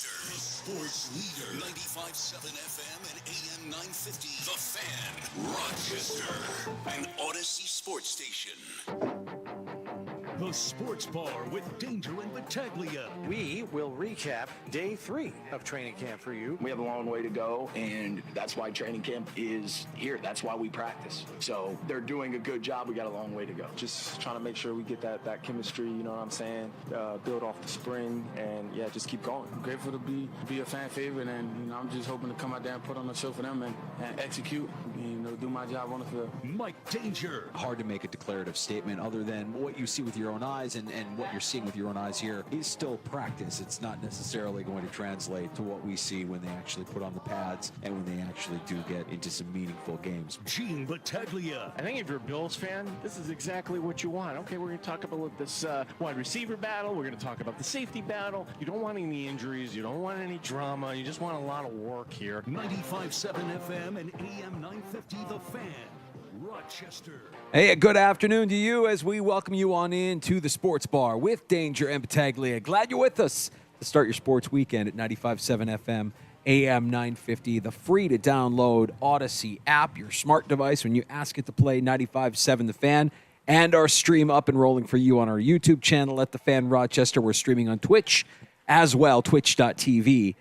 The sports leader. 95.7 FM and AM 950. The Fan. Rochester. An Odyssey sports station. The Sports Bar with Danger and Battaglia. We will recap day 3 of training camp for you. We have a long way to go, and that's why training camp is here. That's why we practice. So they're doing a good job. We got a long way to go. Just trying to make sure we get that chemistry, you know what I'm saying, build off the spring, and, yeah, just keep going. I'm grateful to be a fan favorite, and, I'm just hoping to come out there and put on a show for them and execute, do my job on the field. Mike Danger. Hard to make a declarative statement other than what you see with your own eyes, and what you're seeing with your own eyes here is still practice. It's not necessarily going to translate to what we see when they actually put on the pads and when they actually do get into some meaningful games. Gene Battaglia. I think if you're a Bills fan, this is exactly what you want. Okay, we're going to talk about this wide receiver battle. We're going to talk about the safety battle. You don't want any injuries. You don't want any drama. You just want a lot of work here. 95.7 FM and AM 950, The Fan. Rochester. Hey, good afternoon to you as we welcome you on in to the Sports Bar with Danger and Battaglia. Glad you're with us to start your sports weekend at 95.7 FM, AM 950, the free-to-download Odyssey app, your smart device when you ask it to play 95.7 The Fan, and our stream up and rolling for you on our YouTube channel at The Fan Rochester. We're streaming on Twitch as well, twitch.tv/The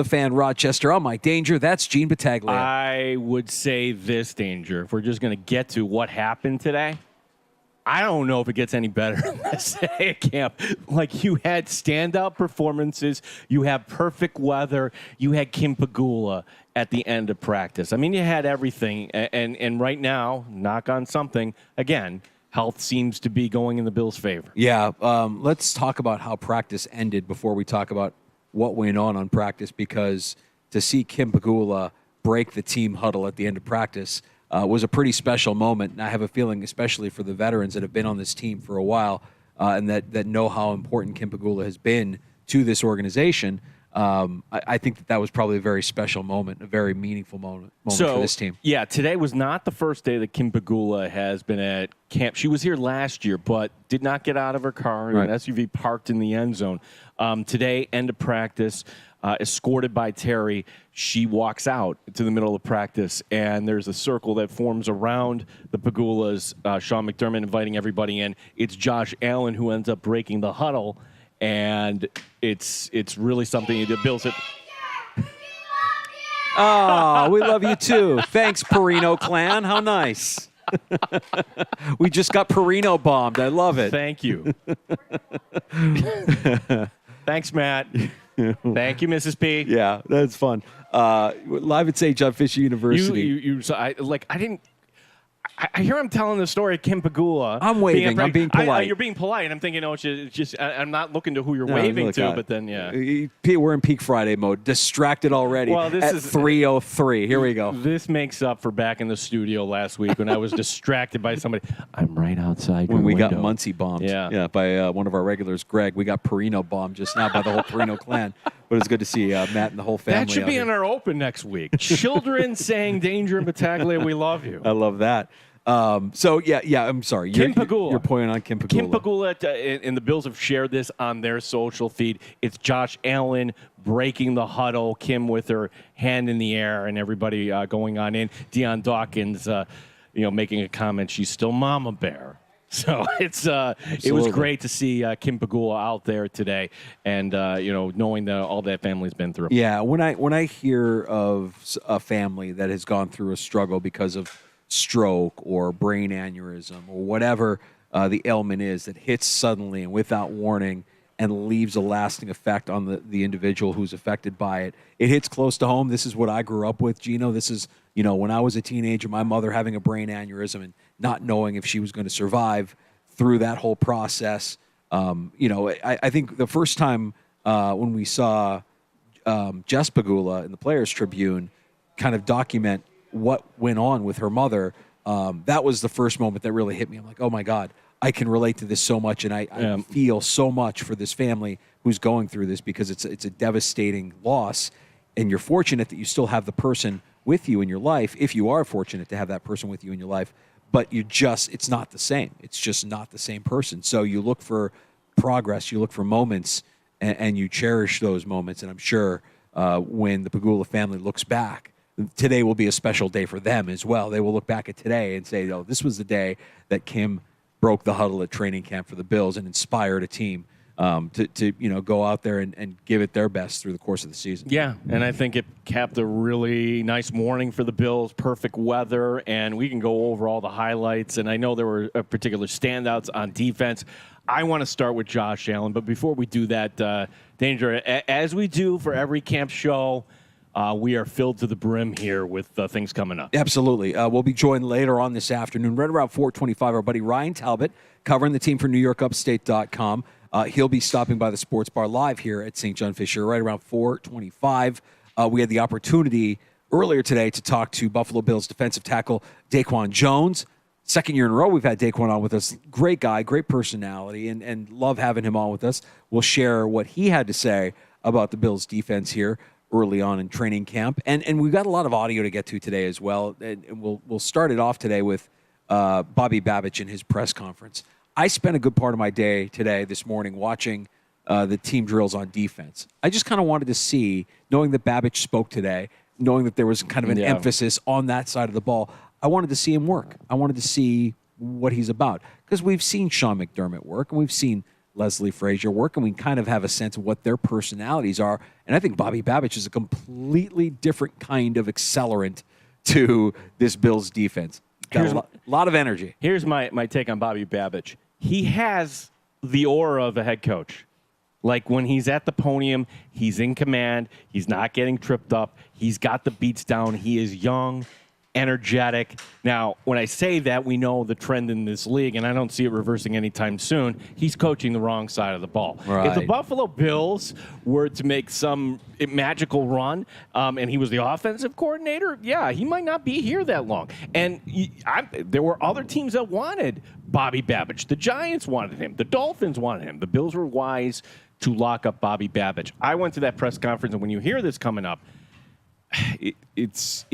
Fan Rochester. I'm Mike Danger. That's Gene Battaglia. I would say this, Danger, if we're just going to get to what happened today, I don't know if it gets any better than this day at camp. Like, you had standout performances. You have perfect weather. You had Kim Pegula at the end of practice. I mean, you had everything. And right now, knock on something, again, health seems to be going in the Bills' favor. Yeah, let's talk about how practice ended before we talk about what went on practice, because to see Kim Pegula break the team huddle at the end of practice was a pretty special moment. And I have a feeling, especially for the veterans that have been on this team for a while and that know how important Kim Pegula has been to this organization, I think that was probably a very special moment, a very meaningful moment for this team. Yeah, today was not the first day that Kim Pegula has been at camp. She was here last year, but did not get out of her car. Right. An SUV parked in the end zone. Today, end of practice, escorted by Terry, she walks out to the middle of practice, and there's a circle that forms around the Pegulas. Sean McDermott inviting everybody in. It's Josh Allen who ends up breaking the huddle, and it's really something the Bills have. Oh, we love you too. Thanks, Perino clan. How nice. We just got Perino bombed. I love it. Thank you. Thanks, Matt. Thank you, Mrs. P. Yeah, that's fun. Live at St. John Fisher University. I hear him telling the story of Kim Pegula. I'm waving. I'm being polite. You're being polite. I'm thinking, it's just I'm not looking to who you're waving to, but then, yeah. We're in peak Friday mode. Distracted already at 3:03. Here we go. This makes up for back in the studio last week when I was distracted by somebody. I'm right outside when we window. got Muncie bombed. Yeah, by one of our regulars, Greg. We got Perino bombed just now by the whole Perino clan. But it's good to see Matt and the whole family. That should be in our open next week. Children saying Danger and Battaglia, we love you. I love that. I'm sorry. Kim Pegula. You're pointing on Kim Pegula. Kim Pegula, and the Bills have shared this on their social feed. It's Josh Allen breaking the huddle, Kim with her hand in the air, and everybody going on in. Deion Dawkins, making a comment. She's still Mama Bear. So it was great to see Kim Pegula out there today, and knowing that all that family's been through. Yeah, when I hear of a family that has gone through a struggle because of stroke or brain aneurysm or whatever the ailment is that hits suddenly and without warning and leaves a lasting effect on the individual who's affected by it, it hits close to home. This is what I grew up with, Gino. This is, when I was a teenager, my mother having a brain aneurysm and not knowing if she was going to survive through that whole process. I think the first time when we saw Jess Pegula in the Players Tribune kind of document what went on with her mother, that was the first moment that really hit me. I'm like, oh my God, I can relate to this so much, and I feel so much for this family who's going through this, because it's a devastating loss, and you're fortunate that you still have the person with you in your life, if you are fortunate to have that person with you in your life, but it's not the same. It's just not the same person. So you look for progress, you look for moments and you cherish those moments. And I'm sure when the Pegula family looks back, today will be a special day for them as well. They will look back at today and say, "Oh, this was the day that Kim broke the huddle at training camp for the Bills and inspired a team to go out there and give it their best through the course of the season." Yeah, and I think it capped a really nice morning for the Bills, perfect weather, and we can go over all the highlights. And I know there were particular standouts on defense. I want to start with Josh Allen, but before we do that, Danger, as we do for every camp show, we are filled to the brim here with things coming up. Absolutely. We'll be joined later on this afternoon, right around 4:25. Our buddy Ryan Talbot, covering the team for NewYorkUpstate.com. He'll be stopping by the Sports Bar live here at St. John Fisher right around 4:25. We had the opportunity earlier today to talk to Buffalo Bills defensive tackle Daquan Jones. Second year in a row we've had Daquan on with us. Great guy, great personality, and love having him on with us. We'll share what he had to say about the Bills defense here early on in training camp. And we've got a lot of audio to get to today as well. And we'll start it off today with Bobby Babich in his press conference. I spent a good part of my day today, this morning, watching the team drills on defense. I just kind of wanted to see, knowing that Babich spoke today, knowing that there was kind of an emphasis on that side of the ball, I wanted to see him work. I wanted to see what he's about. Because we've seen Sean McDermott work, and we've seen Leslie Frazier work, and we kind of have a sense of what their personalities are. And I think Bobby Babich is a completely different kind of accelerant to this Bills defense. Got a lot of energy. Here's my take on Bobby Babich. He has the aura of a head coach. Like when he's at the podium, he's in command. He's not getting tripped up. He's got the beats down. He is young, energetic. Now, when I say that, we know the trend in this league, and I don't see it reversing anytime soon. He's coaching the wrong side of the ball. Right. If the Buffalo Bills were to make some magical run, and he was the offensive coordinator, yeah, he might not be here that long. And there were other teams that wanted Bobby Babich. The Giants wanted him. The Dolphins wanted him. The Bills were wise to lock up Bobby Babich. I went to that press conference, and when you hear this coming up, it's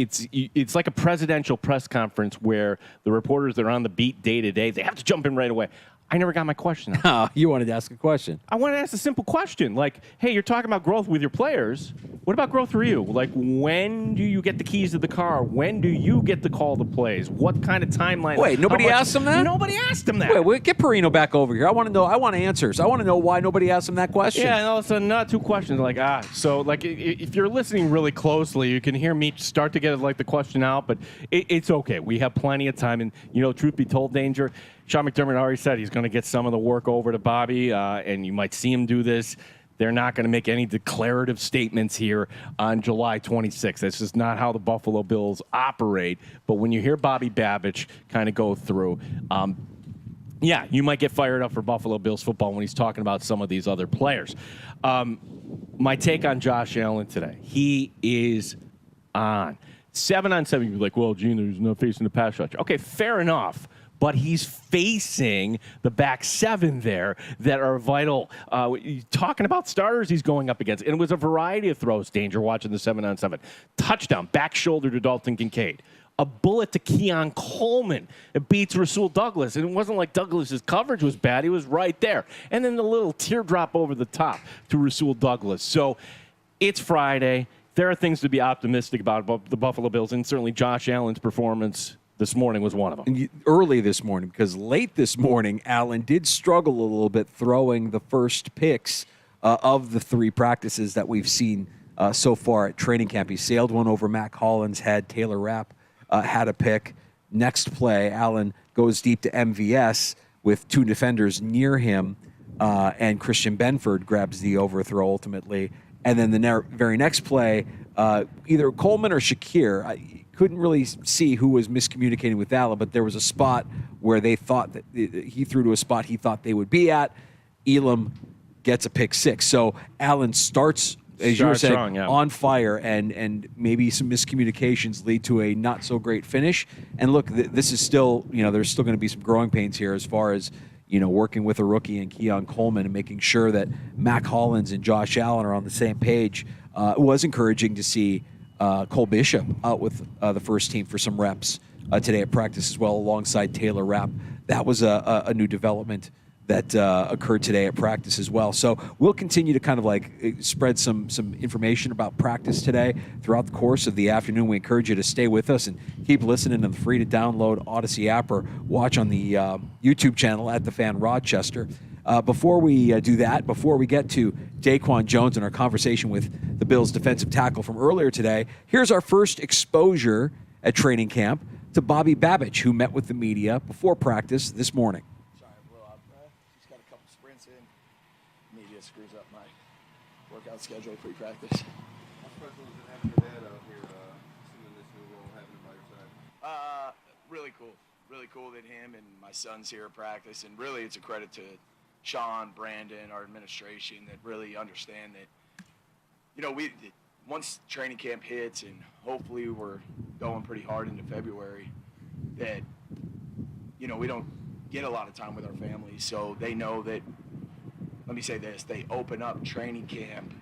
like a presidential press conference where the reporters that are on the beat day to day, they have to jump in right away. I never got my question. Oh, you wanted to ask a question. I wanted to ask a simple question. Like, hey, you're talking about growth with your players. What about growth for you? Like, when do you get the keys to the car? When do you get to call the plays? What kind of timeline? Wait, nobody asked him that? Nobody asked him that. Wait, get Perino back over here. I want to know. I want answers. I want to know why nobody asked him that question. Yeah, and all of a sudden, not two questions. Like, so, like, if you're listening really closely, you can hear me start to get, like, the question out, but it's okay. We have plenty of time, and, truth be told, Danger, Sean McDermott already said he's going to get some of the work over to Bobby, and you might see him do this. They're not going to make any declarative statements here on July 26th. That's just not how the Buffalo Bills operate. But when you hear Bobby Babich kind of go through, you might get fired up for Buffalo Bills football when he's talking about some of these other players. My take on Josh Allen today, he is on. 7-on-7, you'd be like, well, Gene, there's no facing the pass rush. Okay, fair enough. But he's facing the back seven there that are vital. Talking about starters he's going up against. And it was a variety of throws, Danger, watching the 7-on-7. Touchdown, back shoulder to Dalton Kincaid. A bullet to Keon Coleman. It beats Rasul Douglas. And it wasn't like Douglas's coverage was bad. He was right there. And then the little teardrop over the top to Rasul Douglas. So it's Friday. There are things to be optimistic about the Buffalo Bills, and certainly Josh Allen's performance this morning was one of them. Early this morning, because late this morning, Allen did struggle a little bit throwing the first picks of the three practices that we've seen so far at training camp. He sailed one over Matt Collins' head. Taylor Rapp had a pick. Next play, Allen goes deep to MVS with two defenders near him, and Christian Benford grabs the overthrow ultimately. And then the very next play, either Coleman or Shakir, couldn't really see who was miscommunicating with Allen, but there was a spot where they thought that he threw to a spot he thought they would be at. Elam gets a pick six. So Allen starts, as you were saying, strong, on fire, and maybe some miscommunications lead to a not so great finish. And look, this is still, there's still going to be some growing pains here as far as, working with a rookie and Keon Coleman and making sure that Matt Collins and Josh Allen are on the same page. It was encouraging to see Cole Bishop out with the first team for some reps today at practice as well, alongside Taylor Rapp. That was a new development that occurred today at practice as well. So we'll continue to kind of like spread some information about practice today throughout the course of the afternoon. We encourage you to stay with us and keep listening to the free to download Odyssey app or watch on the YouTube channel at The Fan Rochester. Before we do that, before we get to Daquan Jones and our conversation with the Bills defensive tackle from earlier today, here's our first exposure at training camp to Bobby Babich, who met with the media before practice this morning. Just got a couple sprints in. Media screws up my workout schedule pre-practice. How special is it having your dad out here, assuming this new role, having him by your side? Really cool. Really cool that him and my son's here at practice, and really it's a credit to Sean, Brandon, our administration that really understand that, you know, once training camp hits and hopefully we're going pretty hard into February, that, you know, we don't get a lot of time with our families, so they know that, let me say this, they open up training camp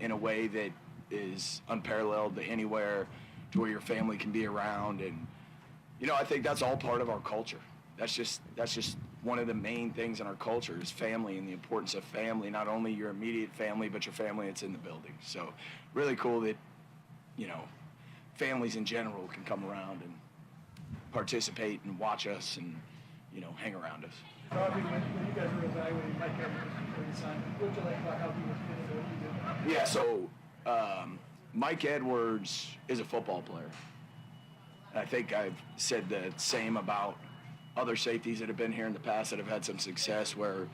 in a way that is unparalleled to anywhere, to where your family can be around. And, you know, I think that's all part of our culture. That's just one of the main things in our culture is family, and the importance of family, not only your immediate family, but your family that's in the building. So really cool that, you know, families in general can come around and participate and watch us and, you know, hang around us. Bobby, when you guys were evaluating Mike Edwards before you signed him, what did you like about how he was fitting what you did? Yeah, so Mike Edwards is a football player. I think I've said the same about other safeties that have been here in the past that have had some success where,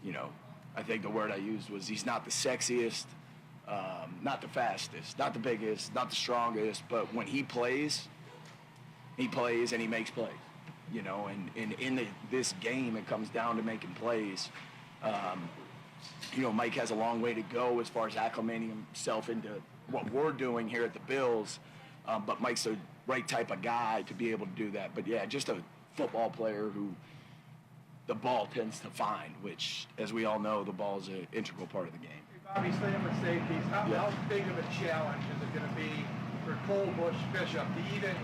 you know, I think the word I used was he's not the sexiest, not the fastest, not the biggest, not the strongest, but when he plays and he makes plays, you know, and in this game it comes down to making plays. You know, Mike has a long way to go as far as acclimating himself into what we're doing here at the Bills, but Mike's the right type of guy to be able to do that. But yeah, just a football player who the ball tends to find, which, as we all know, the ball is an integral part of the game. Hey, Bobby, staying with safeties, how big of a challenge is it going to be for Cole Bush Bishop to even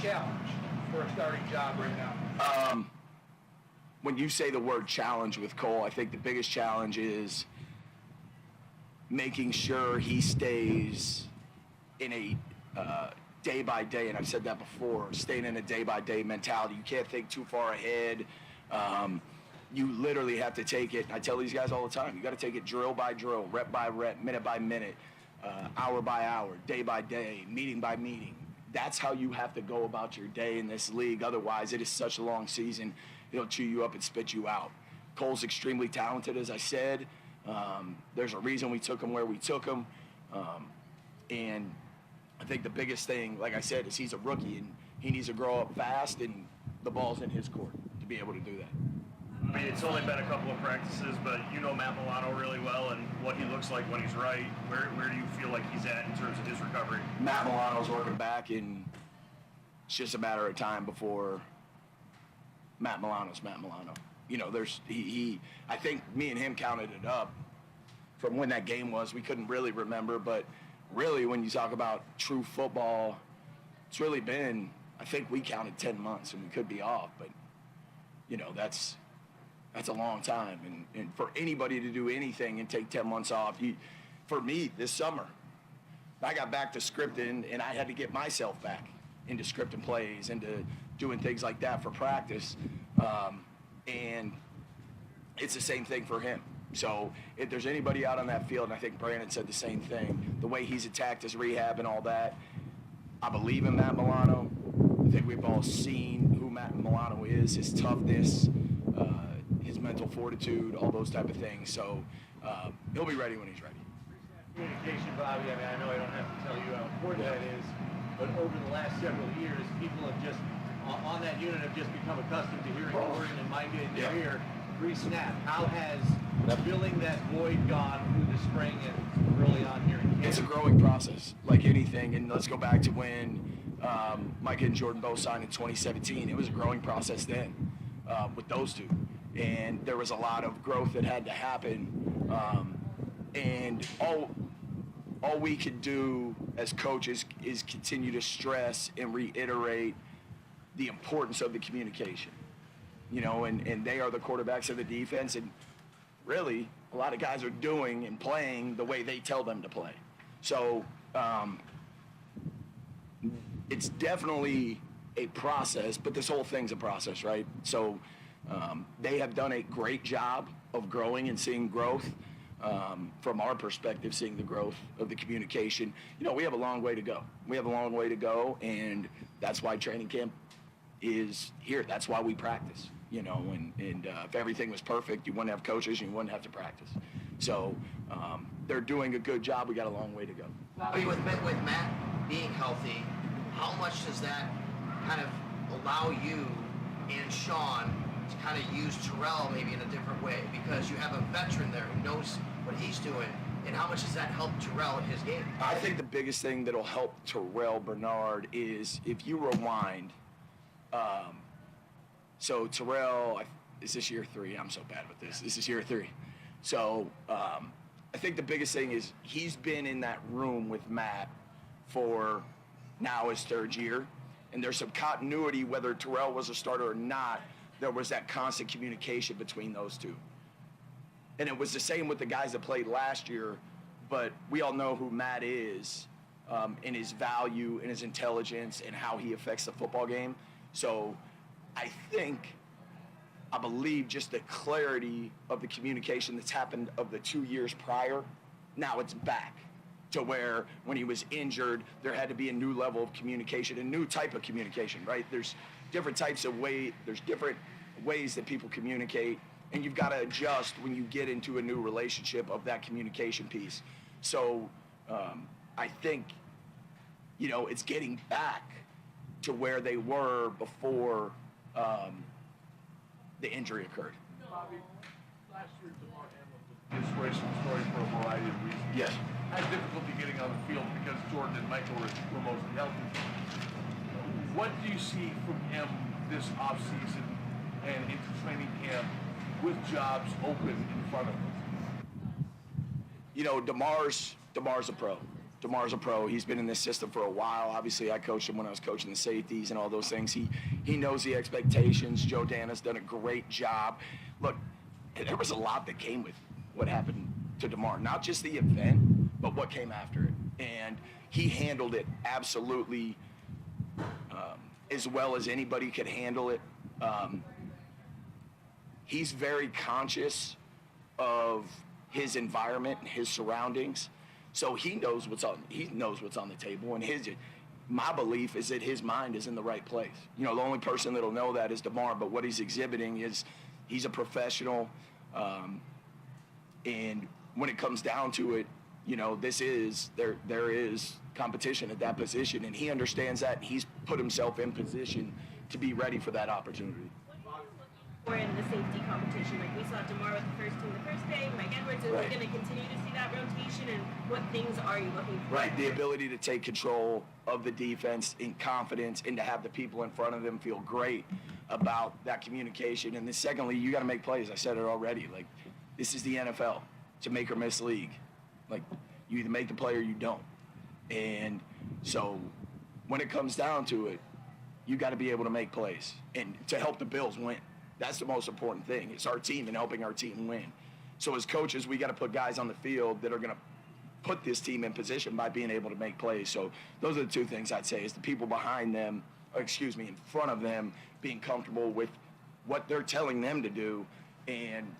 challenge for a starting job right now? When you say the word challenge with Cole, I think the biggest challenge is making sure he stays in a day-by-day, and I've said that before, staying in a day-by-day mentality. You can't think too far ahead. You literally have to take it, I tell these guys all the time, you got to take it drill by drill, rep by rep, minute by minute, hour by hour, day by day, meeting by meeting. That's how you have to go about your day in this league. Otherwise, it is such a long season, it'll chew you up and spit you out. Cole's extremely talented, as I said. There's a reason we took him where we took him. And I think the biggest thing, like I said, is he's a rookie, and he needs to grow up fast, and the ball's in his court to be able to do that. I mean, it's only been a couple of practices, but you know Matt Milano really well and what he looks like when he's right. Where do you feel like he's at in terms of his recovery? Matt Milano's working back, and it's just a matter of time before Matt Milano's Matt Milano. You know, I think me and him counted it up from when that game was. We couldn't really remember, but really when you talk about true football, it's really been, I think we counted 10 months, and we could be off, but, you know, that's a long time. And for anybody to do anything and take 10 months off, for me, this summer, I got back to scripting, and I had to get myself back into scripting plays, into doing things like that for practice. And it's the same thing for him. So if there's anybody out on that field, and I think Brandon said the same thing, the way he's attacked his rehab and all that, I believe in Matt Milano. I think we've all seen who Matt Milano is, his toughness, his mental fortitude, all those type of things. So he'll be ready when he's ready. Communication, Bobby, I mean, I know I don't have to tell you how important that is, but over the last several years, people have just, on that unit, have just become accustomed to hearing Gordon and Mike in their ear pre-snap. How has filling that void gone through the spring and early on here in camp? It's a growing process, like anything, and let's go back to when Mike and Jordan both signed in 2017. It was a growing process then with those two, and there was a lot of growth that had to happen, and all we could do as coaches is continue to stress and reiterate the importance of the communication. and they are the quarterbacks of the defense. And really, a lot of guys are doing and playing the way they tell them to play. So it's definitely a process, but this whole thing's a process, right? So they have done a great job of growing and seeing growth. From our perspective, seeing the growth of the communication. We have a long way to go. And that's why training camp is here. That's why we practice, and if everything was perfect, you wouldn't have coaches and you wouldn't have to practice. So they're doing a good job. We got a long way to go. Bobby, with Matt being healthy, how much does that kind of allow you and Sean to kind of use Terrell maybe in a different way? Because you have a veteran there who knows what he's doing, and how much does that help Terrell in his game? I think the biggest thing that'll help Terrell Bernard is if you rewind. So Terrell, is this year 3? I'm so bad with this. This is year 3. So I think the biggest thing is he's been in that room with Matt for now his 3rd year, and there's some continuity whether Terrell was a starter or not. There was that constant communication between those two. And it was the same with the guys that played last year, but we all know who Matt is and his value and his intelligence and how he affects the football game. So I believe just the clarity of the communication that's happened of the 2 years prior, now it's back to where when he was injured, there had to be a new level of communication, a new type of communication, right? There's different types of there's different ways that people communicate, and you've got to adjust when you get into a new relationship of that communication piece. So I think, it's getting back to where they were before the injury occurred. Bobby, last year DeMar Hamlin was an inspirational story for a variety of reasons. Yes. Had difficulty getting on the field because Jordan and Michael were mostly healthy. What do you see from him this offseason and into training camp with jobs open in front of him? DeMar's a pro. DeMar's a pro. He's been in this system for a while. Obviously, I coached him when I was coaching the safeties and all those things. He knows the expectations. Joe Dana's done a great job. Look, there was a lot that came with what happened to DeMar. Not just the event, but what came after it. And he handled it absolutely as well as anybody could handle it. He's very conscious of his environment and his surroundings. So he knows what's on the table, and my belief is that his mind is in the right place. The only person that'll know that is DeMar, but what he's exhibiting is he's a professional, and when it comes down to it, there is competition at that position, and he understands that, and he's put himself in position to be ready for that opportunity. Or in the safety competition, like we saw DeMar with the first team the first day, Mike Edwards, are we going to continue to see that rotation, and what things are you looking for? Right, the ability to take control of the defense in confidence and to have the people in front of them feel great about that communication. And then secondly, you got to make plays. I said it already. Like, this is the NFL. It's a make or miss league. Like, you either make the play or you don't. And so when it comes down to it, you got to be able to make plays and to help the Bills win. That's the most important thing. It's our team and helping our team win. So as coaches, we got to put guys on the field that are going to put this team in position by being able to make plays. So those are the two things I'd say, is the people behind them, in front of them, being comfortable with what they're telling them to do, and,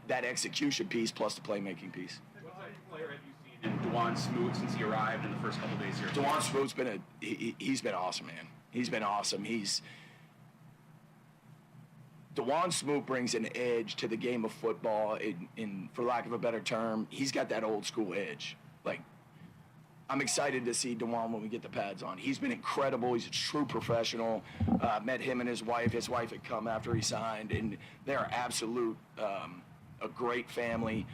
that execution piece plus the playmaking piece. What type of player have you seen in Dewan Smoot since he arrived in the first couple days here? Dewan Smoot's he's been awesome, man. He's been awesome. Dewan Smoot brings an edge to the game of football, in for lack of a better term. He's got that old school edge. Like, I'm excited to see Dewan when we get the pads on. He's been incredible. He's a true professional. Met him and his wife. His wife had come after he signed, and they're a great family,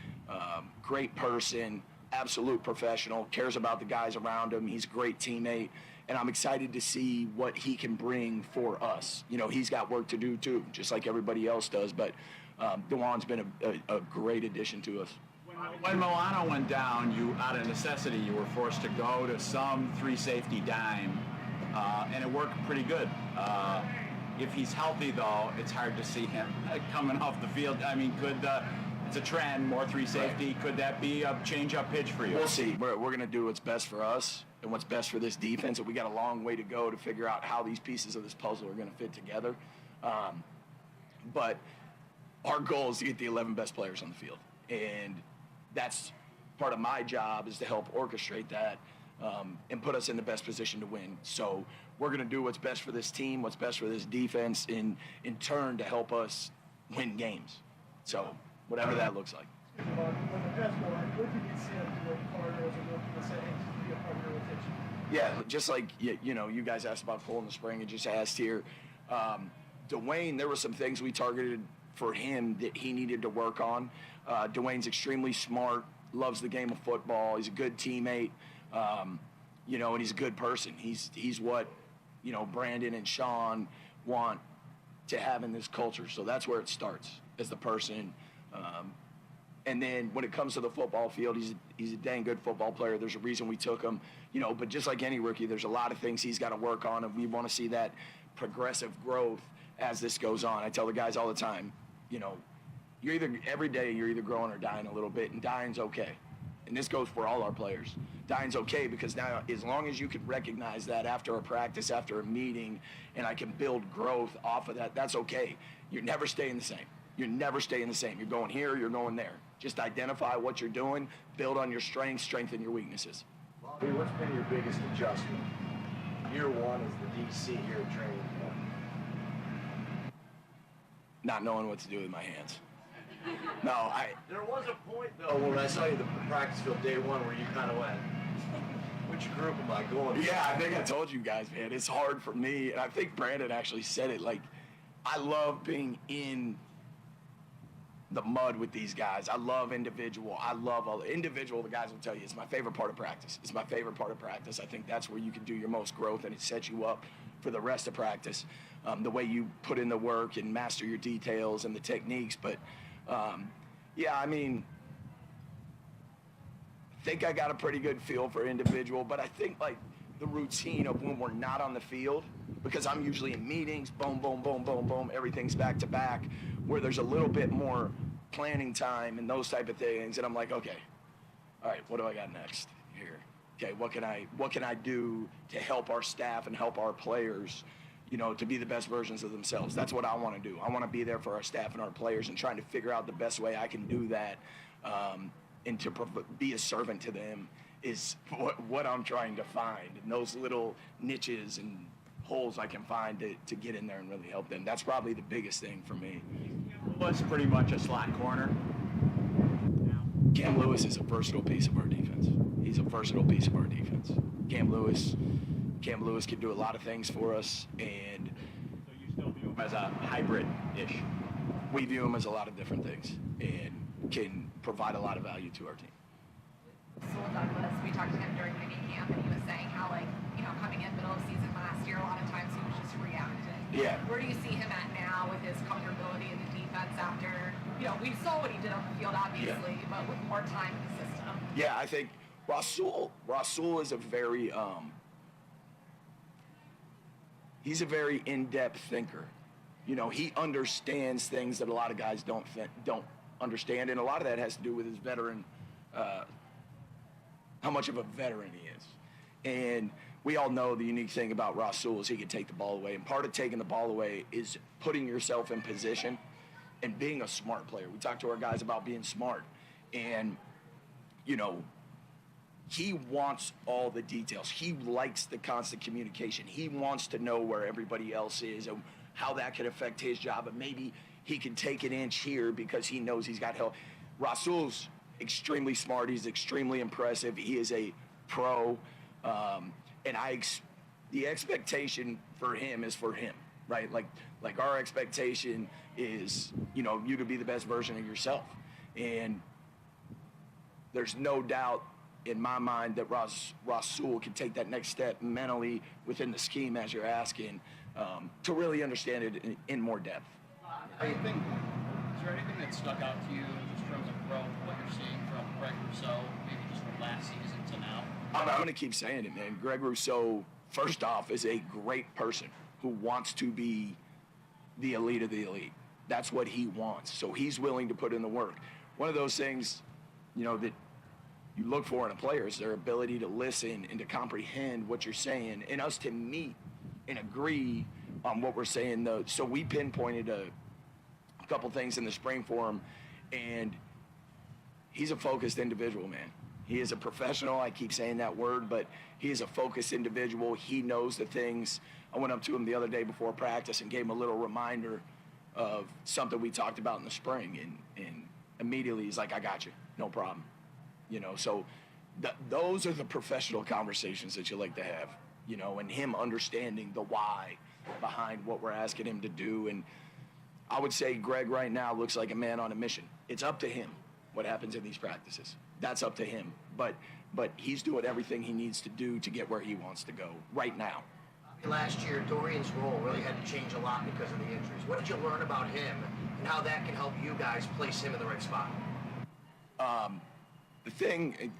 great person, absolute professional, cares about the guys around him. He's a great teammate. And I'm excited to see what he can bring for us. He's got work to do too, just like everybody else does. But Dewan's been a great addition to us. When Milano went down, out of necessity, you were forced to go to some 3-safety dime, and it worked pretty good. If he's healthy, though, it's hard to see him coming off the field. I mean, it's a trend, more three safety. Could that be a change-up pitch for you? We'll see. We're going to do what's best for us and what's best for this defense, and we got a long way to go to figure out how these pieces of this puzzle are going to fit together. But our goal is to get the 11 best players on the field, and that's part of my job is to help orchestrate that and put us in the best position to win. So we're going to do what's best for this team, what's best for this defense, in turn to help us win games. So whatever that looks like. Yeah, just like you guys asked about Cole in the spring and just asked here. Dwayne, there were some things we targeted for him that he needed to work on. Dwayne's extremely smart, loves the game of football. He's a good teammate, and he's a good person. He's what Brandon and Sean want to have in this culture. So that's where it starts, as the person. And then when it comes to the football field, he's a dang good football player. There's a reason we took him, but just like any rookie, there's a lot of things he's got to work on, and we want to see that progressive growth as this goes on. I tell the guys all the time, every day you're either growing or dying a little bit, and dying's okay. And this goes for all our players. Dying's okay because now, as long as you can recognize that after a practice, after a meeting, and I can build growth off of that, that's okay. You're never staying the same. You're never staying the same. You're going here, you're going there. Just identify what you're doing, build on your strengths, strengthen your weaknesses. Bobby, what's been your biggest adjustment? Year one is the DC here at training camp. Not knowing what to do with my hands. There was a point, though, when I saw you at the practice field day one where you kind of went, which group am I going to? Yeah, I think I told you guys, man. It's hard for me, and I think Brandon actually said it. Like, I love being in the mud with these guys. I love individual. I love all the individual. The guys will tell you it's my favorite part of practice. It's my favorite part of practice. I think that's where you can do your most growth, and it sets you up for the rest of practice. The way you put in the work and master your details and the techniques. But I think I got a pretty good feel for individual, but I think like the routine of when we're not on the field, because I'm usually in meetings, boom, boom, boom, boom, boom, everything's back to back, where there's a little bit more planning time and those type of things, and I'm like, okay, all right, what do I got next here? Okay, what can I do to help our staff and help our players, to be the best versions of themselves? That's what I want to do. I want to be there for our staff and our players and trying to figure out the best way I can do that, and to be a servant to them is what I'm trying to find, and those little niches and holes I can find to get in there and really help them. That's probably the biggest thing for me. Was pretty much a slot corner. Cam Lewis is a versatile piece of our defense. He's a versatile piece of our defense. Cam Lewis can do a lot of things for us, and So you still view him as a hybrid-ish? we view him as a lot of different things and can provide a lot of value to our team. Sewell Douglas, we talked to him during mini camp, and he was saying how, coming in middle of season last year, a lot of times he was just reacting. Yeah. Where do you see him at now with his comfortability in the defense after, we saw what he did on the field, obviously, but with more time in the system? Yeah, I think Rasul is a very he's a very in-depth thinker. He understands things that a lot of guys don't understand, and a lot of that has to do with his veteran, how much of a veteran he is. And we all know the unique thing about Rasul is he can take the ball away, and part of taking the ball away is putting yourself in position and being a smart player. We talk to our guys about being smart, and he wants all the details. He likes the constant communication. He wants to know where everybody else is and how that could affect his job, and maybe he can take an inch here because he knows he's got help. Rasul's extremely smart. He's extremely impressive. He is a pro, and the expectation for him is for him, right? Like our expectation is, you to be the best version of yourself, and there's no doubt in my mind that Rasul can take that next step mentally within the scheme, as you're asking, to really understand it in more depth. Is there anything that stuck out to you in terms of growth, what you're seeing from Greg Rousseau, maybe just from last season to now? I'm going to keep saying it, man. Greg Rousseau, first off, is a great person who wants to be the elite of the elite. That's what he wants. So he's willing to put in the work. One of those things, that you look for in a player is their ability to listen and to comprehend what you're saying and us to meet and agree on what we're saying. So we pinpointed a couple things in the spring for him, and he's a focused individual, man. He is a professional. I keep saying that word, but he is a focused individual. He knows the things. I went up to him the other day before practice and gave him a little reminder of something we talked about in the spring, and immediately he's like, I got you, no problem. So those are the professional conversations that you like to have, and him understanding the why behind what we're asking him to do. And I would say Greg right now looks like a man on a mission. It's up to him what happens in these practices. That's up to him. But he's doing everything he needs to do to get where he wants to go right now. Last year, Dorian's role really had to change a lot because of the injuries. What did you learn about him and how that can help you guys place him in the right spot? The thing,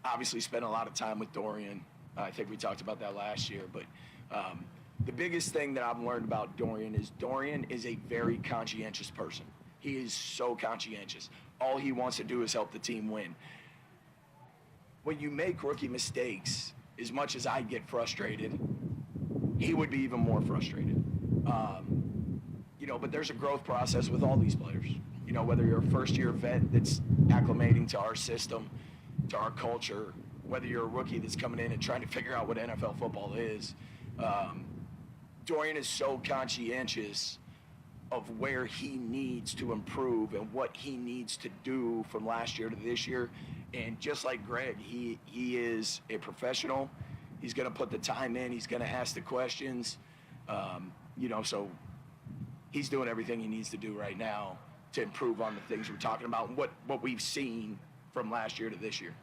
obviously spent a lot of time with Dorian. I think we talked about that last year. But the biggest thing that I've learned about Dorian is a very conscientious person. He is so conscientious. All he wants to do is help the team win. When you make rookie mistakes, as much as I get frustrated, he would be even more frustrated. But there's a growth process with all these players. Whether you're a first-year vet that's acclimating to our system, to our culture, whether you're a rookie that's coming in and trying to figure out what NFL football is. Dorian is so conscientious of where he needs to improve and what he needs to do from last year to this year. And just like Greg, he is a professional. He's going to put the time in. He's going to ask the questions. So he's doing everything he needs to do right now to improve on the things we're talking about and what we've seen from last year to this year.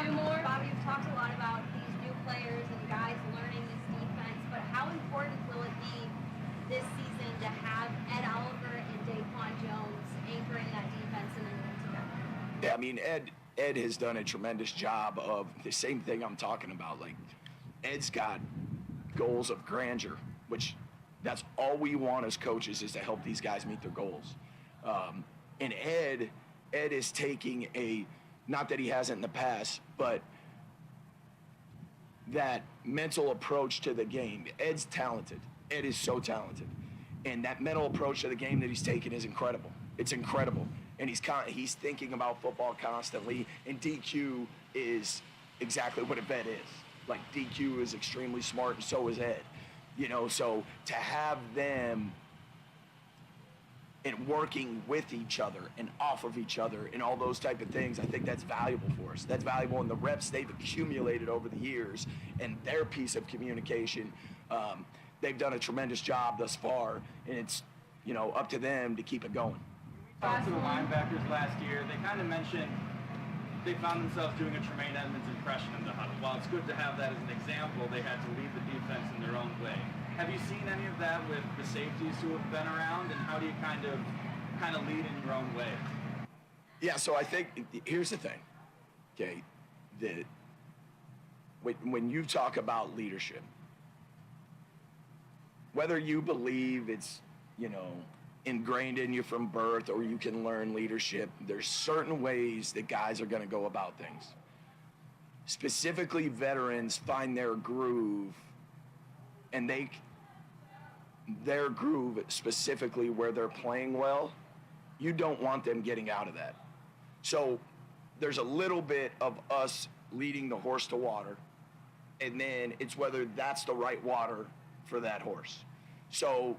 Two more. Bobby, you've talked a lot about these new players and guys learning this defense, but how important will it be this season to have Ed Oliver and Daquan Jones anchoring that defense and then moving together? Yeah, I mean, Ed has done a tremendous job of the same thing I'm talking about. Like, Ed's got goals of grandeur, which that's all we want as coaches is to help these guys meet their goals. And Ed is taking not that he hasn't in the past, but that mental approach to the game. Ed's talented. Ed is so talented. And that mental approach to the game that he's taken is incredible. It's incredible. And he's thinking about football constantly. And DQ is exactly what a vet is. Like, DQ is extremely smart, and so is Ed. So to have them and working with each other and off of each other and all those type of things, I think that's valuable for us. That's valuable in the reps they've accumulated over the years and their piece of communication. They've done a tremendous job thus far, and it's, up to them to keep it going. Talked to the linebackers last year. They kind of mentioned they found themselves doing a Tremaine Edmonds impression in the huddle. While it's good to have that as an example, they had to lead the defense in their own way. Have you seen any of that with the safeties who have been around, and how do you kind of lead in your own way? Yeah, so I think here's the thing, okay? When you talk about leadership, whether you believe it's, ingrained in you from birth or you can learn leadership, there's certain ways that guys are going to go about things. Specifically, veterans find their groove, and their groove specifically where they're playing well, you don't want them getting out of that. So there's a little bit of us leading the horse to water, and then it's whether that's the right water for that horse. So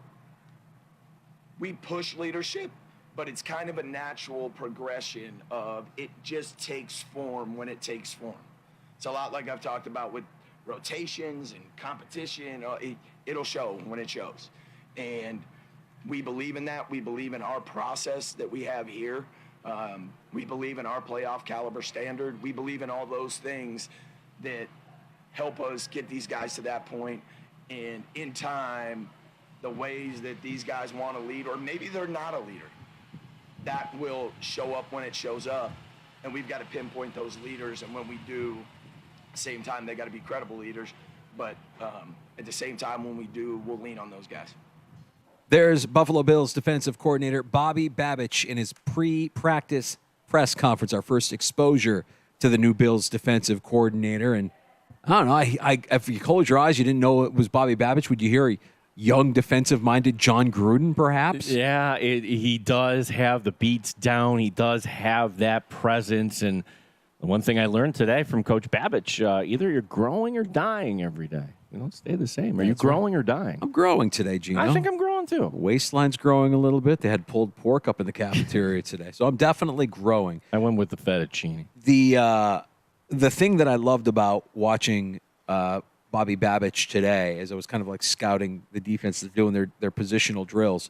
we push leadership, but it's kind of a natural progression of it just takes form when it takes form. It's a lot like I've talked about with rotations and competition. It'll show when it shows. And we believe in that. We believe in our process that we have here. We believe in our playoff caliber standard. We believe in all those things that help us get these guys to that point. And in time, the ways that these guys want to lead, or maybe they're not a leader, that will show up when it shows up. And we've got to pinpoint those leaders. And when we do, at the same time, they got to be credible leaders. But at the same time, when we do, we'll lean on those guys. There's Buffalo Bills defensive coordinator Bobby Babich in his pre-practice press conference, our first exposure to the new Bills defensive coordinator. And I don't know, if you close your eyes, you didn't know it was Bobby Babich. Would you hear a young defensive-minded John Gruden, perhaps? Yeah, he does have the beats down. He does have that presence. And the one thing I learned today from Coach Babich, either you're growing or dying every day. You don't stay the same. Are you growing or dying? I'm growing today, Gino. I think I'm growing too. Waistline's growing a little bit. They had pulled pork up in the cafeteria today. So I'm definitely growing. I went with the fettuccine. The thing that I loved about watching Bobby Babich today, as I was kind of like scouting the defenses doing their positional drills,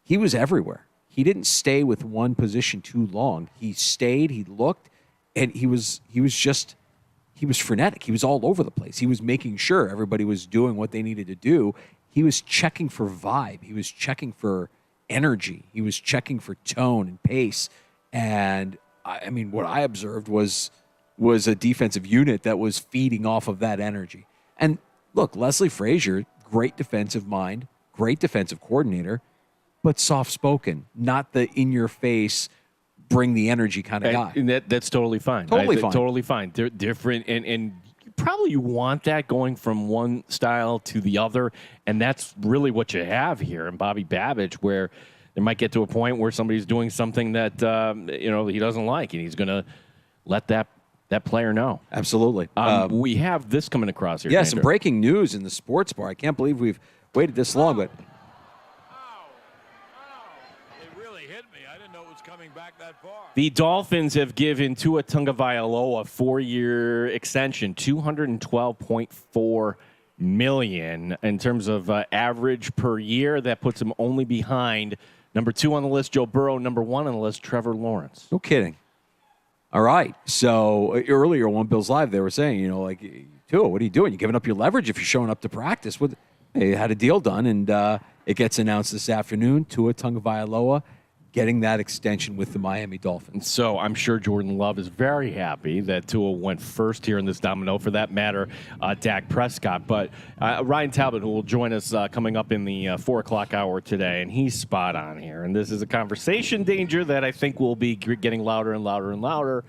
he was everywhere. He didn't stay with one position too long. He stayed, he looked, and he was frenetic. He was all over the place. He was making sure everybody was doing what they needed to do. He was checking for vibe. He was checking for energy. He was checking for tone and pace. And I mean, what I observed was a defensive unit that was feeding off of that energy. And look, Leslie Frazier, great defensive mind, great defensive coordinator, but soft-spoken, not the in-your-face, bring the energy kind of guy. And that's totally fine. Totally fine. They're different, and probably you want that going from one style to the other, and that's really what you have here in Bobby Babich, where there might get to a point where somebody's doing something that he doesn't like, and he's going to let that player know. Absolutely. We have this coming across here. Yeah, some breaking news in the sports bar. I can't believe we've waited this long, but the Dolphins have given Tua Tagovailoa a 4-year extension, $212.4 million in terms of average per year. That puts him only behind number 2 on the list, Joe Burrow, number 1 on the list, Trevor Lawrence. No kidding. All right. So earlier on Bills Live, they were saying, Tua, what are you doing? You're giving up your leverage if you're showing up to practice. They had a deal done, and it gets announced this afternoon. Tua Tagovailoa getting that extension with the Miami Dolphins. So I'm sure Jordan Love is very happy that Tua went first here in this domino. For that matter, Dak Prescott. But Ryan Talbot, who will join us coming up in the 4 o'clock hour today, and he's spot on here. And this is a conversation danger that I think will be getting louder and louder and louder.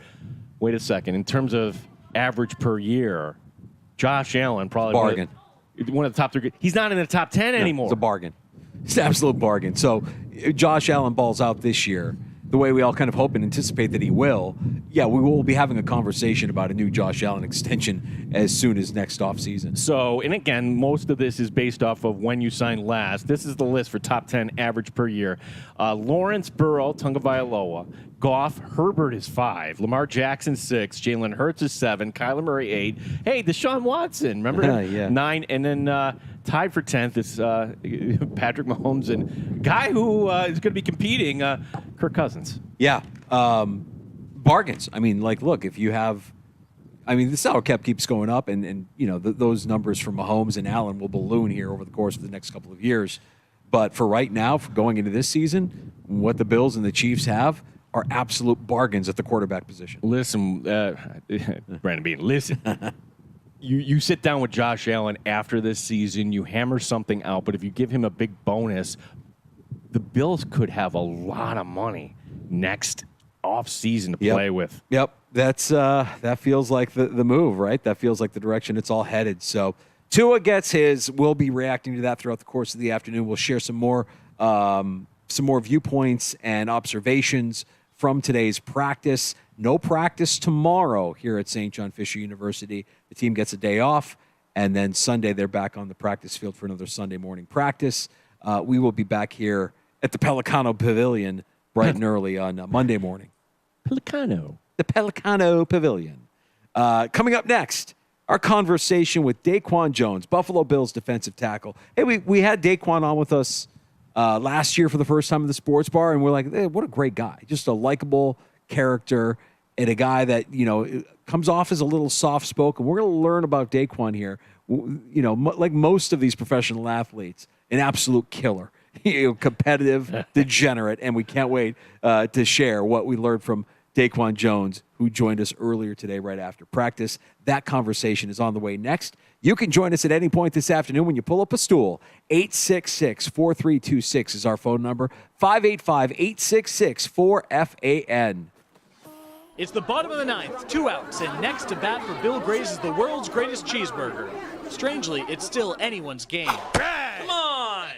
Wait a second. In terms of average per year, Josh Allen probably bargain. One of the top 3. He's not in the top 10 anymore. It's a bargain. It's an absolute bargain. So Josh Allen balls out this year the way we all kind of hope and anticipate that he will. Yeah, we will be having a conversation about a new Josh Allen extension as soon as next offseason. So, and again, most of this is based off of when you signed last. This is the list for top 10 average per year. Lawrence, Burrow, Tagovailoa, Goff, Herbert is 5, Lamar Jackson 6, Jalen Hurts is 7, Kyler Murray 8. Hey, Deshaun Watson, remember him? Yeah. 9, and then tied for 10th is Patrick Mahomes and guy who is going to be competing, Kirk Cousins. Yeah, bargains. I mean, look, if you have, the salary cap keeps going up, and those numbers for Mahomes and Allen will balloon here over the course of the next couple of years. But for right now, for going into this season, what the Bills and the Chiefs have are absolute bargains at the quarterback position. Listen, Brandon Bean, listen. You sit down with Josh Allen after this season, you hammer something out, but if you give him a big bonus, the Bills could have a lot of money next offseason to play with. Yep, that feels like the move, right? That feels like the direction it's all headed. So Tua gets his. We'll be reacting to that throughout the course of the afternoon. We'll share some more viewpoints and observations from today's practice. No practice tomorrow here at St. John Fisher University. The team gets a day off, and then Sunday they're back on the practice field for another Sunday morning practice. We will be back here at the Pelicano Pavilion bright and early on Monday morning. Pelicano. The Pelicano Pavilion. Coming up next, our conversation with Daquan Jones, Buffalo Bills defensive tackle. Hey, we had Daquan on with us last year for the first time in the sports bar, and we're like, hey, what a great guy. Just a likable character and a guy that, comes off as a little soft-spoken. We're going to learn about Daquan here. Like most of these professional athletes, an absolute killer. Competitive, degenerate, and we can't wait to share what we learned from Daquan Jones, who joined us earlier today right after practice. That conversation is on the way next. You can join us at any point this afternoon when you pull up a stool. 866-4326 is our phone number. 585-866-4FAN. It's the bottom of the ninth, 2 outs, and next to bat for Bill Grays is the world's greatest cheeseburger. Strangely, it's still anyone's game. Come on!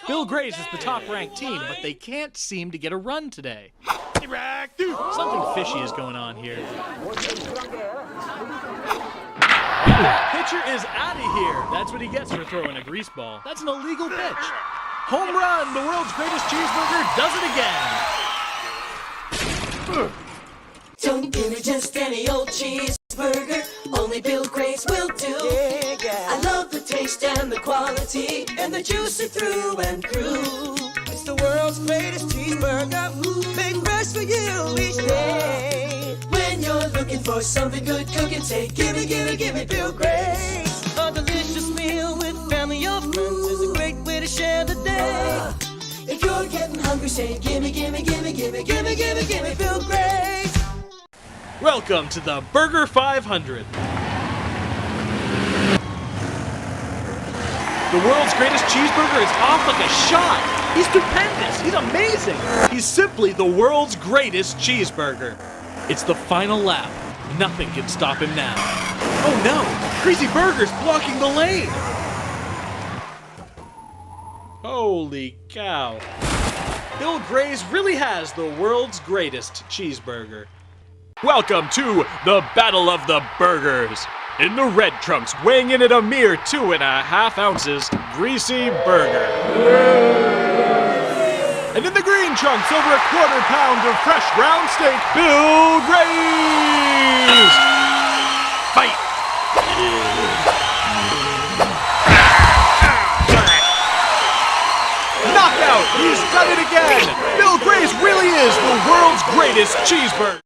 Bill Grays is the top-ranked team, but they can't seem to get a run today. Something fishy is going on here. Pitcher is out of here. That's what he gets for throwing a grease ball. That's an illegal pitch. Home run! The world's greatest cheeseburger does it again. Don't give me just any old cheeseburger. Only Bill Grace will do. I love the taste and the quality and the juicy through and through. It's the world's greatest cheeseburger, made fresh for you each day. When you're looking for something good cooking, say gimme, gimme, gimme Bill Grace. A delicious meal with family or friends is a great way to share the day. If you're getting hungry, say gimme, gimme, gimme, gimme, gimme, gimme, gimme Bill Grace. Welcome to the Burger 500. The world's greatest cheeseburger is off like a shot. He's stupendous. He's amazing. He's simply the world's greatest cheeseburger. It's the final lap. Nothing can stop him now. Oh no, Crazy Burger's blocking the lane. Holy cow. Bill Grays really has the world's greatest cheeseburger. Welcome to the Battle of the Burgers. In the red trunks, weighing in at a mere 2.5 ounces, Greasy Burger. And in the green trunks, over a quarter pound of fresh ground steak, Bill Grays. Fight. Knockout! He's done it again! Bill Grays really is the world's greatest cheeseburger.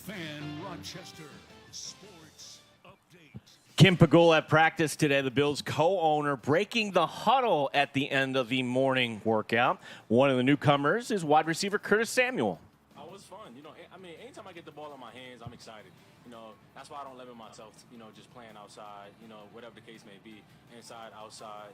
Fan Rochester Sports Update. Kim Pegula at practice today, the Bills' co-owner, breaking the huddle at the end of the morning workout. One of the newcomers is wide receiver Curtis Samuel. Oh, it was fun. Anytime I get the ball in my hands, I'm excited. That's why I don't limit myself, just playing outside, whatever the case may be, inside, outside,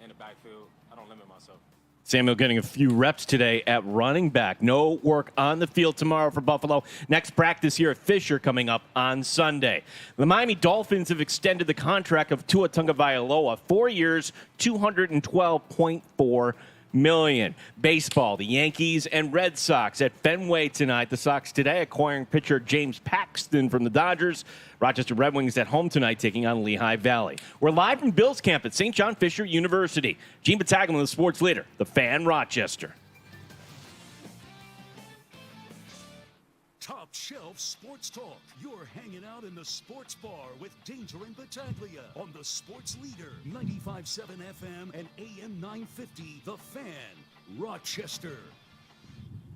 in the backfield. I don't limit myself. Samuel getting a few reps today at running back. No work on the field tomorrow for Buffalo. Next practice here at Fisher coming up on Sunday. The Miami Dolphins have extended the contract of Tua Tagovailoa, 4 years, $212.4 million. Baseball, the Yankees and Red Sox at Fenway tonight. The Sox today acquiring pitcher James Paxton from the Dodgers. Rochester Red Wings at home tonight taking on Lehigh Valley. We're live from Bills camp at St. John Fisher University. Gene Battaglia, the sports leader, the Fan Rochester. Top Shelf Sports Talk. You're hanging out in the sports bar with Danger and Battaglia on the sports leader, 95.7 FM and AM 950, The Fan, Rochester.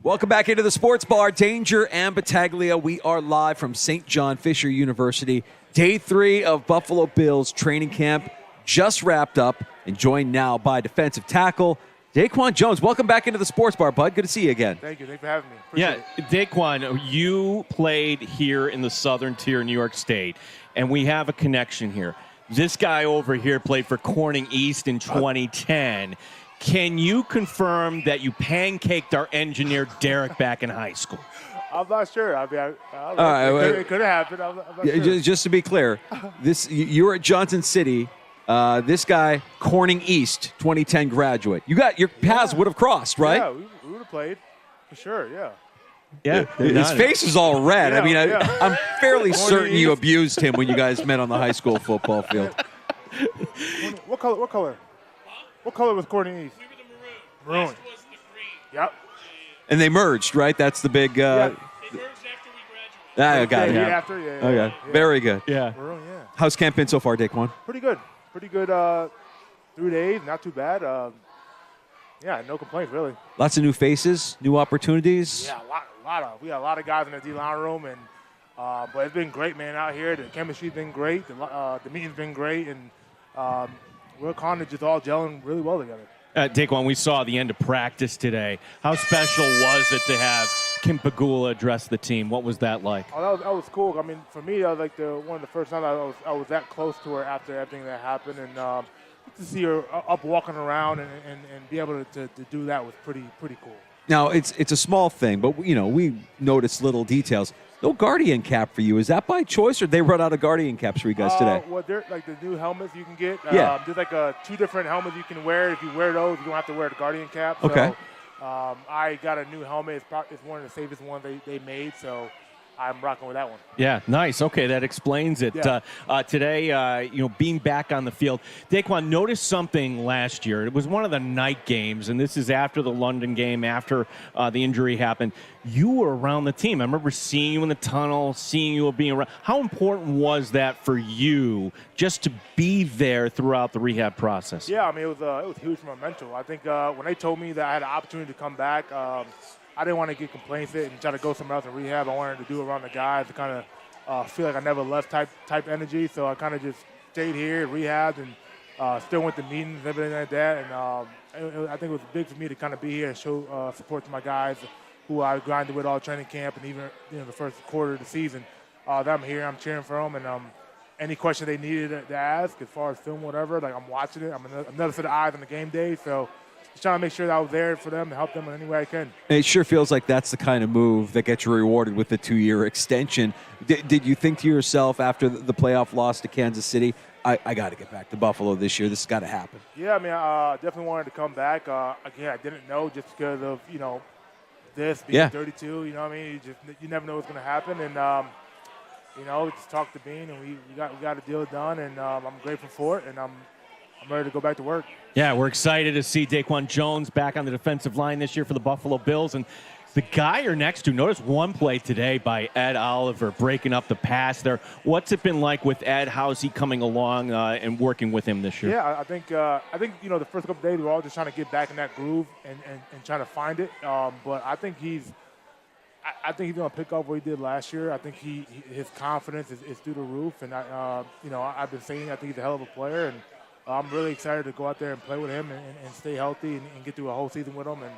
Welcome back into the sports bar, Danger and Battaglia. We are live from St. John Fisher University. Day 3 of Buffalo Bills training camp just wrapped up and joined now by defensive tackle Daquan Jones. Welcome back into the sports bar, bud. Good to see you again. Thank you. Thanks for having me. Appreciate Daquan, you played here in the Southern Tier, New York State, and we have a connection here. This guy over here played for Corning East in 2010. Can you confirm that you pancaked our engineer Derek back in high school? I'm not sure. It could have happened. I'm not sure. Just to be clear, you were at Johnson City. This guy, Corning East, 2010 graduate. Your paths would have crossed, right? Yeah, we would have played for sure. Yeah. Yeah, his face is all red. Yeah, I'm fairly certain you abused him when you guys met on the high school football field. What color? What color was Corning East? We were the maroon. Maroon. Yep. And they merged, right? That's the big. They merged after we graduated. I got it. Yeah, after. Yeah. Okay. Very good. Yeah. Maroon, yeah. How's camp been so far, Daquan? Pretty good. 3 days, not too bad. No complaints really. Lots of new faces, new opportunities. Yeah, we got a lot of guys in the D-line room, and but it's been great, man, out here. The chemistry's been great. The meeting's been great, and we're kind of just all gelling really well together. Daquan, we saw the end of practice today. How special was it to have Kim Pegula address the team? What was that like? Oh, that was cool. I mean, for me, that was like one of the first times I was that close to her after everything that happened, and to see her up walking around and be able to do that was pretty cool. Now, it's a small thing, but we noticed little details. No Guardian cap for you. Is that by choice, or did they run out of Guardian caps for you guys today? Well, they're like the new helmets you can get. Yeah. There's like 2 different helmets you can wear. If you wear those, you don't have to wear the Guardian cap. Okay. So, I got a new helmet. It's one of the safest ones they made, so I'm rocking with that one. Yeah, nice. Okay, that explains it. Yeah. Today, being back on the field, Daquan noticed something last year. It was one of the night games, and this is after the London game, after the injury happened. You were around the team. I remember seeing you in the tunnel, seeing you being around. How important was that for you just to be there throughout the rehab process? Yeah, I mean, it was huge for my mental. I think when they told me that I had an opportunity to come back, I didn't want to get complacent and try to go somewhere else in rehab. I wanted to do around the guys to kind of feel like I never left type energy. So I kind of just stayed here, rehabbed, and still went to meetings and everything like that. And I think it was big for me to kind of be here and show support to my guys who I grinded with all training camp and even the first quarter of the season. That I'm here, I'm cheering for them, and any question they needed to ask as far as film, whatever, like I'm watching it. I'm another set of eyes on the game day, so just trying to make sure that I was there for them to help them in any way I can. It sure feels like that's the kind of move that gets you rewarded with the 2-year extension. Did you think to yourself after the playoff loss to Kansas City, I got to get back to Buffalo this year. This has got to happen. Yeah, I mean, I definitely wanted to come back. Again, I didn't know just because of, this being 32, you know what I mean? You never know what's going to happen. And, we just talked to Bean, and we got a deal done, and I'm grateful for it, and I'm ready to go back to work. Yeah, we're excited to see Daquan Jones back on the defensive line this year for the Buffalo Bills. And the guy you're next to, notice one play today by Ed Oliver breaking up the pass there. What's it been like with Ed? How's he coming along and working with him this year? Yeah, I think the first couple of days we were all just trying to get back in that groove and trying to find it. But I think I think he's going to pick up what he did last year. I think his confidence is through the roof, and I've been saying I think he's a hell of a player, and I'm really excited to go out there and play with him and stay healthy and get through a whole season with him. And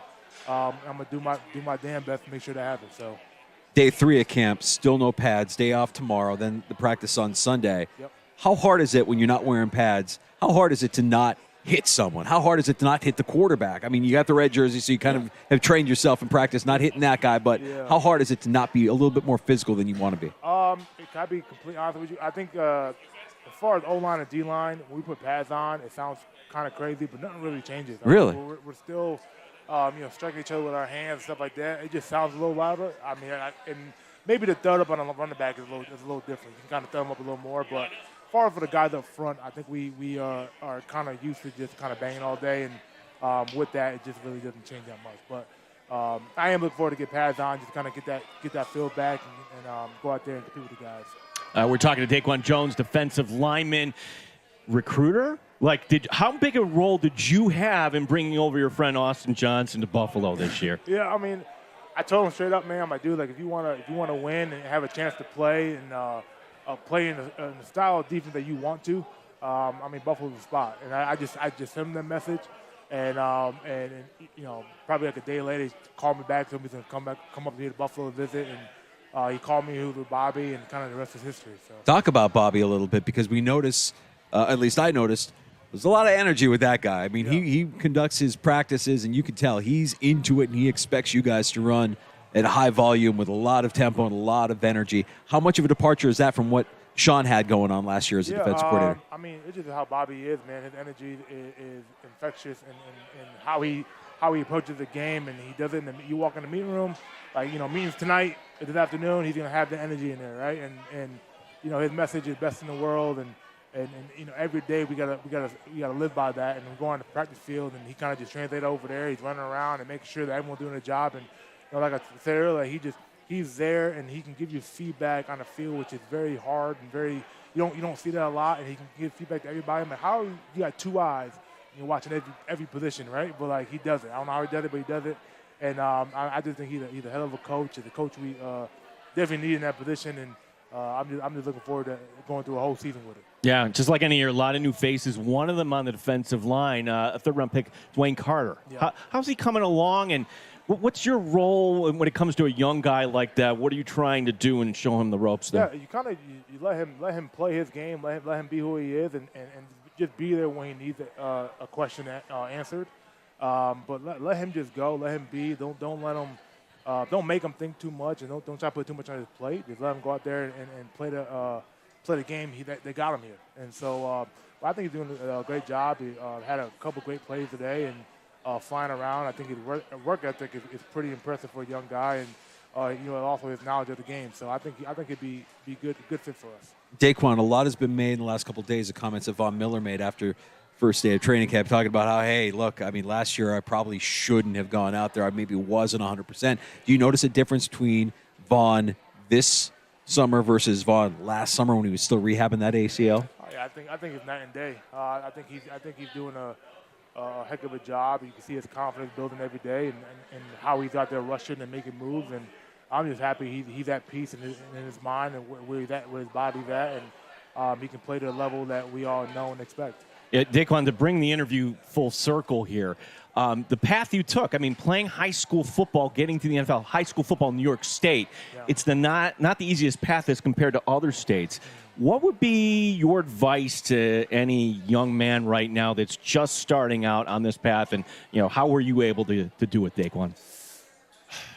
I'm going to do my damn best to make sure that happens. So. Day 3 of camp, still no pads. Day off tomorrow, then the practice on Sunday. Yep. How hard is it when you're not wearing pads? How hard is it to not hit someone? How hard is it to not hit the quarterback? I mean, you got the red jersey, so you kind of have trained yourself in practice not hitting that guy, but how hard is it to not be a little bit more physical than you want to be? Can I be completely honest with you? I think as far as O-line and D-line, when we put pads on, it sounds kind of crazy, but nothing really changes. Really? We're still, striking each other with our hands and stuff like that. It just sounds a little louder. I mean, and maybe the thud up on a running back is a little different. You can kind of thud them up a little more, but as far as for the guys up front, I think we are kind of used to just kind of banging all day, and with that, it just really doesn't change that much. But I am looking forward to get pads on, just kind of get that feel back and go out there and compete with the guys. We're talking to Daquan Jones, defensive lineman, recruiter. How big a role did you have in bringing over your friend Austin Johnson to Buffalo this year? Yeah, I mean, I told him straight up, man, I'm like, dude, if you want to win and have a chance to play and play in the style of defense that you want to, I mean, Buffalo's the spot. And I just sent him that message, and probably like a day later, he called me back, told me he's gonna come up here to Buffalo to visit, and he called me with Bobby, and kind of the rest is history. So Talk about Bobby a little bit, because we notice, at least I noticed, there's a lot of energy with that guy. I mean, he conducts his practices, and you can tell he's into it, and he expects you guys to run at a high volume with a lot of tempo and a lot of energy. How much of a departure is that from what Sean had going on last year as a defensive coordinator? I mean, it's just how Bobby is, man. His energy is infectious, and how he approaches the game, and he does it. You walk in the meeting room, meetings tonight, this afternoon, he's gonna have the energy in there, right? And his message is best in the world, and every day we gotta live by that, and we go on the practice field, and he kind of just translates over there. He's running around and making sure that everyone's doing their job, and like I said earlier, he's there, and he can give you feedback on the field, which is very hard and very you don't see that a lot, and he can give feedback to everybody. I'm like, how you got two eyes and you're watching every position, right? But he does it. I don't know how he does it, but he does it, and I just think he's a hell of a coach. He's a coach we definitely need in that position, and I'm just looking forward to going through a whole season with it. Yeah, just like any year, a lot of new faces. One of them on the defensive line, a third-round pick, Dwayne Carter. Yeah. How's he coming along, and what's your role when it comes to a young guy like that? What are you trying to do and show him the ropes there? Yeah, you let him play his game, let him be who he is, and just be there when he needs a question answered. But let him just go, let him be. Don't let him. Don't make him think too much, and don't try to put too much on his plate. Just let him go out there and play the game they got him here. And so I think he's doing a great job. He had a couple great plays today and flying around. I think his work ethic is pretty impressive for a young guy, and also his knowledge of the game. So I think it'd be good fit for us. Daquan, a lot has been made in the last couple of days of comments that Von Miller made after first day of training camp, talking about how, hey, look, I mean, last year I probably shouldn't have gone out there. I maybe wasn't 100%. Do you notice a difference between Von this summer versus Von last summer when he was still rehabbing that ACL? Yeah, I think it's night and day. I think he's doing a heck of a job. You can see his confidence building every day, and how he's out there rushing and making moves. And I'm just happy he's at peace in his mind and where he's at, where his body's at, and he can play to the level that we all know and expect. Yeah, Daquan, to bring the interview full circle here, the path you took, I mean, playing high school football, getting to the NFL, high school football in New York State, it's not the easiest path as compared to other states. What would be your advice to any young man right now that's just starting out on this path, and how were you able to do it, Daquan?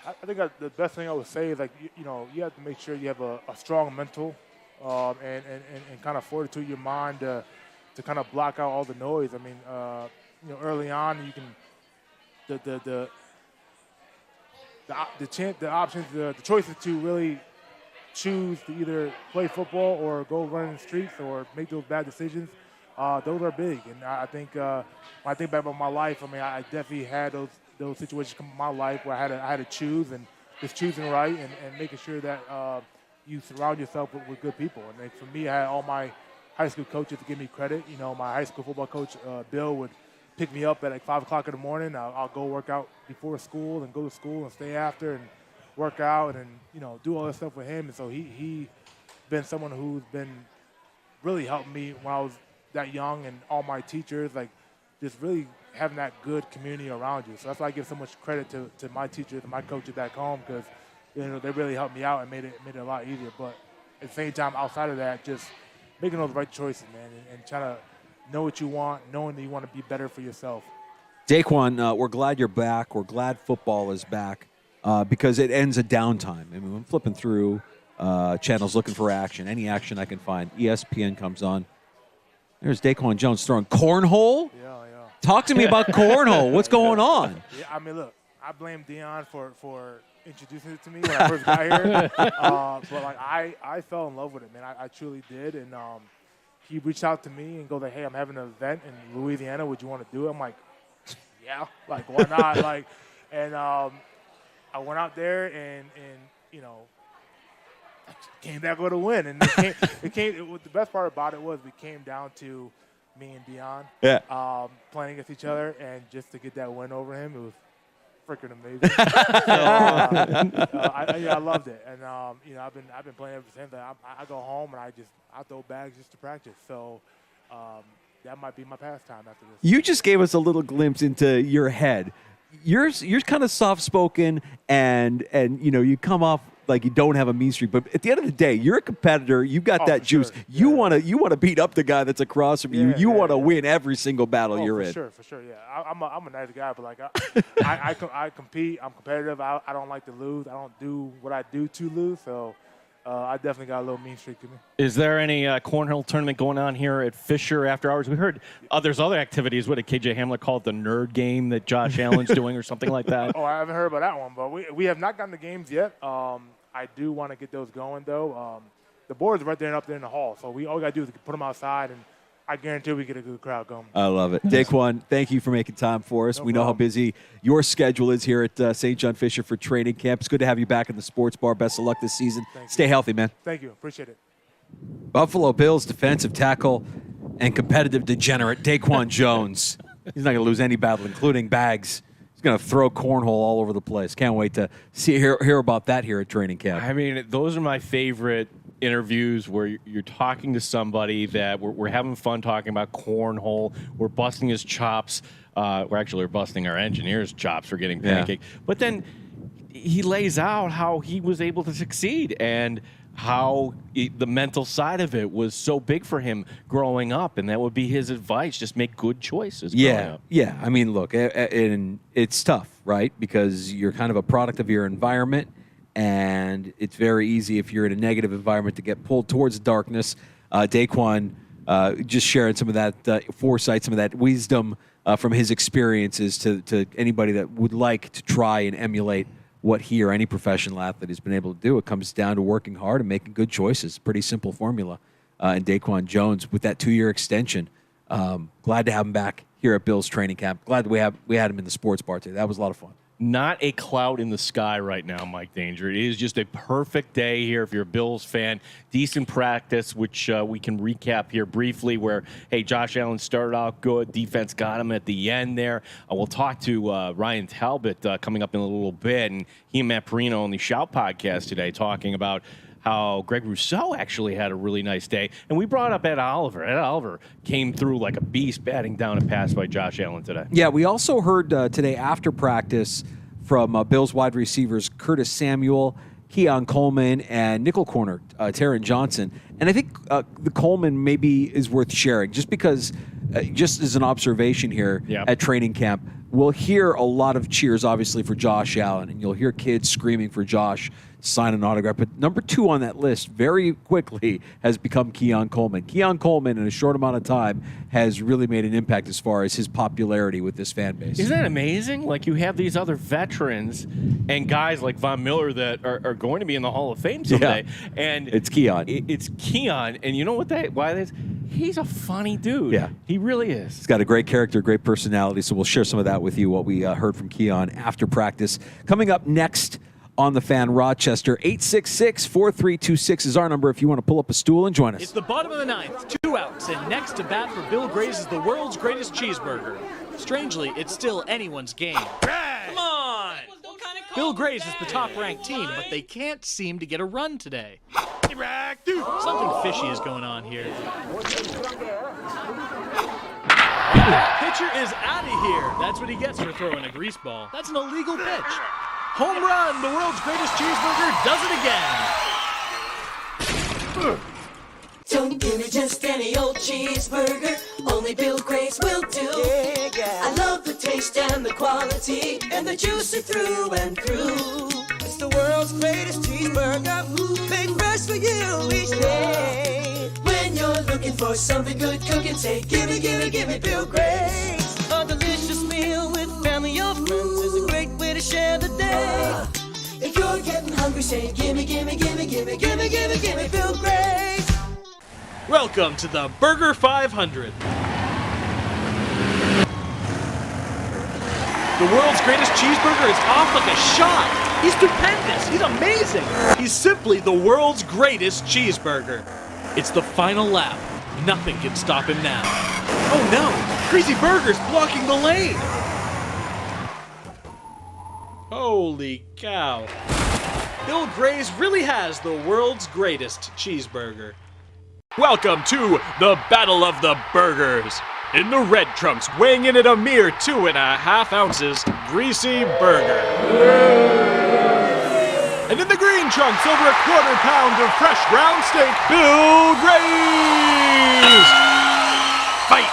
I think the best thing I would say is you have to make sure you have a strong mental and kind of fortitude in your mind to kind of block out all the noise. I mean, early on you can the options, the choices to really choose to either play football or go run in the streets or make those bad decisions. Those are big, and I think when I think back about my life, I mean, I definitely had those situations come in my life where I had to choose, and just choosing right and making sure that you surround yourself with good people. And for me, I had all my high school coaches to give me credit. My high school football coach, Bill, would pick me up at 5 o'clock in the morning. I'll go work out before school and go to school and stay after. And work out and, do all this stuff with him. And so he been someone who's been really helping me when I was that young, and all my teachers, like, just really having that good community around you. So that's why I give so much credit to my teachers and my coaches back home, because, they really helped me out and made it a lot easier. But at the same time, outside of that, just making those right choices, man, and trying to know what you want, knowing that you want to be better for yourself. Daquan, we're glad you're back. We're glad football is back because it ends a downtime. I mean, I'm flipping through channels looking for action, any action I can find. ESPN comes on. There's Daquan Jones throwing cornhole. Yeah. Talk to me about cornhole. What's going on? Yeah, I mean, look, I blame Dion for introducing it to me when I first got here. But like, I fell in love with it, man. I truly did. And he reached out to me and goes like, "Hey, I'm having an event in Louisiana. Would you want to do it?" I'm like, "Yeah, like, why not?" And I went out there and came back with a win. And the best part about it was we came down to me and Dion playing against each other, and just to get that win over him, it was freaking amazing. I loved it, and I've been playing ever since. I go home and I throw bags just to practice. So that might be my pastime after this. You just gave us a little glimpse into your head. You're kind of soft spoken, and you come off like you don't have a mean streak, but at the end of the day, you're a competitor. You got that juice. Sure. You want to beat up the guy that's across from you. You want to win every single battle you're in. For sure. Yeah, I'm a nice guy, but like I compete. I'm competitive. I don't like to lose. I don't do what I do to lose. So I definitely got a little mean streak to me. Is there any cornhole tournament going on here at Fisher after hours? We heard there's other activities. What did KJ Hamler call it, the nerd game that Josh Allen's doing or something like that? Oh, I haven't heard about that one, but we have not gotten the games yet. I do want to get those going, though. The board's right there and up there in the hall, so all we got to do is put them outside, and I guarantee we get a good crowd going. I love it. Daquan, thank you for making time for us. We know how busy your schedule is here at St. John Fisher for training camp. It's good to have you back in the sports bar. Best of luck this season. Stay healthy, man. Thank you. Appreciate it. Buffalo Bills defensive tackle and competitive degenerate Daquan Jones. He's not going to lose any battle, including bags. He's going to throw cornhole all over the place. Can't wait to hear about that here at training camp. I mean, those are my favorite interviews where you're talking to somebody that we're having fun talking about cornhole. We're busting his chops. We're busting our engineer's chops for getting pancake. But then he lays out how he was able to succeed and how the mental side of it was so big for him growing up, and that would be his advice: just make good choices. Yeah. I mean, look, and it's tough, right? Because you're kind of a product of your environment, and it's very easy if you're in a negative environment to get pulled towards darkness. Daquan just sharing some of that foresight, some of that wisdom from his experiences to anybody that would like to try and emulate what he or any professional athlete has been able to do. It comes down to working hard and making good choices. Pretty simple formula. And Daquan Jones, with that 2-year extension, glad to have him back here at Bills training camp. Glad we had him in the sports bar today. That was a lot of fun. Not a cloud in the sky right now, Mike Danger. It is just a perfect day here if you're a Bills fan. Decent practice, which we can recap here briefly, where, hey, Josh Allen started out good. Defense got him at the end there. We'll talk to Ryan Talbot coming up in a little bit, and he and Matt Perino on the Shout podcast today talking about how Greg Rousseau actually had a really nice day. And we brought up Ed Oliver. Ed Oliver came through like a beast, batting down a pass by Josh Allen today. Yeah, we also heard today after practice from Bills wide receivers Curtis Samuel, Keon Coleman, and nickel corner Taron Johnson. And I think the Coleman maybe is worth sharing just because, just as an observation here at training camp, we'll hear a lot of cheers, obviously, for Josh Allen, and you'll hear kids screaming for Josh sign an autograph. But number 2 on that list very quickly has become Keon Coleman. Keon Coleman, in a short amount of time, has really made an impact as far as his popularity with this fan base. Isn't that amazing? Like, you have these other veterans and guys like Von Miller that are going to be in the Hall of Fame someday. Yeah. And it's Keon. It's Keon. And you know what why that is? He's a funny dude. Yeah. He really is. He's got a great character, great personality, so we'll share some of that with you, what we heard from Keon after practice. Coming up next on The Fan, Rochester, 866-4326 is our number if you want to pull up a stool and join us. It's the bottom of the 9th, 2 outs, and next to bat for Bill Grace is the world's greatest cheeseburger. Strangely, it's still anyone's game. Come on! What kind of Bill Gray's is the top-ranked team, but they can't seem to get a run today. Something fishy is going on here. Pitcher is out of here. That's what he gets for throwing a grease ball. That's an illegal pitch. Home run! The world's greatest cheeseburger does it again. Don't give me just any old cheeseburger, only Bill Gray's will do. I love the taste and the quality, and the juicy through and through. It's the world's greatest cheeseburger, made fresh for you each day. When you're looking for something good cooking, say gimme, gimme, gimme Bill Gray's. A delicious meal with family or friends is a great way to share the day. If you're getting hungry, say gimme, gimme, gimme, gimme, gimme, gimme, gimme Bill Gray's. Welcome to the Burger 500. The world's greatest cheeseburger is off like a shot. He's stupendous. He's amazing. He's simply the world's greatest cheeseburger. It's the final lap. Nothing can stop him now. Oh no, Greasy Burger's blocking the lane. Holy cow. Bill Gray's really has the world's greatest cheeseburger. Welcome to the Battle of the Burgers. In the red trunks, weighing in at a mere 2.5 ounces, Greasy Burger. And in the green trunks, over a quarter pound of fresh ground steak, Bill Gray's. Fight!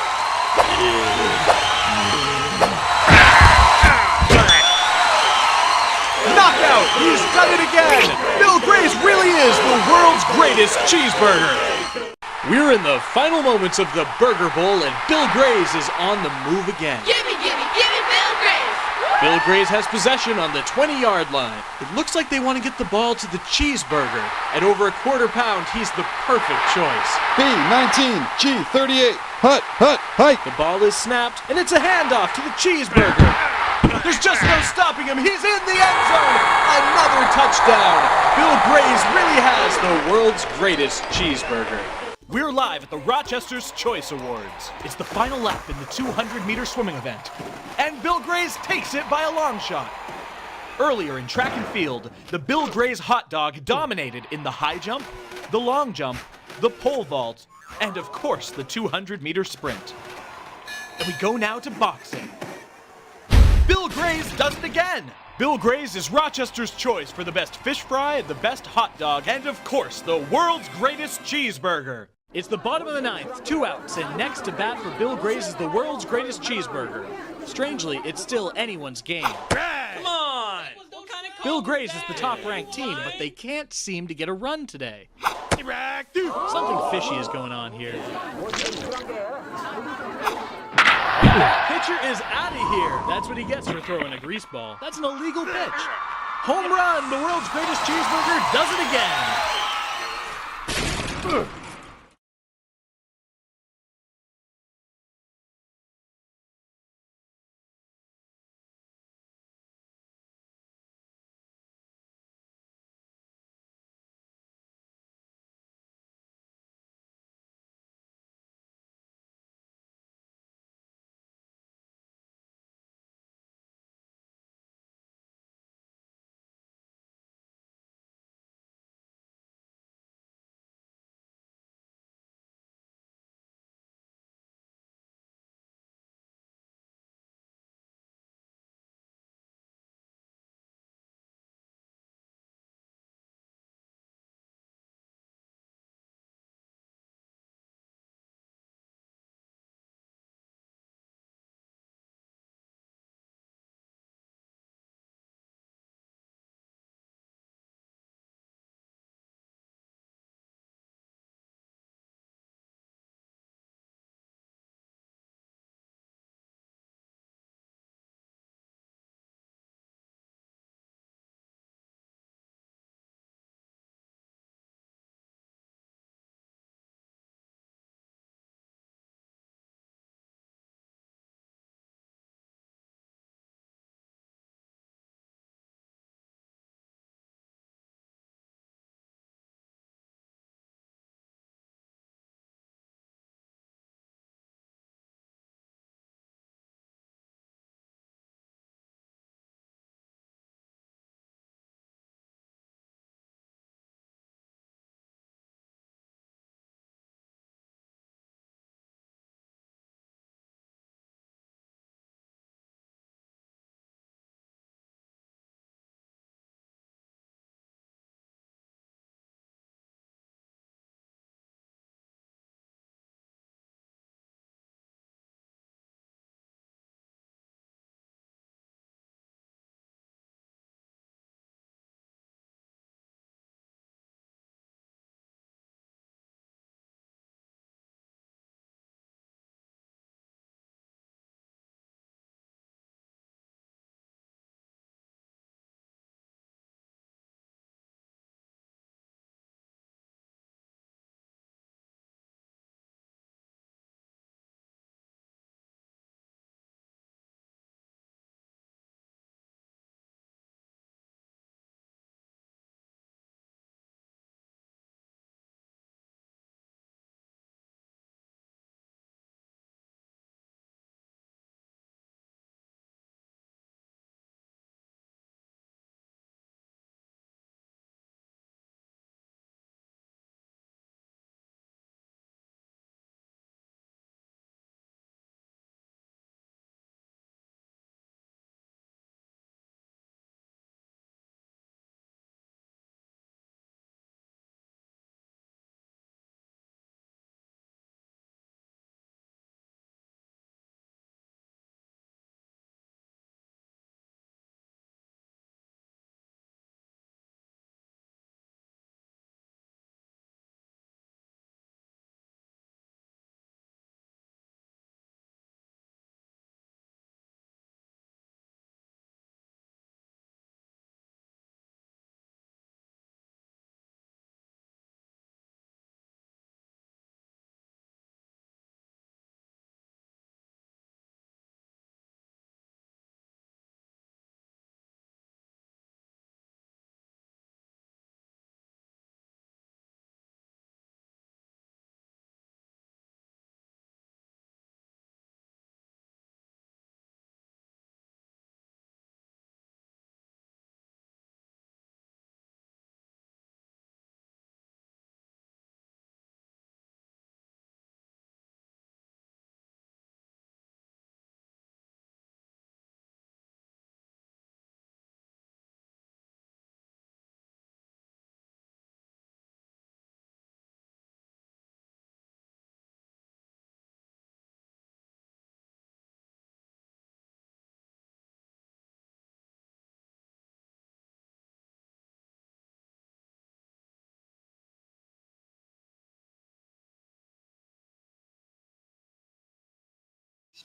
Knockout! He's done it again! Bill Gray's really is the world's greatest cheeseburger. We're in the final moments of the Burger Bowl, and Bill Gray's is on the move again. Gimme, gimme, gimme Bill Gray's. Bill Gray's has possession on the 20-yard line. It looks like they want to get the ball to the cheeseburger. At over a quarter pound, he's the perfect choice. B19, G38, hut, hike. The ball is snapped, and it's a handoff to the cheeseburger. There's just no stopping him. He's in the end zone. Another touchdown. Bill Gray's really has the world's greatest cheeseburger. We're live at the Rochester's Choice Awards. It's the final lap in the 200-meter swimming event. And Bill Gray's takes it by a long shot. Earlier in track and field, the Bill Gray's hot dog dominated in the high jump, the long jump, the pole vault, and of course the 200-meter sprint. And we go now to boxing. Bill Gray's does it again. Bill Gray's is Rochester's choice for the best fish fry, the best hot dog, and of course the world's greatest cheeseburger. It's the bottom of the ninth, 2 outs, and next to bat for Bill Gray's is the world's greatest cheeseburger. Strangely, it's still anyone's game. Come on! Bill Gray's is the top-ranked team, but they can't seem to get a run today. Something fishy is going on here. Pitcher is out of here. That's what he gets for throwing a grease ball. That's an illegal pitch. Home run! The world's greatest cheeseburger does it again.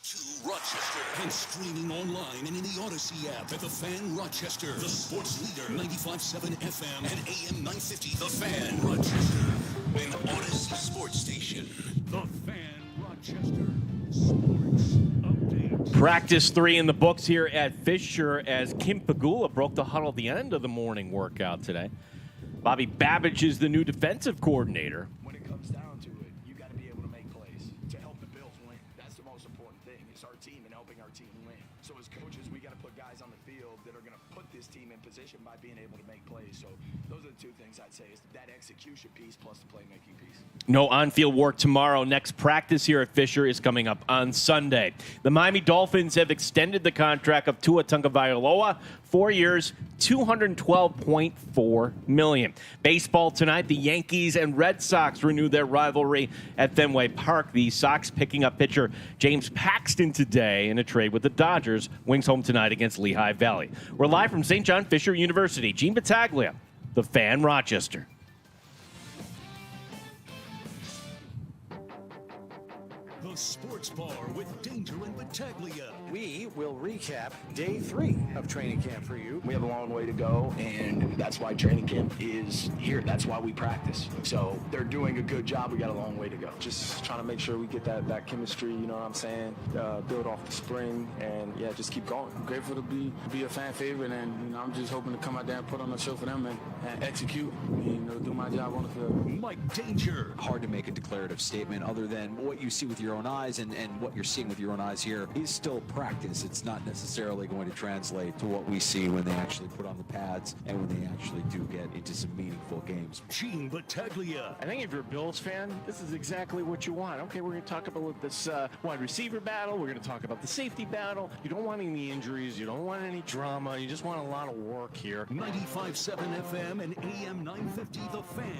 To Rochester and streaming online and in the Odyssey app at The Fan Rochester, the sports leader, 95.7 FM and AM 950. The Fan Rochester, an Odyssey sports station. The Fan Rochester Sports Update. Practice 3 in the books here at Fisher as Kim Pegula broke the huddle at the end of the morning workout today. Bobby Babbage is the new defensive coordinator. When it comes down to it, you got to be able to make plays to help the Bills win. That's the most important thing. It's our team and helping our team win. So as coaches, we got to put guys on the field that are going to put this team in position by being able to make plays. So those are the two things I'd say is that execution piece plus the playmaking piece. No on-field work tomorrow. Next practice here at Fisher is coming up on Sunday. The Miami Dolphins have extended the contract of Tua Tagovailoa, 4 years, $212.4 million. Baseball tonight, the Yankees and Red Sox renew their rivalry at Fenway Park. The Sox picking up pitcher James Paxton today in a trade with the Dodgers. Wings home tonight against Lehigh Valley. We're live from St. John Fisher University. Gene Battaglia, The Fan, Rochester. The Sports Bar with Danger and Battaglia. We will recap day 3 of training camp for you. We have a long way to go, and that's why training camp is here. That's why we practice. So they're doing a good job. We got a long way to go. Just trying to make sure we get that chemistry, you know what I'm saying, build off the spring, and yeah, just keep going. I'm grateful to be a fan favorite, and you know, I'm just hoping to come out there and put on a show for them and execute, you know, do my job on the field. Mike Danger. Hard to make a declarative statement other than what you see with your own eyes, and what you're seeing with your own eyes here is still practice. It's not necessarily going to translate to what we see when they actually put on the pads and when they actually do get into some meaningful games. Gene Battaglia. I think if you're a Bills fan, this is exactly what you want. Okay, we're going to talk about this wide receiver battle. We're going to talk about the safety battle. You don't want any injuries. You don't want any drama. You just want a lot of work here. 95.7 FM and AM 950. The Fan,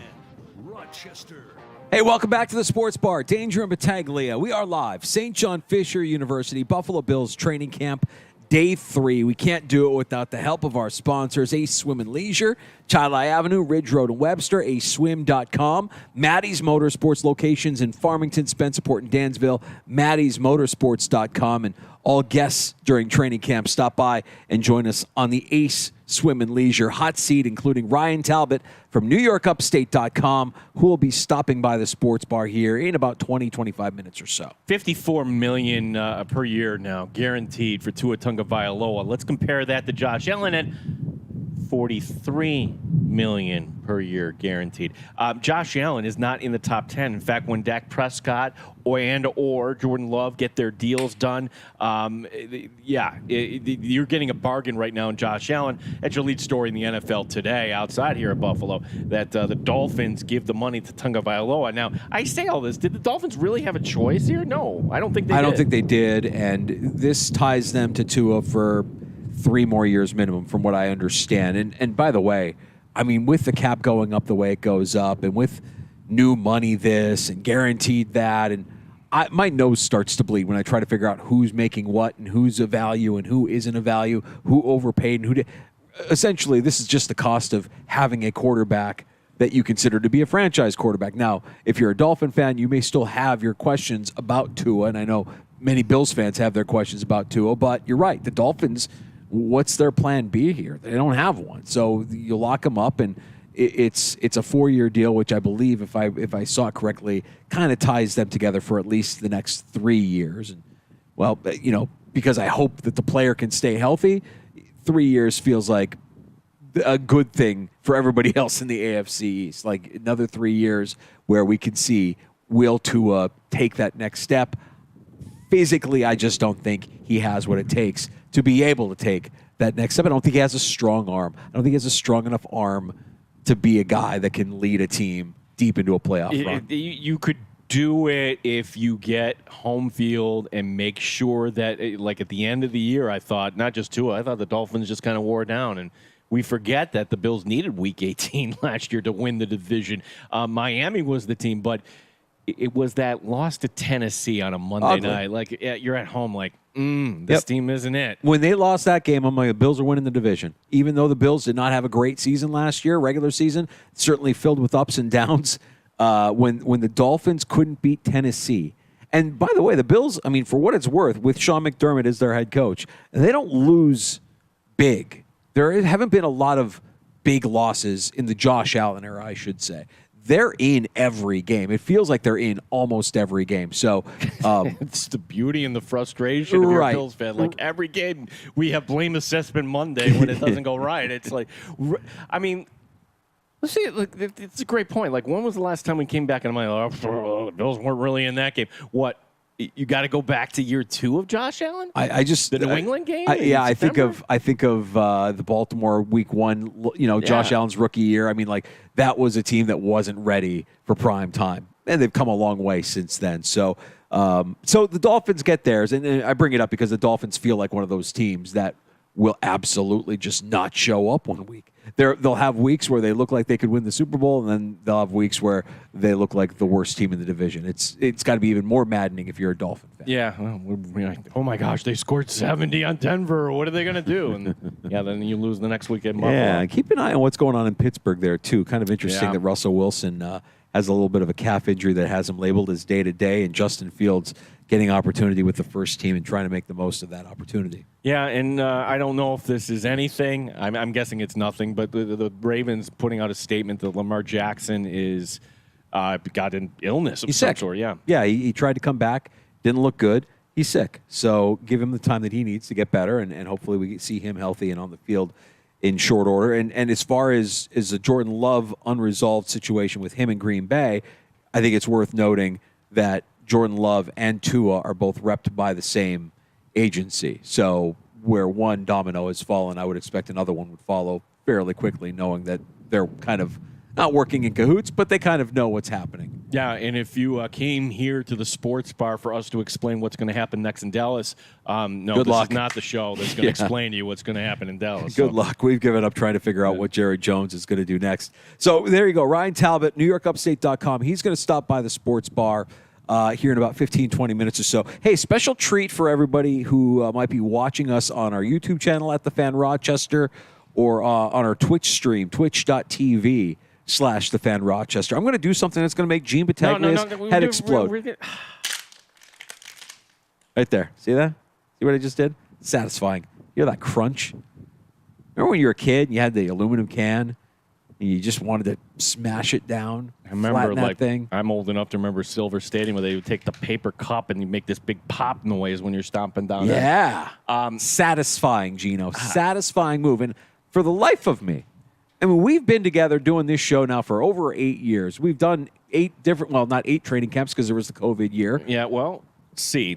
Rochester. Hey, welcome back to the Sports Bar. Danger and Battaglia. We are live. St. John Fisher University, Buffalo Bills training camp, day 3. We can't do it without the help of our sponsors, Ace Swim and Leisure, Chilai Avenue, Ridge Road and Webster, aceswim.com, Maddie's Motorsports locations in Farmington, Spencerport, and Dansville, maddie'smotorsports.com, and all guests during training camp stop by and join us on the Ace Swim and Leisure hot seat, including Ryan Talbot from NewYorkUpstate.com, who will be stopping by the Sports Bar here in about 20-25 minutes or so. $54 million per year now, guaranteed for Tua Tagovailoa. Let's compare that to Josh Allen at $43 million per year guaranteed. Josh Allen is not in the top 10. In fact, when Dak Prescott or Jordan Love get their deals done, you're getting a bargain right now in Josh Allen. That's your lead story in the NFL today outside here at Buffalo, that the Dolphins give the money to Tagovailoa. Now, I say all this. Did the Dolphins really have a choice here? No, I don't think they did. I don't think they did, and this ties them to Tua for 3 more years minimum, from what I understand. And by the way, I mean, with the cap going up the way it goes up, and with new money this and guaranteed that, and my nose starts to bleed when I try to figure out who's making what and who's a value and who isn't a value, who overpaid and who did. Essentially, this is just the cost of having a quarterback that you consider to be a franchise quarterback. Now, if you're a Dolphin fan, you may still have your questions about Tua, and I know many Bills fans have their questions about Tua, but you're right. The Dolphins, what's their plan B here? They don't have one. So you lock them up, and it's a 4-year deal, which I believe, if I saw it correctly, kind of ties them together for at least the next 3 years. And, well, you know, because I hope that the player can stay healthy, 3 years feels like a good thing for everybody else in the AFC East. Like another 3 years where we can see, will Tua take that next step? Physically, I just don't think he has what it takes to be able to take that next step. I don't think he has a strong arm. I don't think he has a strong enough arm to be a guy that can lead a team deep into a playoff run. You could do it if you get home field and make sure that, like at the end of the year, I thought, not just Tua, I thought the Dolphins just kind of wore down. And we forget that the Bills needed Week 18 last year to win the division. Miami was the team, but it was that loss to Tennessee on a Monday night. Like, you're at home like, this team isn't it. When they lost that game, I'm like, the Bills are winning the division. Even though the Bills did not have a great season last year, regular season, certainly filled with ups and downs. When the Dolphins couldn't beat Tennessee And by the way, the Bills, I mean, for what it's worth, with Sean McDermott as their head coach, they don't lose big. There haven't been a lot of big losses in the Josh Allen era, I should say. They're in every game. It feels like they're in almost every game. So it's the beauty and the frustration of your Right. Bills fan. Like every game, we have blame assessment Monday when it doesn't go right. It's like, I mean, let's see. Look, it's a great point. Like, when was the last time we came back and I'm like, oh, the Bills weren't really in that game? What? You got to go back to year 2 of Josh Allen? I just the New England game. I think of the Baltimore Week 1. Josh Allen's rookie year. I mean, like that was a team that wasn't ready for prime time, and they've come a long way since then. So, so the Dolphins get theirs, and I bring it up because the Dolphins feel like one of those teams that will absolutely just not show up one week. They'll have weeks where they look like they could win the Super Bowl, and then they'll have weeks where they look like the worst team in the division. It's got to be even more maddening if you're a Dolphin fan. Yeah. Well, oh my gosh, they scored 70 on Denver. What are they going to do? And then you lose the next week in Buffalo. Yeah, and keep an eye on what's going on in Pittsburgh there too. Kind of interesting Yeah. that Russell Wilson has a little bit of a calf injury that has him labeled as day-to-day, and Justin Fields getting opportunity with the first team and trying to make the most of that opportunity. Yeah, and I don't know if this is anything. I'm guessing it's nothing, but the Ravens putting out a statement that Lamar Jackson is got an illness of He's some sick. sort. Yeah. Yeah, he tried to come back, didn't look good. He's sick. So give him the time that he needs to get better, and hopefully we see him healthy and on the field in short order. And as far as the Jordan Love unresolved situation with him in Green Bay, I think it's worth noting that Jordan Love and Tua are both repped by the same agency. So where one domino has fallen, I would expect another one would follow fairly quickly, knowing that they're kind of not working in cahoots, but they kind of know what's happening. Yeah, and if you came here to the sports bar for us to explain what's going to happen next in Dallas, no, Good this luck. is not the show that's going to explain to you what's going to happen in Dallas. Good luck. We've given up trying to figure out what Jerry Jones is going to do next. So there you go. Ryan Talbot, NewYorkUpstate.com. He's going to stop by the sports bar here in about 15, 20 minutes or so. Hey, special treat for everybody who might be watching us on our YouTube channel at The Fan Rochester or on our Twitch stream, twitch.tv/The Fan Rochester. I'm going to do something that's going to make Gene Battaglia's head explode. Right there. See that? See what I just did? Satisfying. You hear that crunch? Remember when you were a kid and you had the aluminum can and you just wanted to smash it down? I remember, flatten that like, thing? I'm old enough to remember Silver Stadium where they would take the paper cup and you make this big pop noise when you're stomping down there. Yeah. Satisfying, Gino. Satisfying move. And for the life of me, I mean, we've been together doing this show now for over 8 years. We've done 8 different, well, not 8 training camps because there was the COVID year. Yeah, well, see,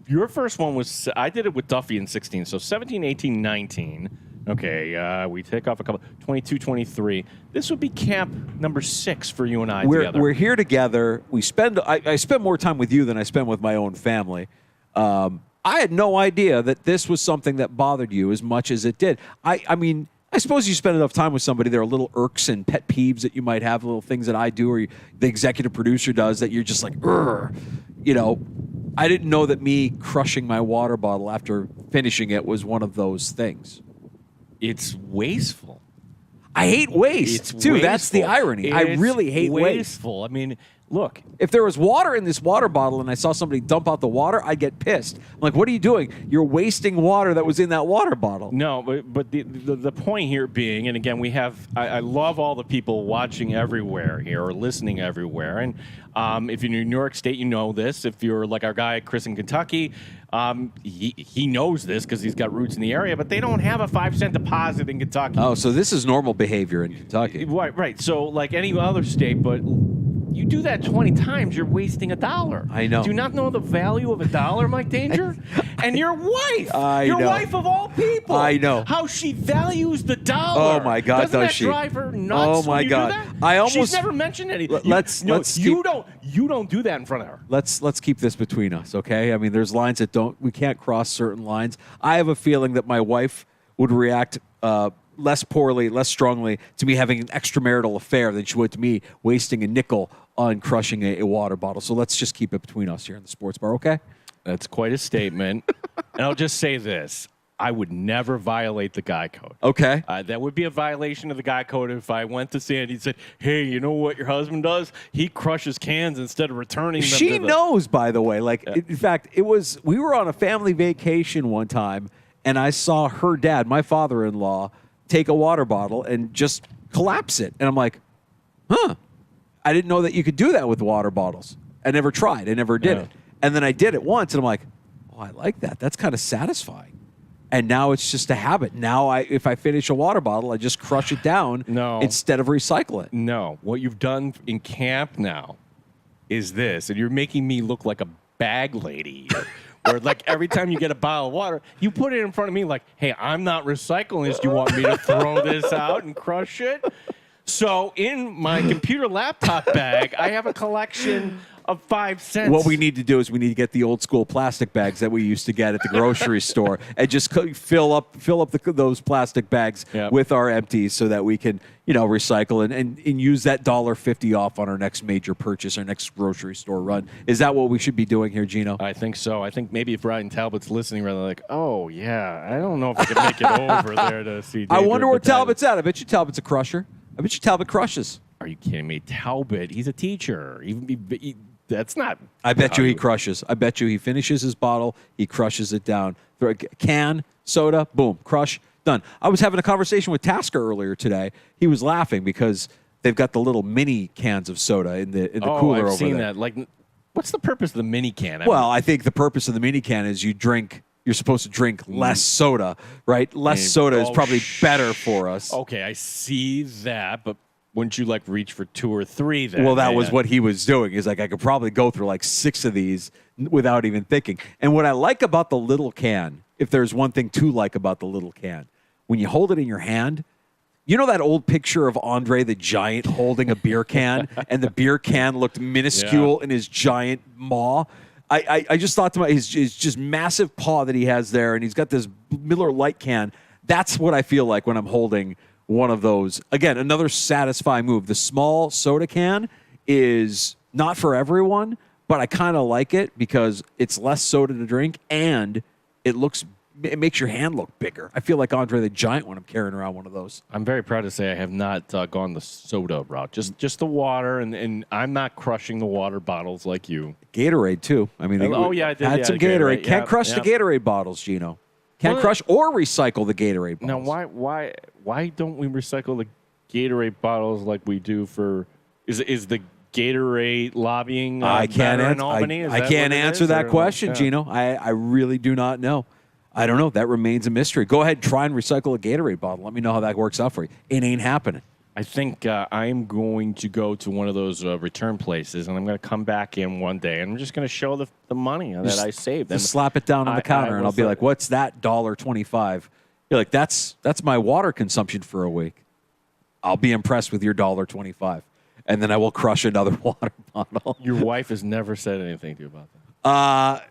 your first one was, I did it with Duffy in 16, so 17, 18, 19. Okay, we take off a couple, 22, 23. This would be camp number 6 for you and I together. We're here together. We spend. I spend more time with you than I spend with my own family. I had no idea that this was something that bothered you as much as it did. I mean, I suppose you spend enough time with somebody, there are little irks and pet peeves that you might have, little things that I do or the executive producer does that you're just like, "Urgh." You know, I didn't know that me crushing my water bottle after finishing it was one of those things. It's wasteful. I hate waste, too. That's the irony. I really hate waste. Wasteful. I mean, look. If there was water in this water bottle and I saw somebody dump out the water, I'd get pissed. I'm like, what are you doing? You're wasting water that was in that water bottle. No, but the point here being, and again, we have, I love all the people watching everywhere here or listening everywhere. And if you're in New York State, you know this. If you're like our guy, Chris in Kentucky, he knows this because he's got roots in the area, but they don't have a 5-cent deposit in Kentucky. Oh, so this is normal behavior in Kentucky. Right. So like any other state, but you do that 20 times, you're wasting $1. I know. Do you not know the value of $1, Mike Danger? And your wife, know. wife of all people, I know how she values the dollar. Oh my God, Doesn't does that she? drive her nuts? Oh my when you God, do that? I almost. She's never mentioned anything. You don't do that in front of her. Let's keep this between us, okay? I mean, there's lines that we can't cross certain lines. I have a feeling that my wife would react less poorly, less strongly to me having an extramarital affair than she would to me wasting a nickel on crushing a water bottle. So let's just keep it between us here in the sports bar, okay? That's quite a statement. And I'll just say this. I would never violate the guy code. Okay. That would be a violation of the guy code if I went to Sandy and said, hey, you know what your husband does? He crushes cans instead of returning them She to the... knows, by the way. Like, in fact, we were on a family vacation one time, and I saw her dad, my father-in-law, take a water bottle and just collapse it. And I'm like, huh, I didn't know that you could do that with water bottles. I never tried. I never did it. And then I did it once, and I'm like, oh, I like that. That's kind of satisfying. And now it's just a habit. Now, if I finish a water bottle, I just crush it down instead of recycle it. No. What you've done in camp now is this, and you're making me look like a bag lady. Where, like, every time you get a bottle of water, you put it in front of me like, hey, I'm not recycling this. Do you want me to throw this out and crush it? So in my computer laptop bag, I have a collection of 5 cents. What we need to do is we need to get the old school plastic bags that we used to get at the grocery store and just fill up those plastic bags with our empties so that we can, recycle and use that $1.50 off on our next major purchase, our next grocery store run. Is that what we should be doing here, Gino? I think so. I think maybe if Brian Talbot's listening, rather like, oh yeah, I don't know if I can make it over there to see. I wonder where Talbot's at. I bet you Talbot's a crusher. I bet you Talbot crushes. Are you kidding me? Talbot, he's a teacher. That's not. I bet you he crushes. I bet you he finishes his bottle, he crushes it down. Throw a can, soda, boom, crush, done. I was having a conversation with Tasker earlier today. He was laughing because they've got the little mini cans of soda in the cooler over there. I've seen that. Like, what's the purpose of the mini can? I think the purpose of the mini can is you're supposed to drink less soda, right? Less soda is probably better for us. Okay, I see that, but wouldn't you reach for 2 or 3 then? Well, that was what he was doing. He's like, I could probably go through 6 of these without even thinking. And what I like about the little can, if there's one thing to like about the little can, when you hold it in your hand, you know that old picture of Andre the Giant holding a beer can and the beer can looked minuscule in his giant maw? I just thought to myself, his just massive paw that he has there, and he's got this Miller Lite can. That's what I feel like when I'm holding one of those. Again, another satisfying move. The small soda can is not for everyone, but I kind of like it because it's less soda to drink and it makes your hand look bigger. I feel like Andre the Giant when I'm carrying around one of those. I'm very proud to say I have not gone the soda route. Just the water, and I'm not crushing the water bottles like you. Gatorade too. I mean, I did. Had some Gatorade. Can't crush the Gatorade bottles, Gino. Can't crush or recycle the Gatorade bottles. Now, why don't we recycle the Gatorade bottles like we do for? Is the Gatorade lobbying? I can't in Albany? I can't answer that question, Gino. I really do not know. I don't know. That remains a mystery. Go ahead and try and recycle a Gatorade bottle. Let me know how that works out for you. It ain't happening. I think I'm going to go to one of those return places, and I'm going to come back in one day, and I'm just going to show the money that I saved. Just slap it down on the counter, and I'll be like, what's that, $1.25? You're like, that's my water consumption for a week. I'll be impressed with your $1.25. And then I will crush another water bottle. Your wife has never said anything to you about that?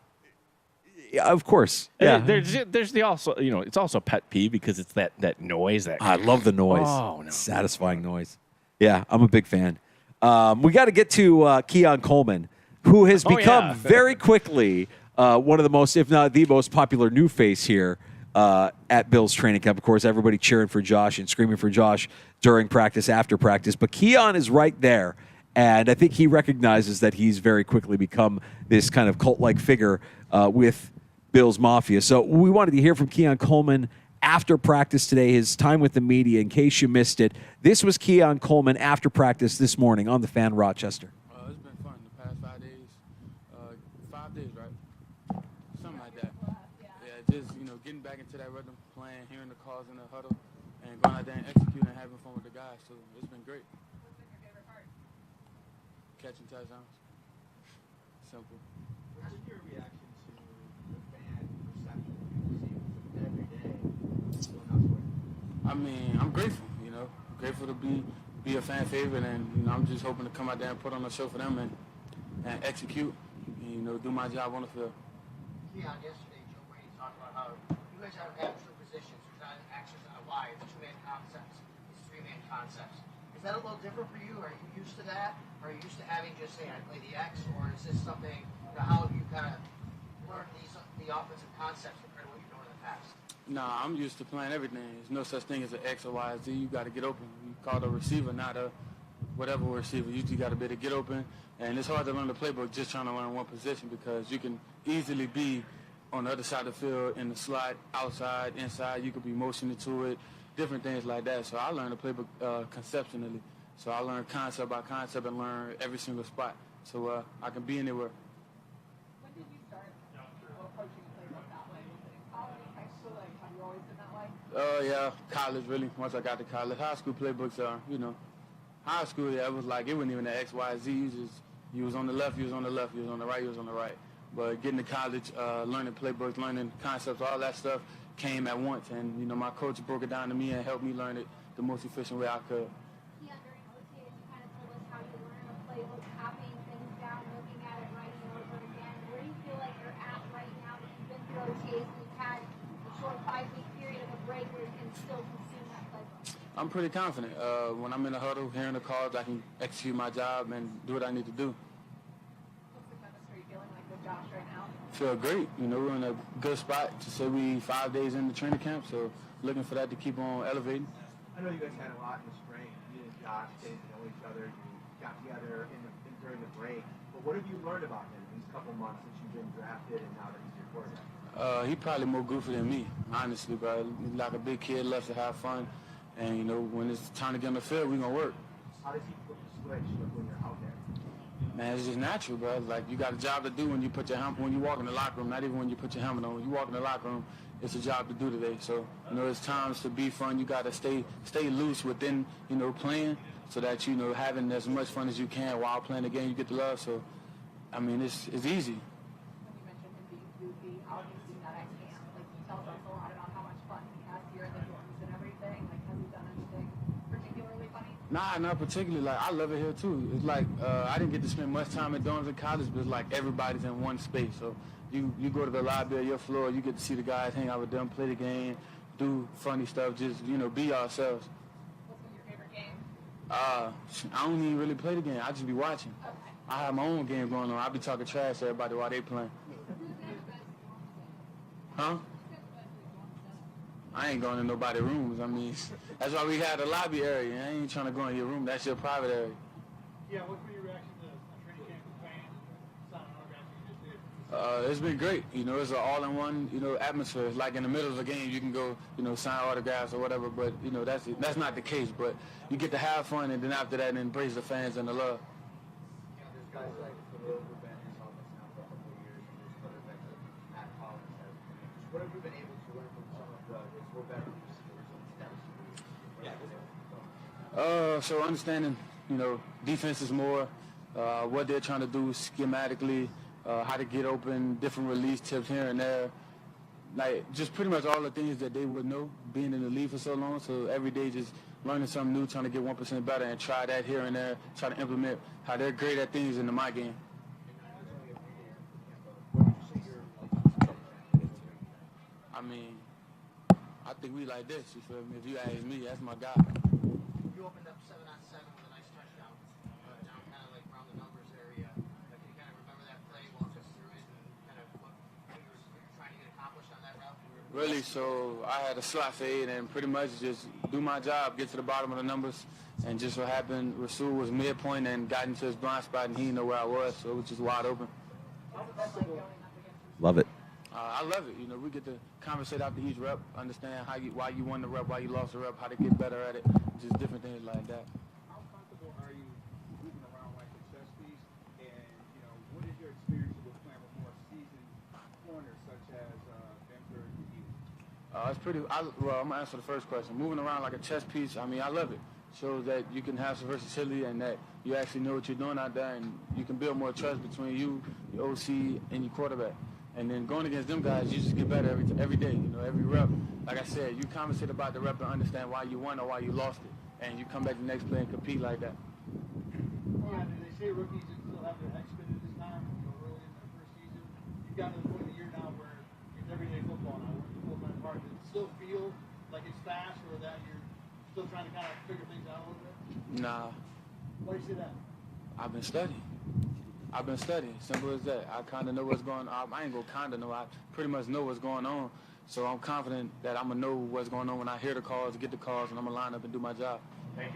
Yeah, of course. Yeah. There's the also, it's also a pet peeve because it's that noise. I love the noise. Oh, no. Satisfying noise. Yeah, I'm a big fan. We got to get to Keon Coleman, who has become very quickly one of the most, if not the most popular new face here at Bill's training camp. Of course, everybody cheering for Josh and screaming for Josh during practice, after practice. But Keon is right there. And I think he recognizes that he's very quickly become this kind of cult-like figure with Bill's Mafia. So we wanted to hear from Keon Coleman after practice today, his time with the media, in case you missed it. This was Keon Coleman after practice this morning on The Fan Rochester. It's been fun the past 5 days. 5 days, right? Something like that. Yeah, just, getting back into that rhythm, playing, hearing the calls in the huddle, and going out there and executing and having fun with the guys. So it's been great. Catching touchdowns. Simple. What's your reaction to the fan reception you receive every day? I mean, I'm grateful, I'm grateful to be a fan favorite, and I'm just hoping to come out there and put on a show for them and execute, and, do my job on the field. Keon, yesterday Joe Brady talked about how you guys have two positions. There's not actions out wide, it's two-man concepts, it's three-man concepts. Is that a little different for you? Are you used to that? Are you used to having just say I play the X, or is this something? How have you kind of learned the offensive concepts compared to what you've done in the past? Nah, I'm used to playing everything. There's no such thing as an X or Y, Z. You got to get open. You call a receiver, not a whatever receiver. You just got to be able to get open. And it's hard to learn the playbook just trying to learn one position because you can easily be on the other side of the field, in the slot, outside, inside. You could be motioning to it, different things like that. So I learned the playbook conceptually. So I learned concept by concept and learn every single spot. So I can be anywhere. When did you start approaching playbook that way? Was it in college, high school? Like, have you always been that way? Yeah, college really. Once I got to college, high school playbooks are, high school. Yeah, it was like it wasn't even the X, Y, Z. You was on the left, you was on the left, you was on the right, you was on the right. But getting to college, learning playbooks, learning concepts, all that stuff came at once. And my coach broke it down to me and helped me learn it the most efficient way I could. Yeah, during OTAs, you kind of told us how you learn a playbook, copying things down, looking at it, writing it over again. Where do you feel like you're at right now that you've been through OTAs and you've had a short 5-week period of a break where you can still consume that playbook? I'm pretty confident. When I'm in the huddle, hearing the calls, I can execute my job and do what I need to do. What's the chemistry feeling like with Josh right now? Feel great. We're in a good spot to say we 5 days into training camp, so looking for that to keep on elevating. I know you guys had a lot in the spring. You and Josh getting to know each other. You got together during the break. But what have you learned about him these couple months since you've been drafted and now that he's your quarterback? He probably more goofy than me, honestly, bro. He's like a big kid, loves to have fun. And, when it's time to get on the field, we're going to work. How does he flip the switch when you're out there? Man, it's just natural, bro. Like, you got a job to do when you walk in the locker room, not even when you put your helmet on. When you walk in the locker room, it's a job to do today. So, it's times to be fun. You got to stay loose within, playing so that, having as much fun as you can while playing the game you get to love. So, I mean, it's easy. When you mentioned him being goofy, how have you seen that at camp? Like, he tells us a lot about how much fun he has here in the dorms and everything. Like, has he done anything particularly funny? Nah, not particularly. Like, I love it here, too. It's like, I didn't get to spend much time at dorms in college, but it's like everybody's in one space. So you go to the lobby of your floor, you get to see the guys, hang out with them, play the game, do funny stuff, just, be ourselves. What's been your favorite game? I don't even really play the game. I just be watching. Okay. I have my own game going on. I be talking trash to everybody while they playing. Huh? I ain't going to nobody's rooms. I mean, that's why we had a lobby area. I ain't trying to go in your room. That's your private area. Yeah, what's been your reaction to training camp with fans and signing autographs you just did? It's been great. It's an all-in-one, atmosphere. It's like in the middle of a game, you can go, sign autographs or whatever. But, that's not the case. But you get to have fun, and then after that, embrace the fans and the love. There's guys like Khalil who've been in his office now for a couple of years, and there's quarterbacks like Matt Collins has. What have you been able to learn from some of his more veteran receivers and steps? So understanding, defenses more, what they're trying to do schematically, how to get open, different release tips here and there. Like, just pretty much all the things that they would know, being in the league for so long. So every day just learning something new, trying to get 1% better and try that here and there, try to implement how they're great at things into my game. I mean, I think we like this, you feel me? If you ask me, that's my guy. You opened up 7-on-7 with a nice touchdown down kind of like around the numbers area. Can you kind of remember that play, walk us through it, and kind of what you were trying to get accomplished on that route? Really, so I had a slot fade and pretty much just do my job, get to the bottom of the numbers, and just what happened, Rasul was midpoint and got into his blind spot, and he didn't know where I was, so it was just wide open. Love it. I love it. We get to conversate after each rep, understand why you won the rep, why you lost the rep, how to get better at it, just different things like that. How comfortable are you moving around like the chess piece? And, what is your experience with playing with more seasoned corners such as Benford and you? It's pretty, I'm going to answer the first question. Moving around like a chess piece, I mean, I love it. Shows that you can have some versatility and that you actually know what you're doing out there, and you can build more trust between you, your OC, and your quarterback. And then going against them guys, you just get better every day. Every rep. Like I said, you conversate about the rep and understand why you won or why you lost it. And you come back the next play and compete like that. Yeah, do they say rookies still have their X-Men at this time, early in their first season? You've gotten to the point of the year now where it's everyday football now, where it's full-time part. Does it still feel like it's fast or that you're still trying to kind of figure things out a little bit? Nah. Why do you say that? I've been studying. Simple as that. I kind of know what's going on. I ain't going to kind of know. I pretty much know what's going on. So I'm confident that I'm going to know what's going on when I hear the calls, get the calls, and I'm going to line up and do my job. Thank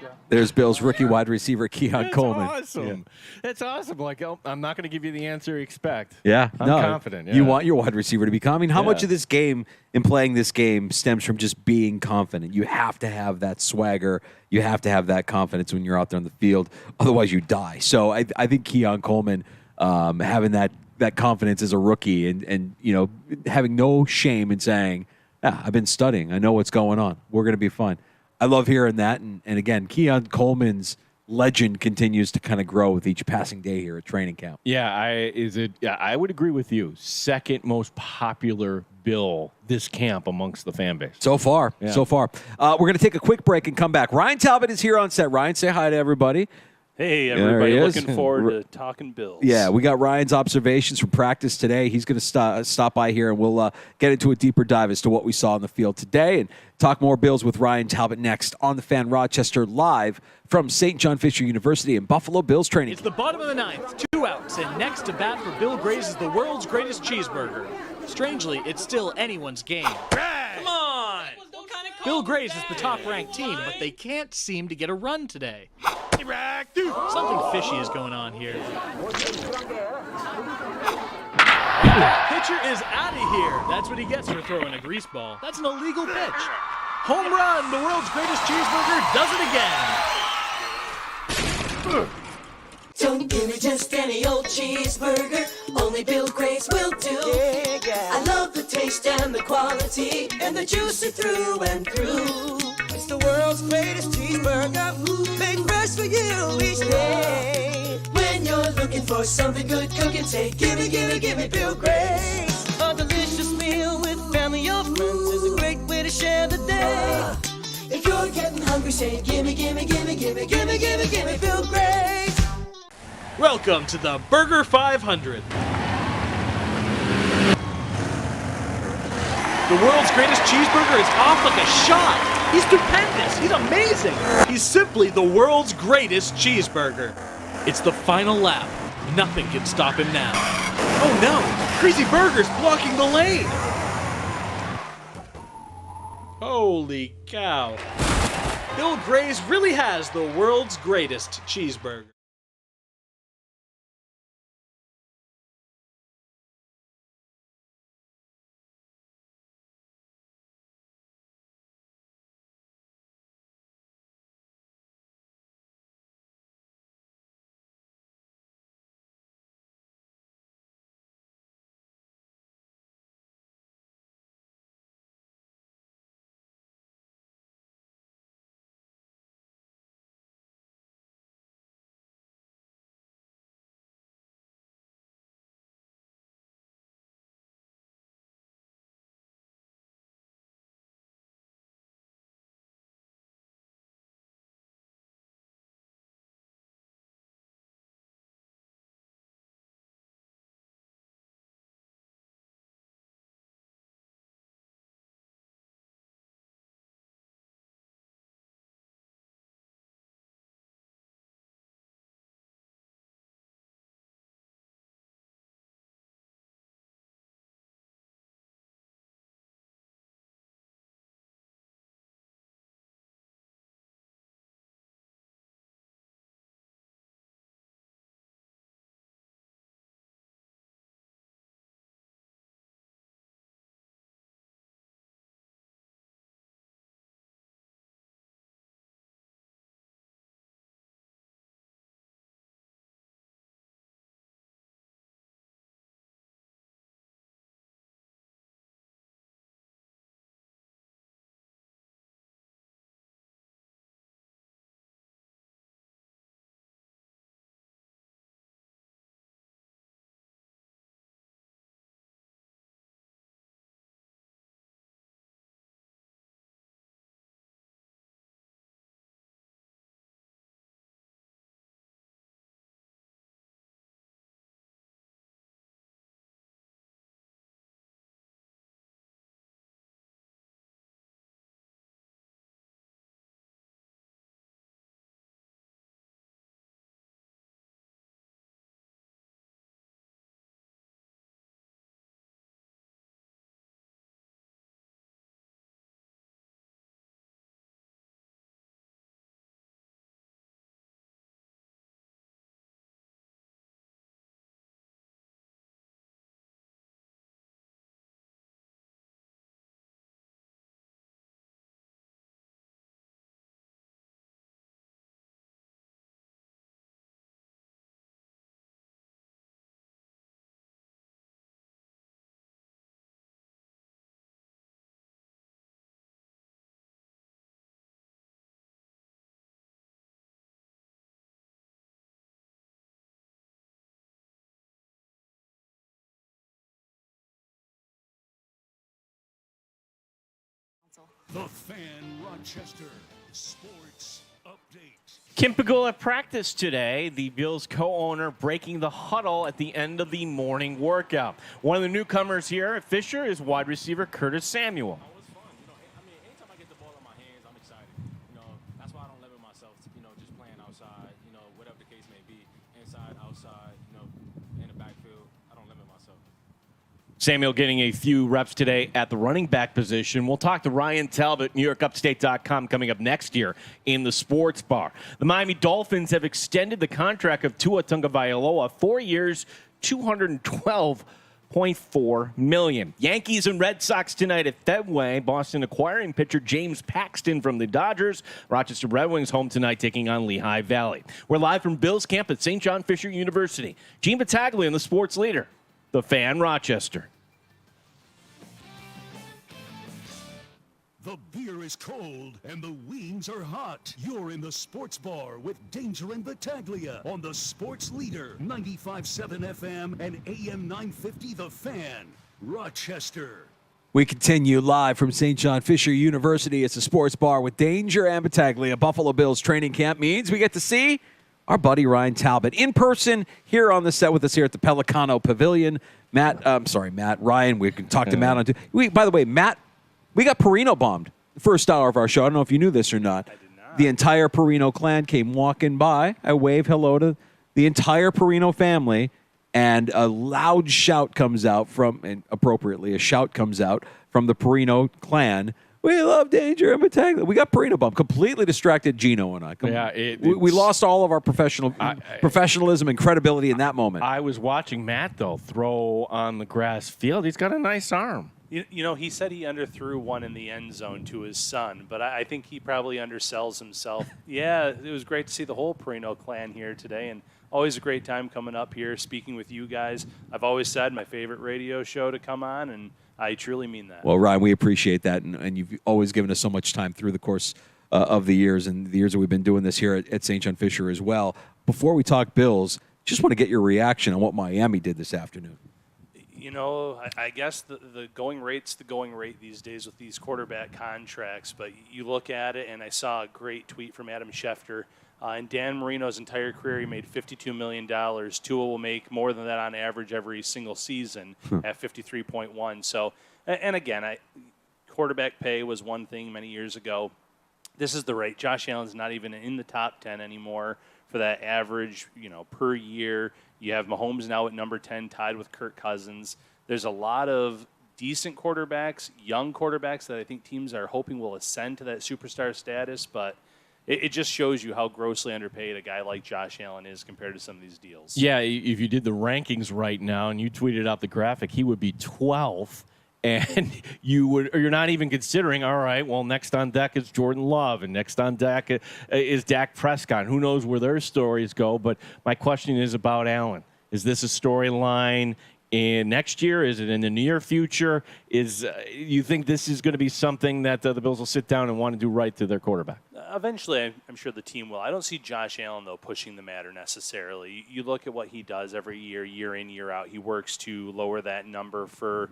you. There's Bills rookie wide receiver Keon Coleman. Awesome. Yeah. That's awesome. Like, I'm not going to give you the answer you expect. Yeah, I'm confident. Yeah. You want your wide receiver to be calm. I mean, how much Yeah. of this game and playing this game stems from just being confident? You have to have that swagger. You have to have that confidence when you're out there on the field. Otherwise, you die. So I think Keon Coleman having that confidence as a rookie and having no shame in saying, I've been studying. I know what's going on. We're going to be fine. I love hearing that. And again, Keon Coleman's legend continues to kind of grow with each passing day here at training camp. Yeah, I would agree with you. Second most popular Bill this camp amongst the fan base. So far. Yeah. We're going to take a quick break and come back. Ryan Talbot is here on set. Ryan, say hi to everybody. Hey, There he everybody. is. Looking forward to talking Bills. Yeah, we got Ryan's observations from practice today. He's going to stop by here, and we'll get into a deeper dive as to what we saw on the field today and talk more Bills with Ryan Talbot next on The Fan Rochester, live from St. John Fisher University in Buffalo Bills training. It's the bottom of the ninth, 2 outs, and next to bat for Bill Grace is the world's greatest cheeseburger. Strangely, it's still anyone's game. Come on! Bill Grace is the top-ranked team, but they can't seem to get a run today. Something fishy is going on here. Pitcher is out of here. That's what he gets for throwing a grease ball. That's an illegal pitch. Home run! The world's greatest cheeseburger does it again. Don't give me just any old cheeseburger. Only Bill Grace will do. I love the taste and the quality and the juicy through and through. It's the world's greatest cheeseburger, made fresh for you each day. When you're looking for something good cooking, say gimme, gimme, gimme Bill Grace. A delicious meal with family or friends is a great way to share the day. If you're getting hungry, say gimme, gimme, gimme, gimme, gimme, gimme, gimme Bill Grace. Welcome to the Burger 500. The world's greatest cheeseburger is off like a shot. He's stupendous. He's amazing. He's simply the world's greatest cheeseburger. It's the final lap. Nothing can stop him now. Oh no, Greasy Burger's blocking the lane. Holy cow. Bill Grace really has the world's greatest cheeseburger. mental. The Fan Rochester Sports Update. Kim Pegula practiced today, the Bills co-owner breaking the huddle at the end of the morning workout. One of the newcomers here at Fisher is wide receiver Curtis Samuel. It's fun. Anytime I get the ball in my hands, I'm excited. That's why I don't limit myself to, just playing outside, whatever the case may be, inside, outside, in the backfield. I don't limit myself. Samuel getting a few reps today at the running back position. We'll talk to Ryan Talbot, NewYorkUpstate.com, coming up next year in the Sports Bar. The Miami Dolphins have extended the contract of Tua Tagovailoa 4 years, $212.4 million. Yankees and Red Sox tonight at Fenway. Boston acquiring pitcher James Paxton from the Dodgers. Rochester Red Wings home tonight taking on Lehigh Valley. We're live from Bills camp at St. John Fisher University. Gene Battaglia, the sports leader. The Fan Rochester. The beer is cold and the wings are hot. You're in the Sports Bar with Danger and Battaglia on the Sports Leader, 95.7 FM and AM 950 The Fan, Rochester. We continue live from St. John Fisher University. It's a Sports Bar with Danger and Battaglia. Buffalo Bills training camp means we get to see our buddy Ryan Talbot in person here on the set with us here at the Pelicano Pavilion. Ryan, we can talk to Matt on by the way, Matt, we got Perino bombed the first hour of our show. I don't know if you knew this or not. I did not. The entire Perino clan came walking by. I wave hello to the entire Perino family, and a loud shout comes out and appropriately, a shout comes out from the Perino clan. We love Danger and Battaglia. We got Perino bump. Completely distracted Gino and I. We lost all of our professionalism and credibility in that moment. I was watching Matt, though, throw on the grass field. He's got a nice arm. He said he underthrew one in the end zone to his son, but I think he probably undersells himself. Yeah, it was great to see the whole Perino clan here today, and always a great time coming up here, speaking with you guys. I've always said my favorite radio show to come on, and I truly mean that. Well, Ryan, we appreciate that, and you've always given us so much time through the course of the years and the years that we've been doing this here at St. John Fisher as well. Before we talk Bills, just want to get your reaction on what Miami did this afternoon. I guess the going rate's the going rate these days with these quarterback contracts, but you look at it, and I saw a great tweet from Adam Schefter. In Dan Marino's entire career, he made $52 million. Tua will make more than that on average every single season at 53.1. So, and again, quarterback pay was one thing many years ago. This is the rate. Josh Allen's not even in the top 10 anymore for that average, per year. You have Mahomes now at number 10, tied with Kirk Cousins. There's a lot of decent quarterbacks, young quarterbacks that I think teams are hoping will ascend to that superstar status, but it just shows you how grossly underpaid a guy like Josh Allen is compared to some of these deals. Yeah, if you did the rankings right now and you tweeted out the graphic, he would be 12th. And you're not even considering, all right, well, next on deck is Jordan Love, and next on deck is Dak Prescott. Who knows where their stories go? But my question is about Allen. Is this a storyline in next year? Is it in the near future? You think this is going to be something that the Bills will sit down and want to do right to their quarterback? Eventually, I'm sure the team will. I don't see Josh Allen, though, pushing the matter necessarily. You look at what he does every year, year in, year out. He works to lower that number for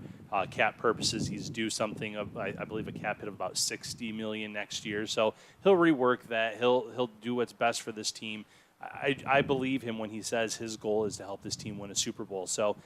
cap purposes. He's due something of, I believe, a cap hit of about $60 million next year. So he'll rework that. He'll do what's best for this team. I believe him when he says his goal is to help this team win a Super Bowl. So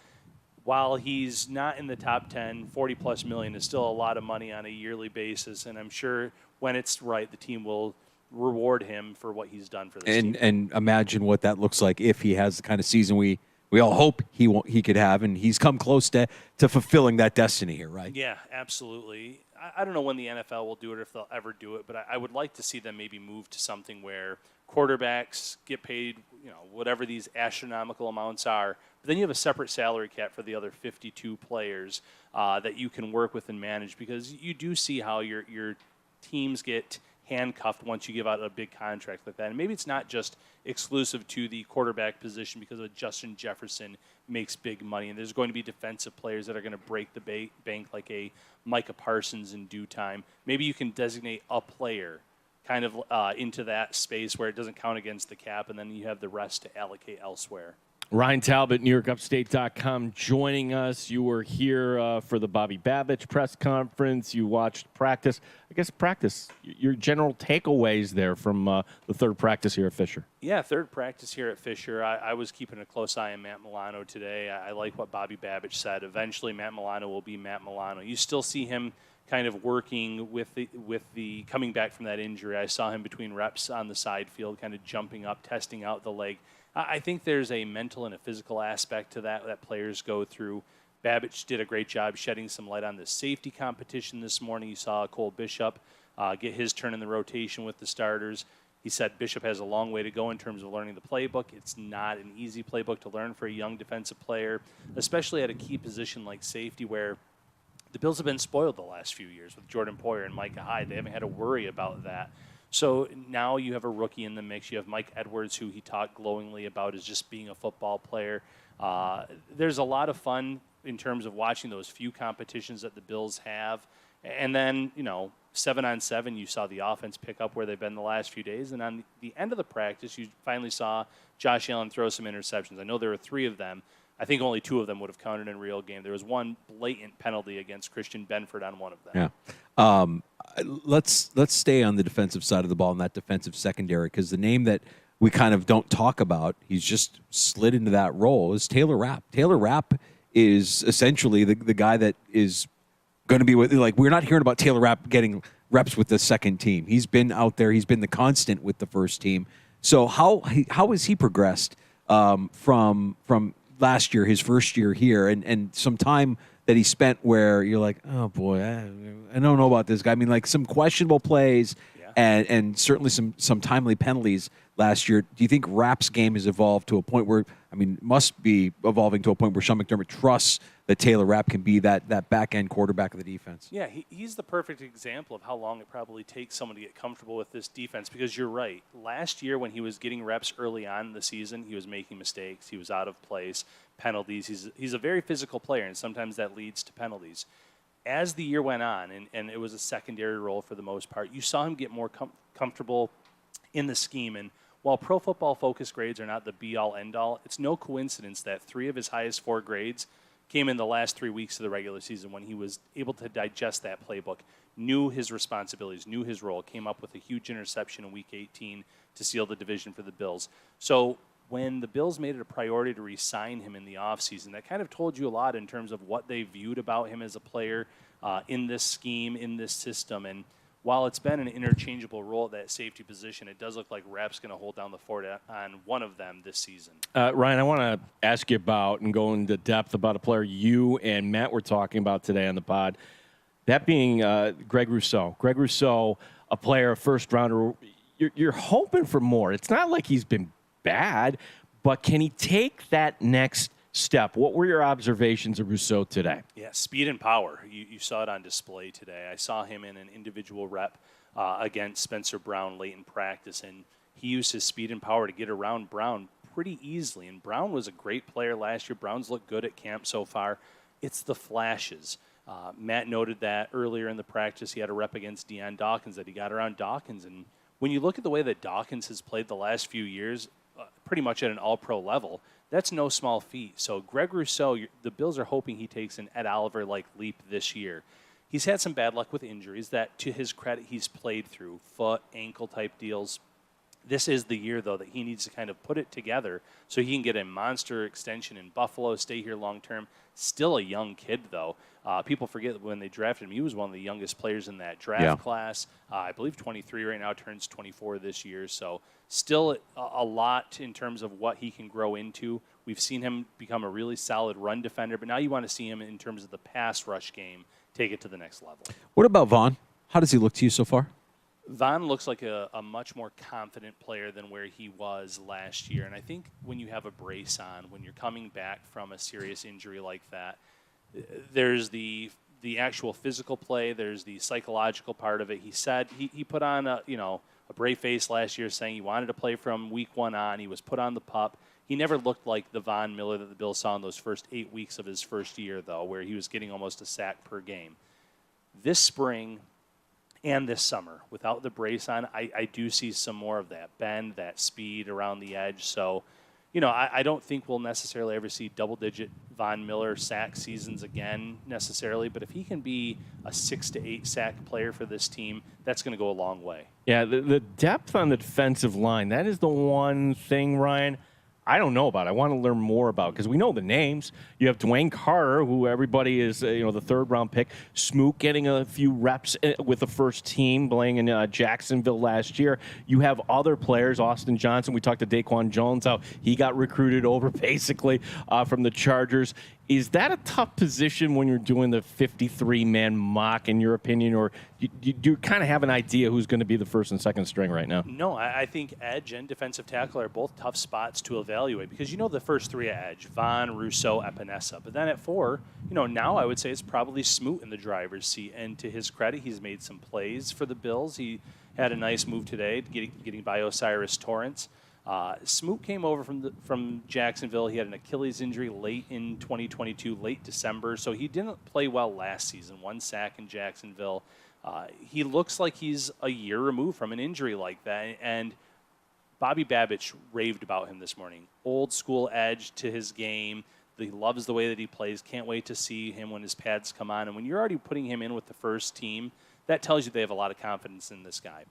while he's not in the top 10, $40+ million is still a lot of money on a yearly basis, and I'm sure when it's right, the team will reward him for what he's done for this team. And imagine what that looks like if he has the kind of season we all hope he could have, and he's come close to fulfilling that destiny here, right? Yeah, absolutely. I don't know when the NFL will do it or if they'll ever do it, but I would like to see them maybe move to something where quarterbacks get paid, whatever these astronomical amounts are, but then you have a separate salary cap for the other 52 players that you can work with and manage, because you do see how your teams get handcuffed once you give out a big contract like that. And maybe it's not just exclusive to the quarterback position, because of Justin Jefferson makes big money, and there's going to be defensive players that are going to break the bank like a Micah Parsons in due time. Maybe you can designate a player kind of into that space where it doesn't count against the cap, and then you have the rest to allocate elsewhere. Ryan Talbot, NewYorkUpstate.com, joining us. You were here for the Bobby Babich press conference. You watched practice. I guess practice, your general takeaways there from the third practice here at Fisher. Yeah, third practice here at Fisher. I was keeping a close eye on Matt Milano today. I like what Bobby Babich said. Eventually, Matt Milano will be Matt Milano. You still see him kind of working with the coming back from that injury. I saw him between reps on the side field, kind of jumping up, testing out the leg. I think there's a mental and a physical aspect to that players go through. Babich did a great job shedding some light on the safety competition this morning. You saw Cole Bishop get his turn in the rotation with the starters. He said Bishop has a long way to go in terms of learning the playbook. It's not an easy playbook to learn for a young defensive player, especially at a key position like safety where the Bills have been spoiled the last few years with Jordan Poyer and Micah Hyde. They haven't had to worry about that. So now you have a rookie in the mix. You have Mike Edwards, who he talked glowingly about as just being a football player. There's a lot of fun in terms of watching those few competitions that the Bills have. And then, 7-on-7, you saw the offense pick up where they've been the last few days. And on the end of the practice, you finally saw Josh Allen throw some interceptions. I know there were 3 of them. I think only 2 of them would have counted in a real game. There was one blatant penalty against Christian Benford on one of them. Yeah. Let's stay on the defensive side of the ball in that defensive secondary, because the name that we kind of don't talk about, he's just slid into that role, is Taylor Rapp. Taylor Rapp is essentially the guy that is going to be with, like, we're not hearing about Taylor Rapp getting reps with the second team. He's been out there. He's been the constant with the first team. So how has he progressed from last year, his first year here, and some time that he spent where you're like, oh boy, I don't know about this guy. I mean, like some questionable plays and certainly some timely penalties last year. Do you think Rapp's game has evolved to a point where, must be evolving to a point where Sean McDermott trusts that Taylor Rapp can be that back-end quarterback of the defense? Yeah, he's the perfect example of how long it probably takes someone to get comfortable with this defense, because you're right. Last year when he was getting reps early on in the season, he was making mistakes. He was out of place, penalties. He's a very physical player, and sometimes that leads to penalties. As the year went on, and it was a secondary role for the most part, you saw him get more comfortable in the scheme. And while Pro Football Focus grades are not the be-all, end-all, it's no coincidence that 3 of his highest 4 grades came in the last 3 weeks of the regular season when he was able to digest that playbook, knew his responsibilities, knew his role, came up with a huge interception in Week 18 to seal the division for the Bills. So when the Bills made it a priority to re-sign him in the offseason, that kind of told you a lot in terms of what they viewed about him as a player in this scheme, in this system. And while it's been an interchangeable role at that safety position, it does look like Rapp's going to hold down the fort on one of them this season. Ryan, I want to ask you about and go into depth about a player you and Matt were talking about today on the pod, that being Greg Rousseau. Greg Rousseau, a player, a first-rounder. You're hoping for more. It's not like he's been bad, but can he take that next step? What were your observations of Rousseau today? Yeah, speed and power. You saw it on display today. I saw him in an individual rep against Spencer Brown late in practice, and he used his speed and power to get around Brown pretty easily. And Brown was a great player last year. Brown's looked good at camp so far. It's the flashes. Matt noted that earlier in the practice he had a rep against Deion Dawkins, that he got around Dawkins. And when you look at the way that Dawkins has played the last few years, pretty much at an all-pro level, that's no small feat. So Greg Rousseau, the Bills are hoping he takes an Ed Oliver-like leap this year. He's had some bad luck with injuries that, to his credit, he's played through, foot, ankle-type deals. This is the year, though, that he needs to kind of put it together so he can get a monster extension in Buffalo, stay here long-term. Still a young kid, though. People forget that when they drafted him, he was one of the youngest players in that draft class. I believe 23 right now, turns 24 this year. So still a lot in terms of what he can grow into. We've seen him become a really solid run defender, but now you want to see him in terms of the pass rush game take it to the next level. What about Vaughn? How does he look to you so far? Vaughn looks like a much more confident player than where he was last year. And I think when you have a brace on, when you're coming back from a serious injury like that, there's the actual physical play, there's the psychological part of it. He said he put on a brave face last year saying he wanted to play from week 1 on. He was put on the pup. He never looked like the Von Miller that the Bills saw in those first 8 weeks of his first year, though, where he was getting almost a sack per game. This spring and this summer, without the brace on, I do see some more of that bend, that speed around the edge. So I don't think we'll necessarily ever see double-digit Von Miller sack seasons again necessarily, but if he can be a 6 to 8 sack player for this team, that's going to go a long way. Yeah, the depth on the defensive line, that is the one thing, Ryan, I don't know about. I want to learn more about because we know the names. You have Dwayne Carter, who everybody is, the third-round pick. Smoot getting a few reps with the first team, playing in Jacksonville last year. You have other players, Austin Johnson. We talked to Daquan Jones, how he got recruited over basically from the Chargers. Is that a tough position when you're doing the 53-man mock, in your opinion, or do you kind of have an idea who's going to be the first and second string right now? No, I think edge and defensive tackle are both tough spots to evaluate because the first three at edge, Von, Rousseau, Epinesa. But then at 4, now I would say it's probably Smoot in the driver's seat. And to his credit, he's made some plays for the Bills. He had a nice move today, getting by Osiris Torrance. Smoot came over from Jacksonville. He had an Achilles injury late in 2022, late December, so he didn't play well last season. 1 sack in Jacksonville. He looks like he's a year removed from an injury like that, and Bobby Babich raved about him this morning. Old school edge to his game. He loves the way that he plays. Can't wait to see him when his pads come on. And when you're already putting him in with the first team, that tells you they have a lot of confidence in this guy.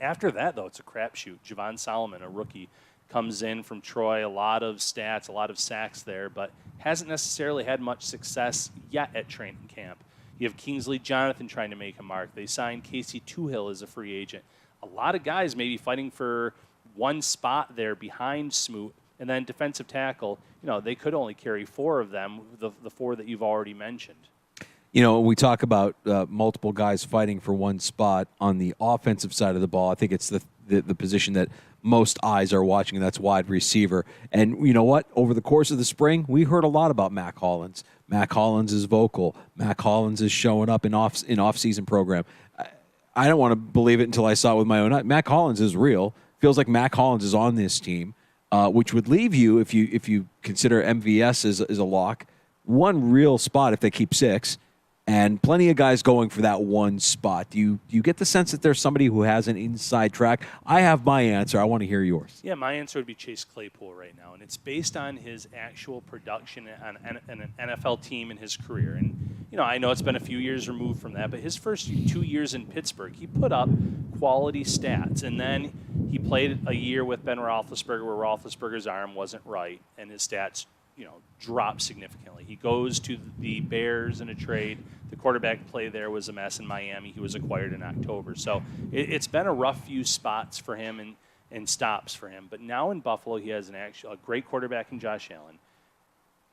After that, though, it's a crapshoot. Javon Solomon, a rookie, comes in from Troy. A lot of stats, a lot of sacks there, but hasn't necessarily had much success yet at training camp. You have Kingsley Jonathan trying to make a mark. They signed Casey Toohill as a free agent. A lot of guys maybe fighting for one spot there behind Smoot. And then defensive tackle, they could only carry 4 of them, the 4 that you've already mentioned. We talk about multiple guys fighting for one spot on the offensive side of the ball. I think it's the position that most eyes are watching, and that's wide receiver. And you know what? Over the course of the spring, we heard a lot about Mac Hollins. Mac Hollins is vocal. Mac Hollins is showing up in off-season program. I don't want to believe it until I saw it with my own eyes. Mac Hollins is real. Feels like Mac Hollins is on this team, which would leave you, if you consider MVS as a lock, one real spot if they keep 6. And plenty of guys going for that one spot. Do you get the sense that there's somebody who has an inside track? I have my answer. I want to hear yours. Yeah, my answer would be Chase Claypool right now. And it's based on his actual production on an NFL team in his career. And, I know it's been a few years removed from that, but his first 2 years in Pittsburgh, he put up quality stats. And then he played a year with Ben Roethlisberger where Roethlisberger's arm wasn't right, and his stats dropped significantly. He goes to the Bears in a trade. The quarterback play there was a mess in Miami. He was acquired in October. So it's been a rough few spots for him and stops for him. But now in Buffalo, he has a great quarterback in Josh Allen.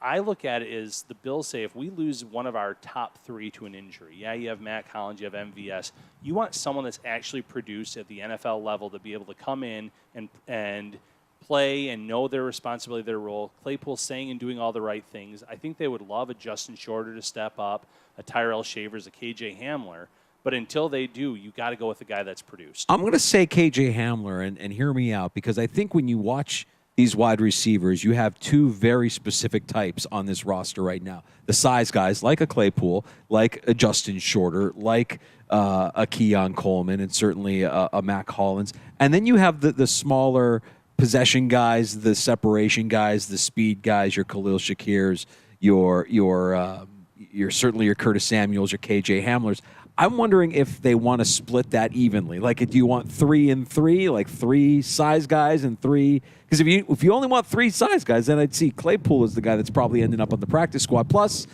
I look at it as the Bills say if we lose one of our top 3 to an injury, you have Mac Hollins, you have MVS, you want someone that's actually produced at the NFL level to be able to come in and play and know their responsibility, their role. Claypool saying and doing all the right things. I think they would love a Justin Shorter to step up, a Tyrell Shavers, a KJ Hamler. But until they do, you got to go with the guy that's produced. I'm going to say KJ Hamler, and hear me out, because I think when you watch these wide receivers, you have 2 very specific types on this roster right now. The size guys, like a Claypool, like a Justin Shorter, like a Keon Coleman, and certainly a Mac Hollins. And then you have the smaller possession guys, the separation guys, the speed guys, your Khalil Shakirs, your certainly your Curtis Samuels, your KJ Hamlers. I'm wondering if they want to split that evenly. Like, do you want 3 and 3, like 3 size guys and 3? Because if you only want 3 size guys, then I'd see Claypool as the guy that's probably ending up on the practice squad. Plus,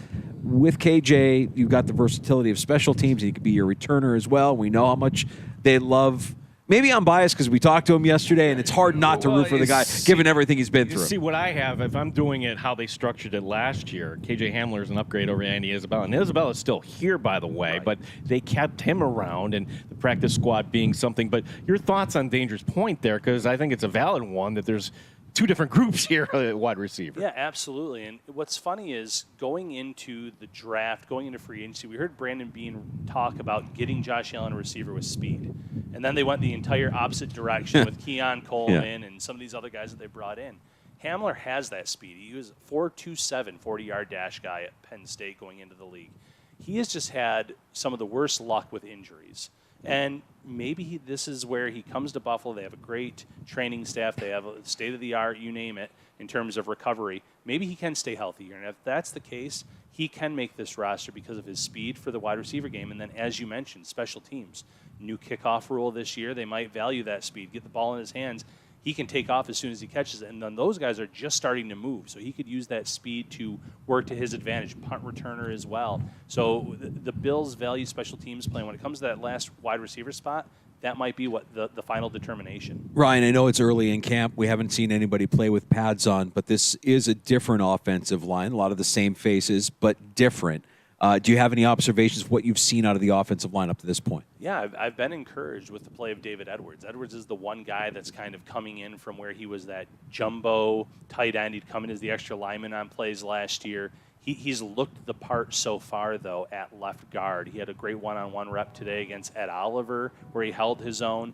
with KJ, you've got the versatility of special teams. He could be your returner as well. We know how much they love. Maybe I'm biased because we talked to him yesterday, and it's hard not to root for the guy, given everything he's been through. See, what I have, if I'm doing it how they structured it last year, KJ Hamler is an upgrade over Andy Isabella. And Isabella's still here, by the way, right. But they kept him around, and the practice squad being something. But your thoughts on Danger's point there, because I think it's a valid one, that there's 2 different groups here at wide receiver. Yeah, absolutely. And what's funny is going into the draft, going into free agency, we heard Brandon Beane talk about getting Josh Allen a receiver with speed. And then they went the entire opposite direction with Keon Coleman and some of these other guys that they brought in. Hamler has that speed. He was 4.27 40-yard dash guy at Penn State going into the league. He has just had some of the worst luck with injuries. And maybe this is where he comes to Buffalo. They have a great training staff. They have a state-of-the-art, you name it, in terms of recovery. Maybe he can stay healthy here. And if that's the case, he can make this roster because of his speed for the wide receiver game. And then, as you mentioned, special teams. New kickoff rule this year. They might value that speed, get the ball in his hands. He can take off as soon as he catches it. And then those guys are just starting to move. So he could use that speed to work to his advantage. Punt returner as well. So the Bills value special teams play. When it comes to that last wide receiver spot, that might be what the final determination. Ryan, I know it's early in camp. We haven't seen anybody play with pads on, but this is a different offensive line. A lot of the same faces, but different. Do you have any observations of what you've seen out of the offensive line up to this point? Yeah, I've been encouraged with the play of David Edwards. Edwards is the one guy that's kind of coming in from where he was that jumbo tight end. He'd come in as the extra lineman on plays last year. He's looked the part so far, though, at left guard. He had a great one-on-one rep today against Ed Oliver where he held his own.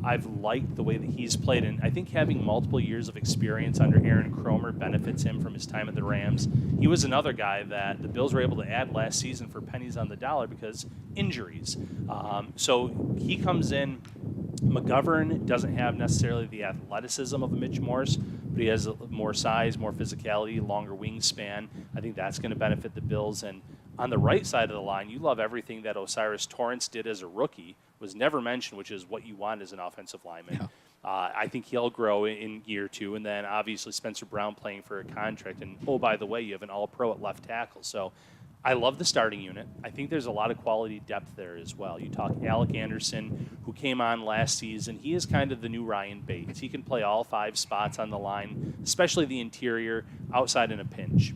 I've liked the way that he's played, and I think having multiple years of experience under Aaron Cromer benefits him from his time at the Rams. He was another guy that the Bills were able to add last season for pennies on the dollar because injuries. So he comes in. McGovern doesn't have necessarily the athleticism of a Mitch Morse, but he has more size, more physicality, longer wingspan. I think that's going to benefit the Bills. And on the right side of the line, you love everything that Osiris Torrance did as a rookie. Was never mentioned, which is what you want as an offensive lineman. Yeah. I think he'll grow in year two. And then obviously Spencer Brown playing for a contract. And, oh, by the way, you have an all-pro at left tackle. So I love the starting unit. I think there's a lot of quality depth there as well. You talk Alec Anderson, who came on last season. He is kind of the new Ryan Bates. He can play all 5 spots on the line, especially the interior, outside in a pinch.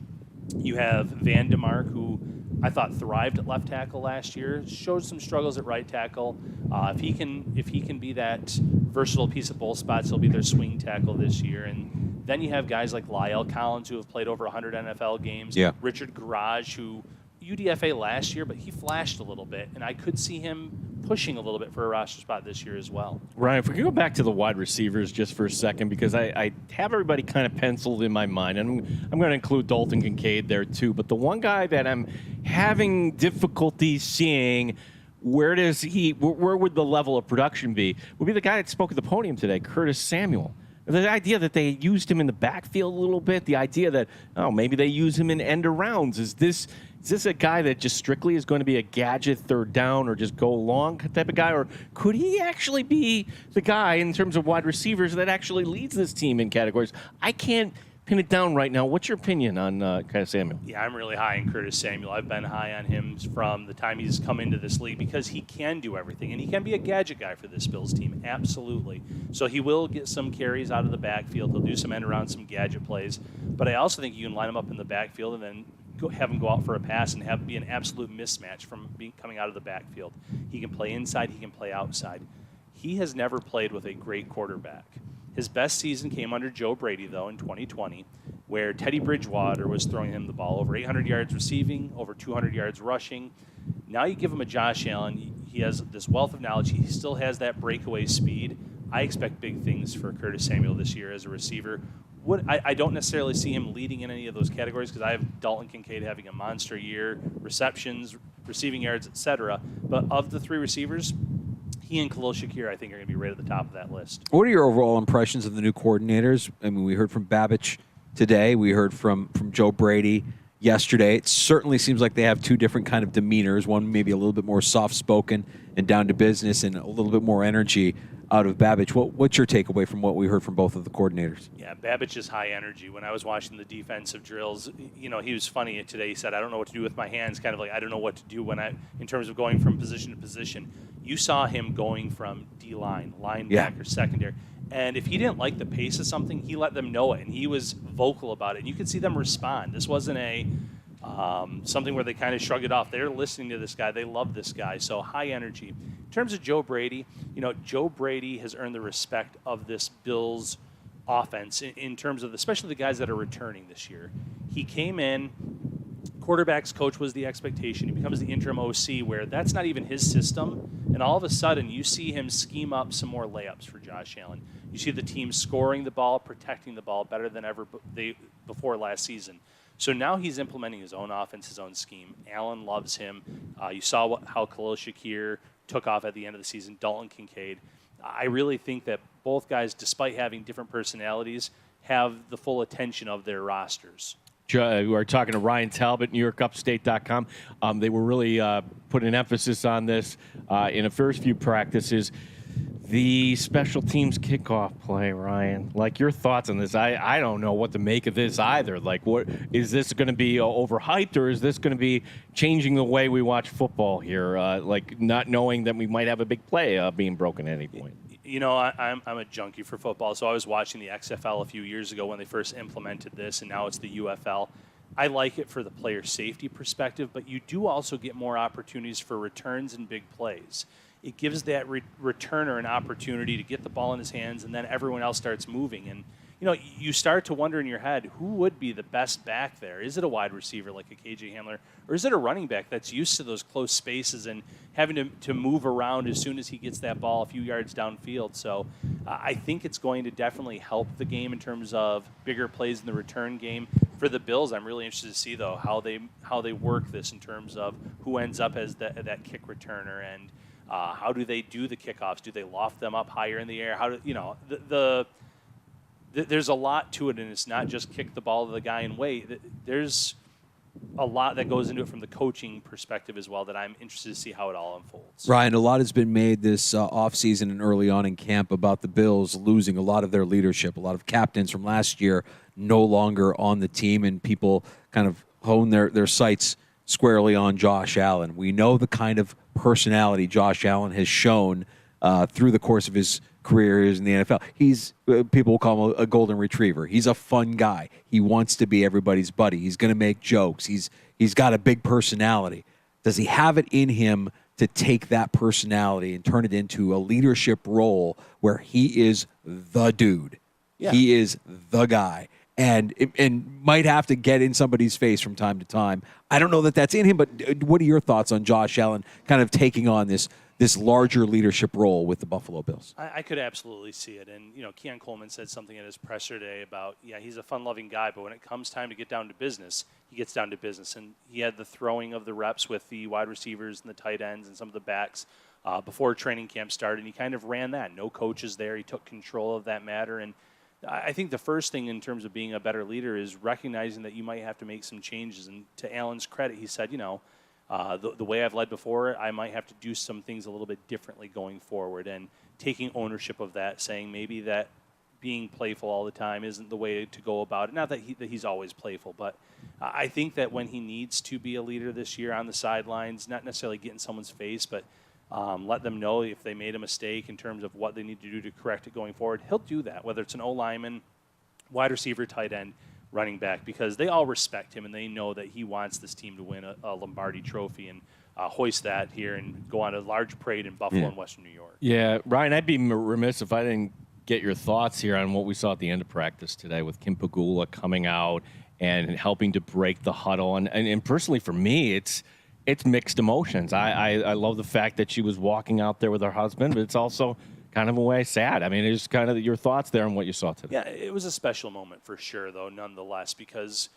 You have Van DeMark, who I thought thrived at left tackle last year, showed some struggles at right tackle. If he can be that versatile piece of both spots, he'll be their swing tackle this year. And then you have guys like Lyle Collins, who have played over 100 NFL games. Yeah. Richard Garage, who UDFA last year, but he flashed a little bit, and I could see him pushing a little bit for a roster spot this year as well. Ryan, if we can go back to the wide receivers just for a second, because I have everybody kind of penciled in my mind, and I'm going to include Dalton Kincaid there too, but the one guy that I'm having difficulty seeing where would the level of production be would be the guy that spoke at the podium today, Curtis Samuel. The idea that they used him in the backfield a little bit, the idea that, maybe they use him in end arounds. Is this a guy that just strictly is going to be a gadget third down or just go long type of guy? Or could he actually be the guy in terms of wide receivers that actually leads this team in categories? I can't pin it down right now. What's your opinion on Curtis Samuel? Yeah, I'm really high on Curtis Samuel. I've been high on him from the time he's come into this league because he can do everything, and he can be a gadget guy for this Bills team, absolutely. So he will get some carries out of the backfield. He'll do some end around, some gadget plays. But I also think you can line him up in the backfield and then have him go out for a pass and be an absolute mismatch from coming out of the backfield. He can play inside. He can play outside. He has never played with a great quarterback. His best season came under Joe Brady, though, in 2020, where Teddy Bridgewater was throwing him the ball over 800 yards receiving, over 200 yards rushing. Now you give him a Josh Allen. He has this wealth of knowledge. He still has that breakaway speed. I expect big things for Curtis Samuel this year as a receiver. I don't necessarily see him leading in any of those categories because I have Dalton Kincaid having a monster year, receptions, receiving yards, etc. But of the 3 receivers, he and Khalil Shakir, I think, are going to be right at the top of that list. What are your overall impressions of the new coordinators? I mean, we heard from Babich today. We heard from Joe Brady yesterday. It certainly seems like they have 2 different kind of demeanors. One maybe a little bit more soft-spoken and down to business, and a little bit more energy out of Babich. What's your takeaway from what we heard from both of the coordinators? Yeah, Babich is high energy. When I was watching the defensive drills, he was funny today. He said, I don't know what to do with my hands, kind of like I don't know what to do in terms of going from position to position. You saw him going from D-line, linebacker, secondary. And if he didn't like the pace of something, he let them know it, and he was vocal about it. And you could see them respond. This wasn't something where they kind of shrug it off. They're listening to this guy. They love this guy. So high energy. In terms of Joe Brady, Joe Brady has earned the respect of this Bills offense in terms of especially the guys that are returning this year. He came in, quarterback's coach was the expectation. He becomes the interim OC where that's not even his system. And all of a sudden, you see him scheme up some more layups for Josh Allen. You see the team scoring the ball, protecting the ball better than ever before last season. So now he's implementing his own offense, his own scheme. Allen loves him. You saw how Khalil Shakir took off at the end of the season, Dalton Kincaid. I really think that both guys, despite having different personalities, have the full attention of their rosters. We are talking to Ryan Talbot, NewYorkUpstate.com. They were really putting an emphasis on this in the first few practices. The special teams kickoff play, Ryan. Like, your thoughts on this? I don't know what to make of this either. Like, what is this going to be overhyped, or is this going to be changing the way we watch football here? Like, not knowing that we might have a big play being broken at any point. You know, I'm a junkie for football, so I was watching the XFL a few years ago when they first implemented this, and now it's the UFL. I like it for the player safety perspective, but you do also get more opportunities for returns and big plays. It gives that returner an opportunity to get the ball in his hands, and then everyone else starts moving. And, you know, you start to wonder in your head, who would be the best back there? Is it a wide receiver like a KJ Hamler, or is it a running back that's used to those close spaces and having to move around as soon as he gets that ball a few yards downfield? So I think it's going to definitely help the game in terms of bigger plays in the return game. For the Bills, I'm really interested to see, though, how they work this in terms of who ends up as that kick returner, and how do they do the kickoffs? Do they loft them up higher in the air? How do you know there's a lot to it, and it's not just kick the ball to the guy and wait. There's a lot that goes into it from the coaching perspective as well that I'm interested to see how it all unfolds. Ryan, a lot has been made this offseason and early on in camp about the Bills losing a lot of their leadership. A lot of captains from last year no longer on the team, and people kind of hone their sights squarely on Josh Allen. We know the kind of personality Josh Allen has shown through the course of his career in the NFL. He's people will call him a golden retriever. He's a fun guy. He wants to be everybody's buddy. He's going to make jokes. He's got a big personality. Does he have it in him to take that personality and turn it into a leadership role where he is the dude? Yeah. He is the guy. And might have to get in somebody's face from time to time. I don't know that that's in him, but what are your thoughts on Josh Allen kind of taking on this larger leadership role with the Buffalo Bills? I could absolutely see it. And, you know, Keon Coleman said something at his presser today about, he's a fun-loving guy, but when it comes time to get down to business, he gets down to business. And he had the throwing of the reps with the wide receivers and the tight ends and some of the backs before training camp started, and he kind of ran that. No coaches there. He took control of that matter. And I think the first thing in terms of being a better leader is recognizing that you might have to make some changes. And to Allen's credit, he said, the way I've led before, I might have to do some things a little bit differently going forward, and taking ownership of that, saying maybe that being playful all the time isn't the way to go about it. Not that he's always playful, but I think that when he needs to be a leader this year on the sidelines, not necessarily get in someone's face, but let them know if they made a mistake in terms of what they need to do to correct it going forward, he'll do that, whether it's an O-lineman, wide receiver, tight end, running back, because they all respect him and they know that he wants this team to win a Lombardi trophy and hoist that here and go on a large parade in Buffalo and Western New York. Yeah, Ryan, I'd be remiss if I didn't get your thoughts here on what we saw at the end of practice today with Kim Pegula coming out and helping to break the huddle. And personally for me, it's mixed emotions. I love the fact that she was walking out there with her husband, but it's also kind of a way sad. I mean, it's kind of your thoughts there on what you saw today. Yeah, it was a special moment for sure, though, nonetheless, because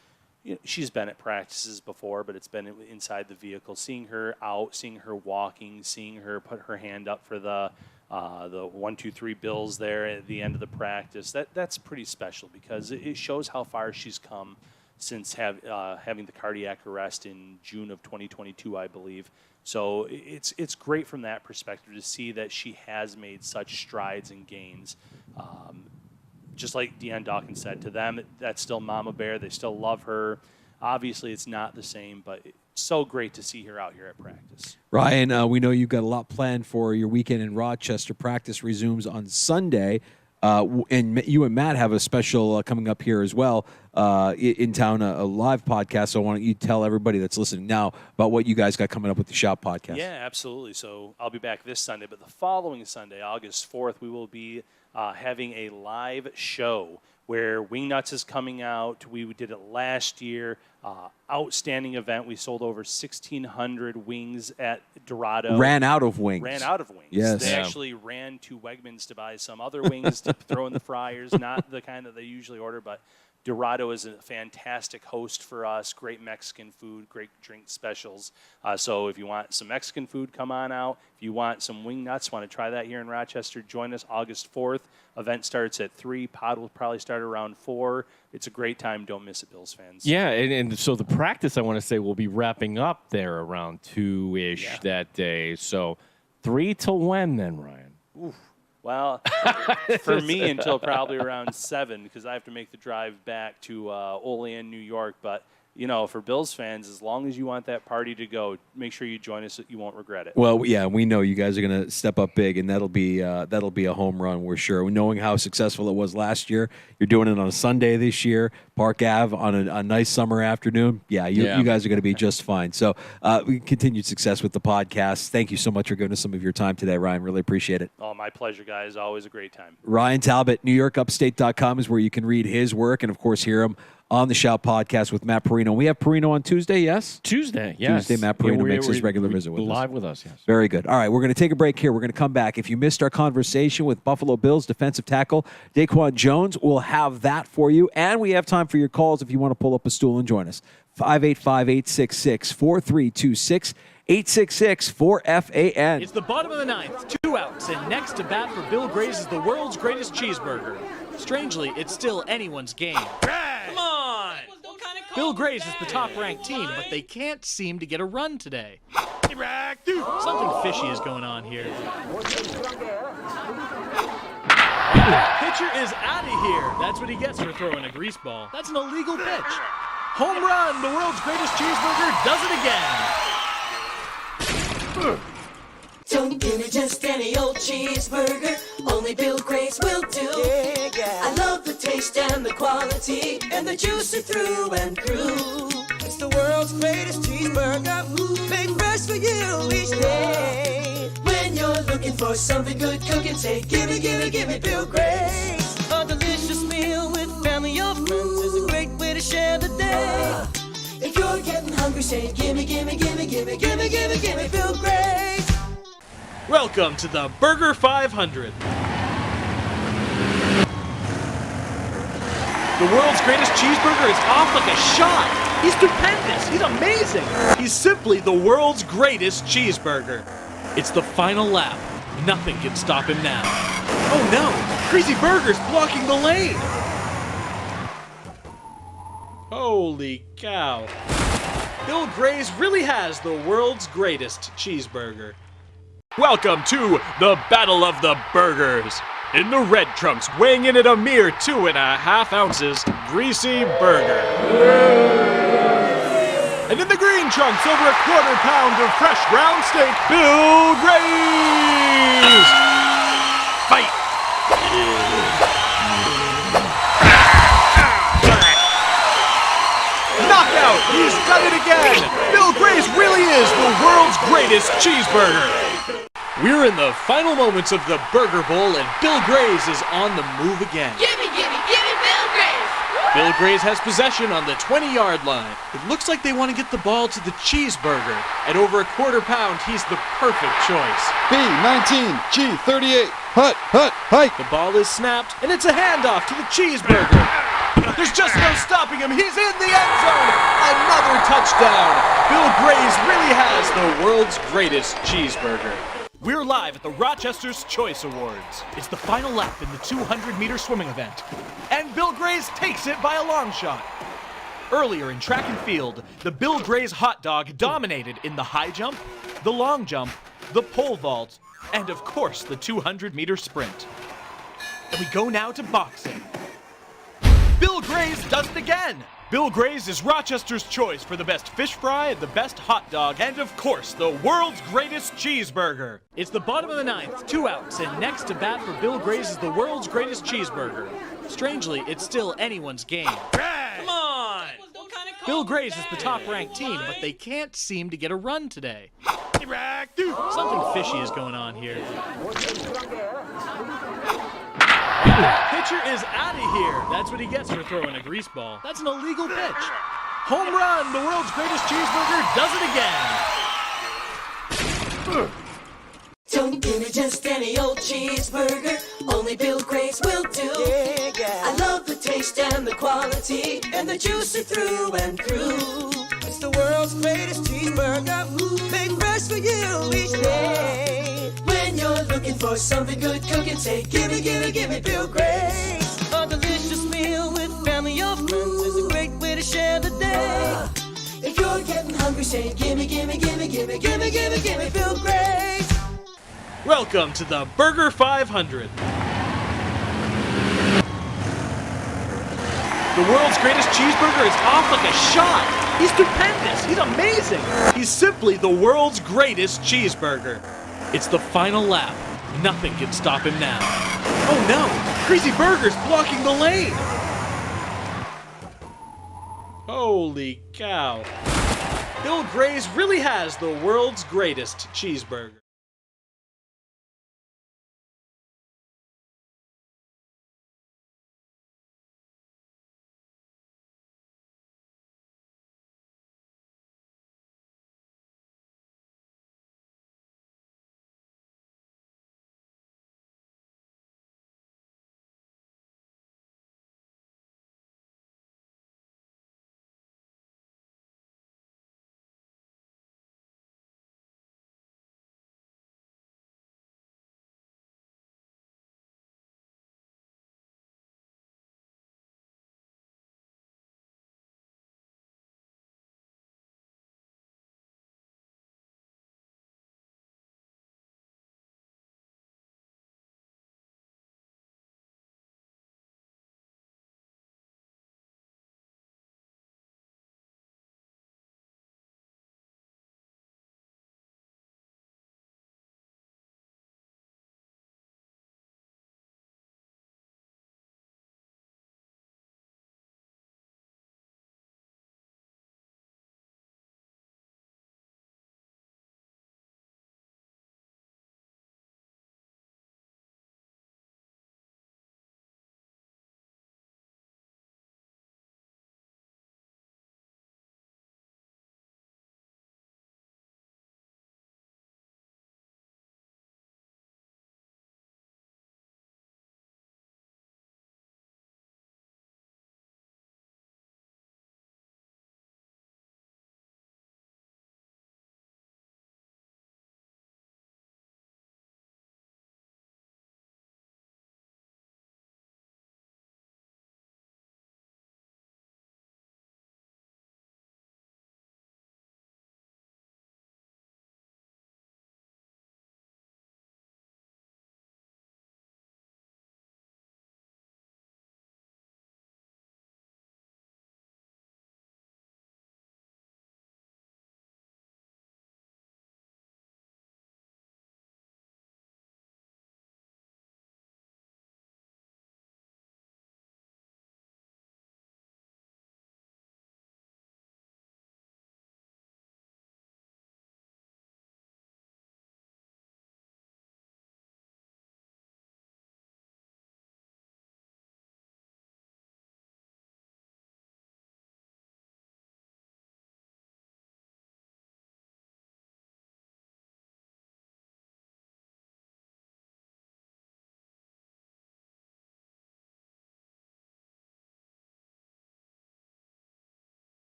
she's been at practices before, but it's been inside the vehicle. Seeing her out, seeing her walking, seeing her put her hand up for the 1, 2, 3 Bills there at the end of the practice, that's pretty special because it shows how far she's come since having the cardiac arrest in June of 2022, I believe. So it's great from that perspective to see that she has made such strides and gains. Just like Deion Dawkins said, to them, that's still Mama Bear. They still love her. Obviously, it's not the same, but it's so great to see her out here at practice. Ryan, we know you've got a lot planned for your weekend in Rochester. Practice resumes on Sunday. And you and Matt have a special coming up here as well in town, a live podcast. So why don't you tell everybody that's listening now about what you guys got coming up with the Shout podcast? Yeah, absolutely. So I'll be back this Sunday, but the following Sunday, August 4th, we will be having a live show where Wingnuts is coming out. We did it last year. Outstanding event. We sold over 1,600 wings at Dorado. Ran out of wings. Yes. They actually ran to Wegmans to buy some other wings to throw in the fryers, not the kind that they usually order, but Dorado is a fantastic host for us. Great Mexican food, great drink specials. So if you want some Mexican food, come on out. If you want some wing nuts, want to try that here in Rochester, join us August 4th. Event starts at 3. Pod will probably start around 4. It's a great time. Don't miss it, Bills fans. Yeah, and so the practice, I want to say, will be wrapping up there around 2-ish that day. So 3 till when then, Ryan? Oof. Well, for me until probably around 7 because I have to make the drive back to Olean, New York. But, you know, for Bills fans, as long as you want that party to go, make sure you join us. You won't regret it. Well, yeah, we know you guys are going to step up big, and that'll be a home run, we're sure. Knowing how successful it was last year, you're doing it on a Sunday this year, Park Ave on a nice summer afternoon. Yeah, you guys are going to be just fine. So continued success with the podcast. Thank you so much for giving us some of your time today, Ryan. Really appreciate it. Oh, my pleasure, guys. Always a great time. Ryan Talbot, NewYorkUpstate.com is where you can read his work and, of course, hear him on the Shout podcast with Matt Perino. We have Perino on Tuesday, yes? Tuesday, yes. Tuesday, Matt Perino makes his regular visit with us. Live with us, yes. Very good. All right, we're going to take a break here. We're going to come back. If you missed our conversation with Buffalo Bills defensive tackle Daquan Jones, we'll have that for you. And we have time for your calls if you want to pull up a stool and join us. 585-866-4326. 866-4FAN. It's the bottom of the 9th, 2 outs, and next to bat for Bill Grays is the world's greatest cheeseburger. Strangely, it's still anyone's game. Come on! Bill Grays is the top-ranked team, but they can't seem to get a run today. Something fishy is going on here. Pitcher is out of here. That's what he gets for throwing a grease ball. That's an illegal pitch. Home run! The world's greatest cheeseburger does it again. Don't give me just any old cheeseburger, only Bill Grays will do. I love the taste and the quality, and the juicy through and through. It's the world's greatest cheeseburger, made fresh for you each day. When you're looking for something good cooking, say gimme, gimme, gimme Bill Grays. A delicious meal with family or friends is a great way to share the day. If you're getting hungry, say gimme, gimme, gimme, gimme, gimme, gimme, gimme Bill Grays. Welcome to the Burger 500. The world's greatest cheeseburger is off like a shot. He's stupendous. He's amazing. He's simply the world's greatest cheeseburger. It's the final lap. Nothing can stop him now. Oh no, Crazy Burger's blocking the lane. Holy cow. Bill Grays really has the world's greatest cheeseburger. Welcome to the Battle of the Burgers. In the red trunks, weighing in at a mere 2.5 ounces, Greasy Burger. And in the green trunks, over a quarter pound of fresh ground steak, Bill Grays. Fight. Knockout! He's done it again! Bill Grays really is the world's greatest cheeseburger! We're in the final moments of the Burger Bowl, and Bill Grays is on the move again. Gimme, gimme, gimme Bill Grays! Bill Grays has possession on the 20-yard line. It looks like they want to get the ball to the cheeseburger. At over a quarter pound, he's the perfect choice. B19, G38, hut, hike. The ball is snapped, and it's a handoff to the cheeseburger. There's just no stopping him. He's in the end zone. Another touchdown. Bill Grays really has the world's greatest cheeseburger. We're live at the Rochester's Choice Awards. It's the final lap in the 200-meter swimming event. And Bill Grays takes it by a long shot. Earlier in track and field, the Bill Grays hot dog dominated in the high jump, the long jump, the pole vault, and of course the 200-meter sprint. And we go now to boxing. Bill Grays does it again! Bill Grays is Rochester's choice for the best fish fry, the best hot dog, and of course, the world's greatest cheeseburger. It's the bottom of the 9th, 2 outs, and next to bat for Bill Grays is the world's greatest cheeseburger. Strangely, it's still anyone's game. Come on! Bill Grays is the top-ranked team, but they can't seem to get a run today. Something fishy is going on here. Pitcher is out of here. That's what he gets for throwing a grease ball. That's an illegal pitch. Home run! The world's greatest cheeseburger does it again. Don't give me just any old cheeseburger, only Bill Grays will do. I love the taste and and the quality, and the juice are through and through. It's the world's greatest cheeseburger, made fresh for you each day. When you're looking for something good cooking, say gimme, gimme, gimme Bill Gray's. A delicious meal with family or friends is a great way to share the day. If you're getting hungry, say gimme, gimme, gimme, gimme, gimme, gimme, gimme Bill Gray's. Welcome to the Burger 500. The world's greatest cheeseburger is off like a shot. He's stupendous. He's amazing. He's simply the world's greatest cheeseburger. It's the final lap. Nothing can stop him now. Oh no, Crazy Burger's blocking the lane. Holy cow. Bill Gray's really has the world's greatest cheeseburger.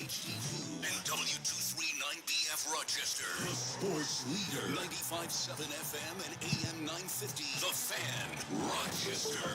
HD2 and W239BF Rochester. The sports leader. 95.7 FM and AM 950. The Fan, Rochester.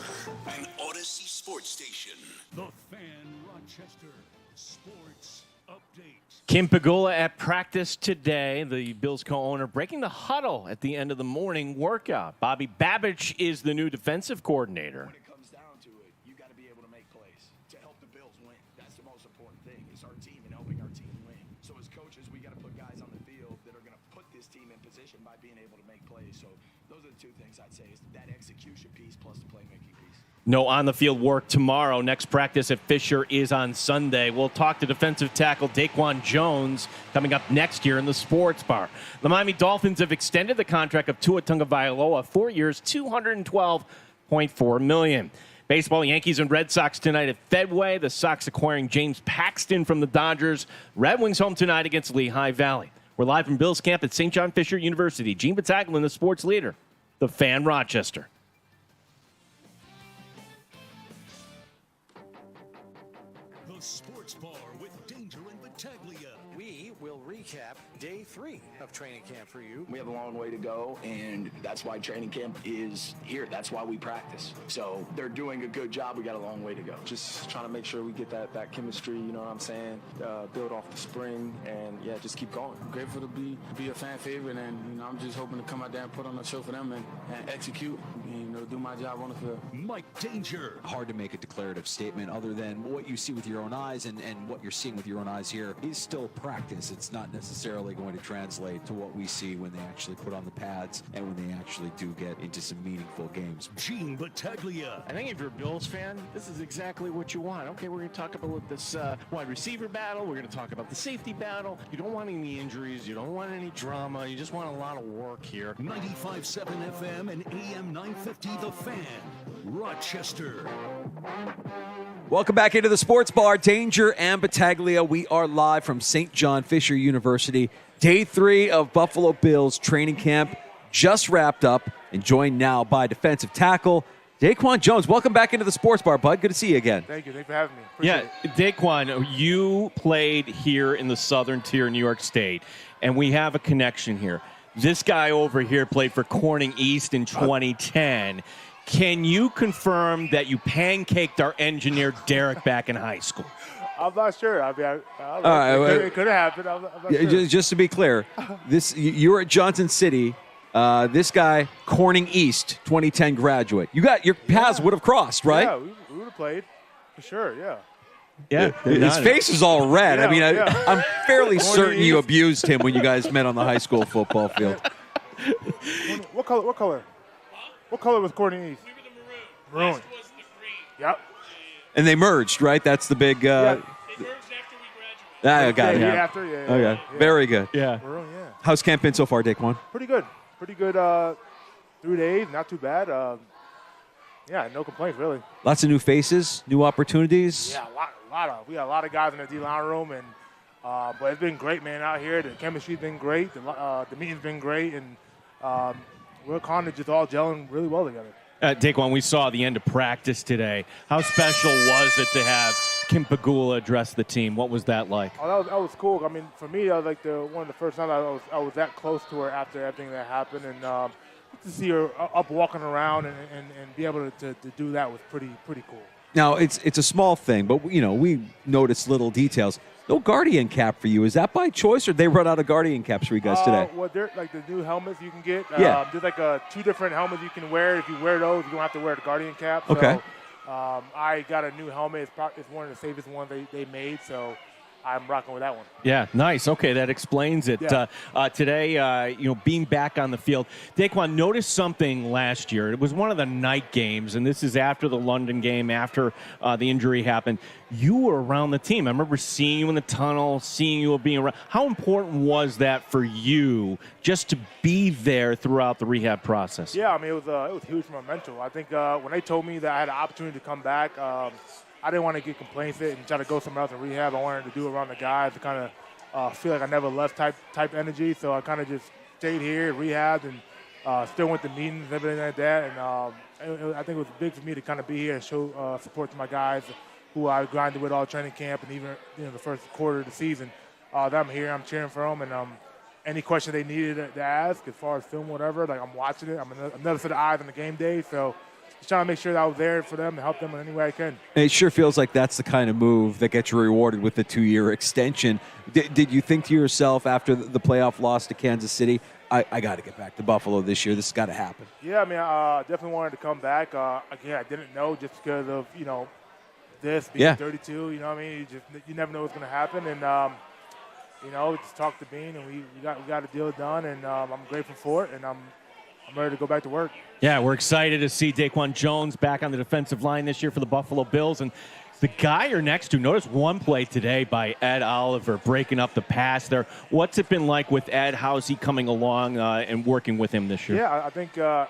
An Odyssey sports station. The Fan, Rochester. Sports update. Kim Pegula at practice today, the Bills co-owner, breaking the huddle at the end of the morning workout. Bobby Babich is the new defensive coordinator. When it comes down to it, you got to be able to make plays to help the Bills win. That's the most important thing, is our team and helping our team win. So as coaches, we got to put guys on the field that are going to put this team in position by being able to make plays. So those are the two things I'd say, is that execution piece plus the playmaking piece. No on-the-field work tomorrow. Next practice at Fisher is on Sunday. We'll talk to defensive tackle Daquan Jones coming up next year in the Sports Bar. The Miami Dolphins have extended the contract of Tua Tagovailoa 4 years, $212.4 million. Baseball, Yankees and Red Sox tonight at Fenway. The Sox acquiring James Paxton from the Dodgers. Red Wings home tonight against Lehigh Valley. We're live from Bills camp at St. John Fisher University. Gene Battaglin, the sports leader, the Fan, Rochester. The Sports Bar with Danger and Battaglia. We will recap day 3 of training camp for you. We have a long way to go, and that's why training camp is here. That's why we practice. So they're doing a good job. We got a long way to go. Just trying to make sure we get that chemistry, you know what I'm saying, build off the spring, and yeah, just keep going. I'm grateful to be a fan favorite, and I'm just hoping to come out there and put on a show for them and execute, do my job on the field. Mike Danger. Hard to make a declarative statement other than what you see with your own eyes, and what you're seeing with your own eyes here is still practice. It's not necessarily going to translate to what we see when they actually put on the pads and when they actually do get into some meaningful games. Gene Battaglia. I think if you're a Bills fan, this is exactly what you want. Okay, we're going to talk about this wide receiver battle. We're going to talk about the safety battle. You don't want any injuries. You don't want any drama. You just want a lot of work here. 95.7 FM and AM 950, The Fan, Rochester. Welcome back into the Sports Bar. Danger and Battaglia. We are live from St. John Fisher University. Day 3 of Buffalo Bills training camp just wrapped up, and joined now by defensive tackle Daquan Jones. Welcome back into the Sports Bar, bud. Good to see you again. Thank you. Thanks for having me. Appreciate it. Daquan, you played here in the Southern Tier, New York State, and we have a connection here. This guy over here played for Corning East in 2010. Can you confirm that you pancaked our engineer Derek back in high school? I'm not sure. I mean, it could have happened. I'm not Yeah, sure. just to be clear, you were at Johnson City. This guy, Corning East, 2010 graduate. Your paths would have crossed, right? Yeah, we would have played for sure. Yeah. Yeah, his face is all red. I mean, I'm fairly Corning certain you East. abused him when you guys met on the high school football field. What color? What color? What color was Corning East? Maroon. Yep. And they merged, right? That's the big. I got it. Yeah, after, yeah. Okay, Yeah. very good. Yeah. Maroon, yeah. How's camp been so far, Daquan? Pretty good. 3 days, not too bad. Yeah, no complaints really. Lots of new faces, new opportunities. Yeah, we got a lot of guys in the D-line room, and but it's been great, man, out here. The chemistry's been great. The meeting's been great, and we're kind of just all gelling really well together. Daquan, we saw the end of practice today. How special was it to have Kim Pegula address the team? What was that like? Oh, that was cool. I mean, for me, that was like one of the first times I was that close to her after everything that happened, and to see her up walking around and be able to do that was pretty cool. Now it's a small thing, but we noticed little details. No Guardian cap for you. Is that by choice, or they run out of Guardian caps for you guys today? Well, they're like the new helmets you can get. Yeah. There's like 2 different helmets you can wear. If you wear those, you don't have to wear the Guardian cap. Okay. So, I got a new helmet. It's one of the safest ones they made, so I'm rocking with that one. Yeah, nice. Okay, that explains it. Yeah. Today, being back on the field, Daquan, noticed something last year. It was one of the night games, and this is after the London game, after the injury happened. You were around the team. I remember seeing you in the tunnel, seeing you being around. How important was that for you just to be there throughout the rehab process? Yeah, I mean, it was huge for my mental. I think when they told me that I had an opportunity to come back, I didn't want to get complacent and try to go somewhere else in rehab. I wanted to do it around the guys to kind of feel like I never left type energy. So I kind of just stayed here, rehabbed, and still went to meetings and everything like that. And I think it was big for me to kind of be here and show support to my guys who I grinded with all training camp and even the first quarter of the season. That I'm here, I'm cheering for them, and any question they needed to ask as far as film, whatever, like I'm watching it. I'm another set of eyes on the game day, so just trying to make sure that I was there for them and help them in any way I can. It sure feels like that's the kind of move that gets you rewarded with the 2-year extension. Did you think to yourself after the playoff loss to Kansas City, I got to get back to Buffalo this year. This has got to happen. Yeah, I mean, I definitely wanted to come back. Again, I didn't know just because of, this being 32, you know what I mean? You never know what's going to happen. And, just talk to Bean, and we got a deal done, and I'm grateful for it, and I'm ready to go back to work. Yeah, we're excited to see Daquan Jones back on the defensive line this year for the Buffalo Bills. And the guy you're next to, notice one play today by Ed Oliver breaking up the pass there. What's it been like with Ed? How's he coming along and working with him this year? Yeah, I think the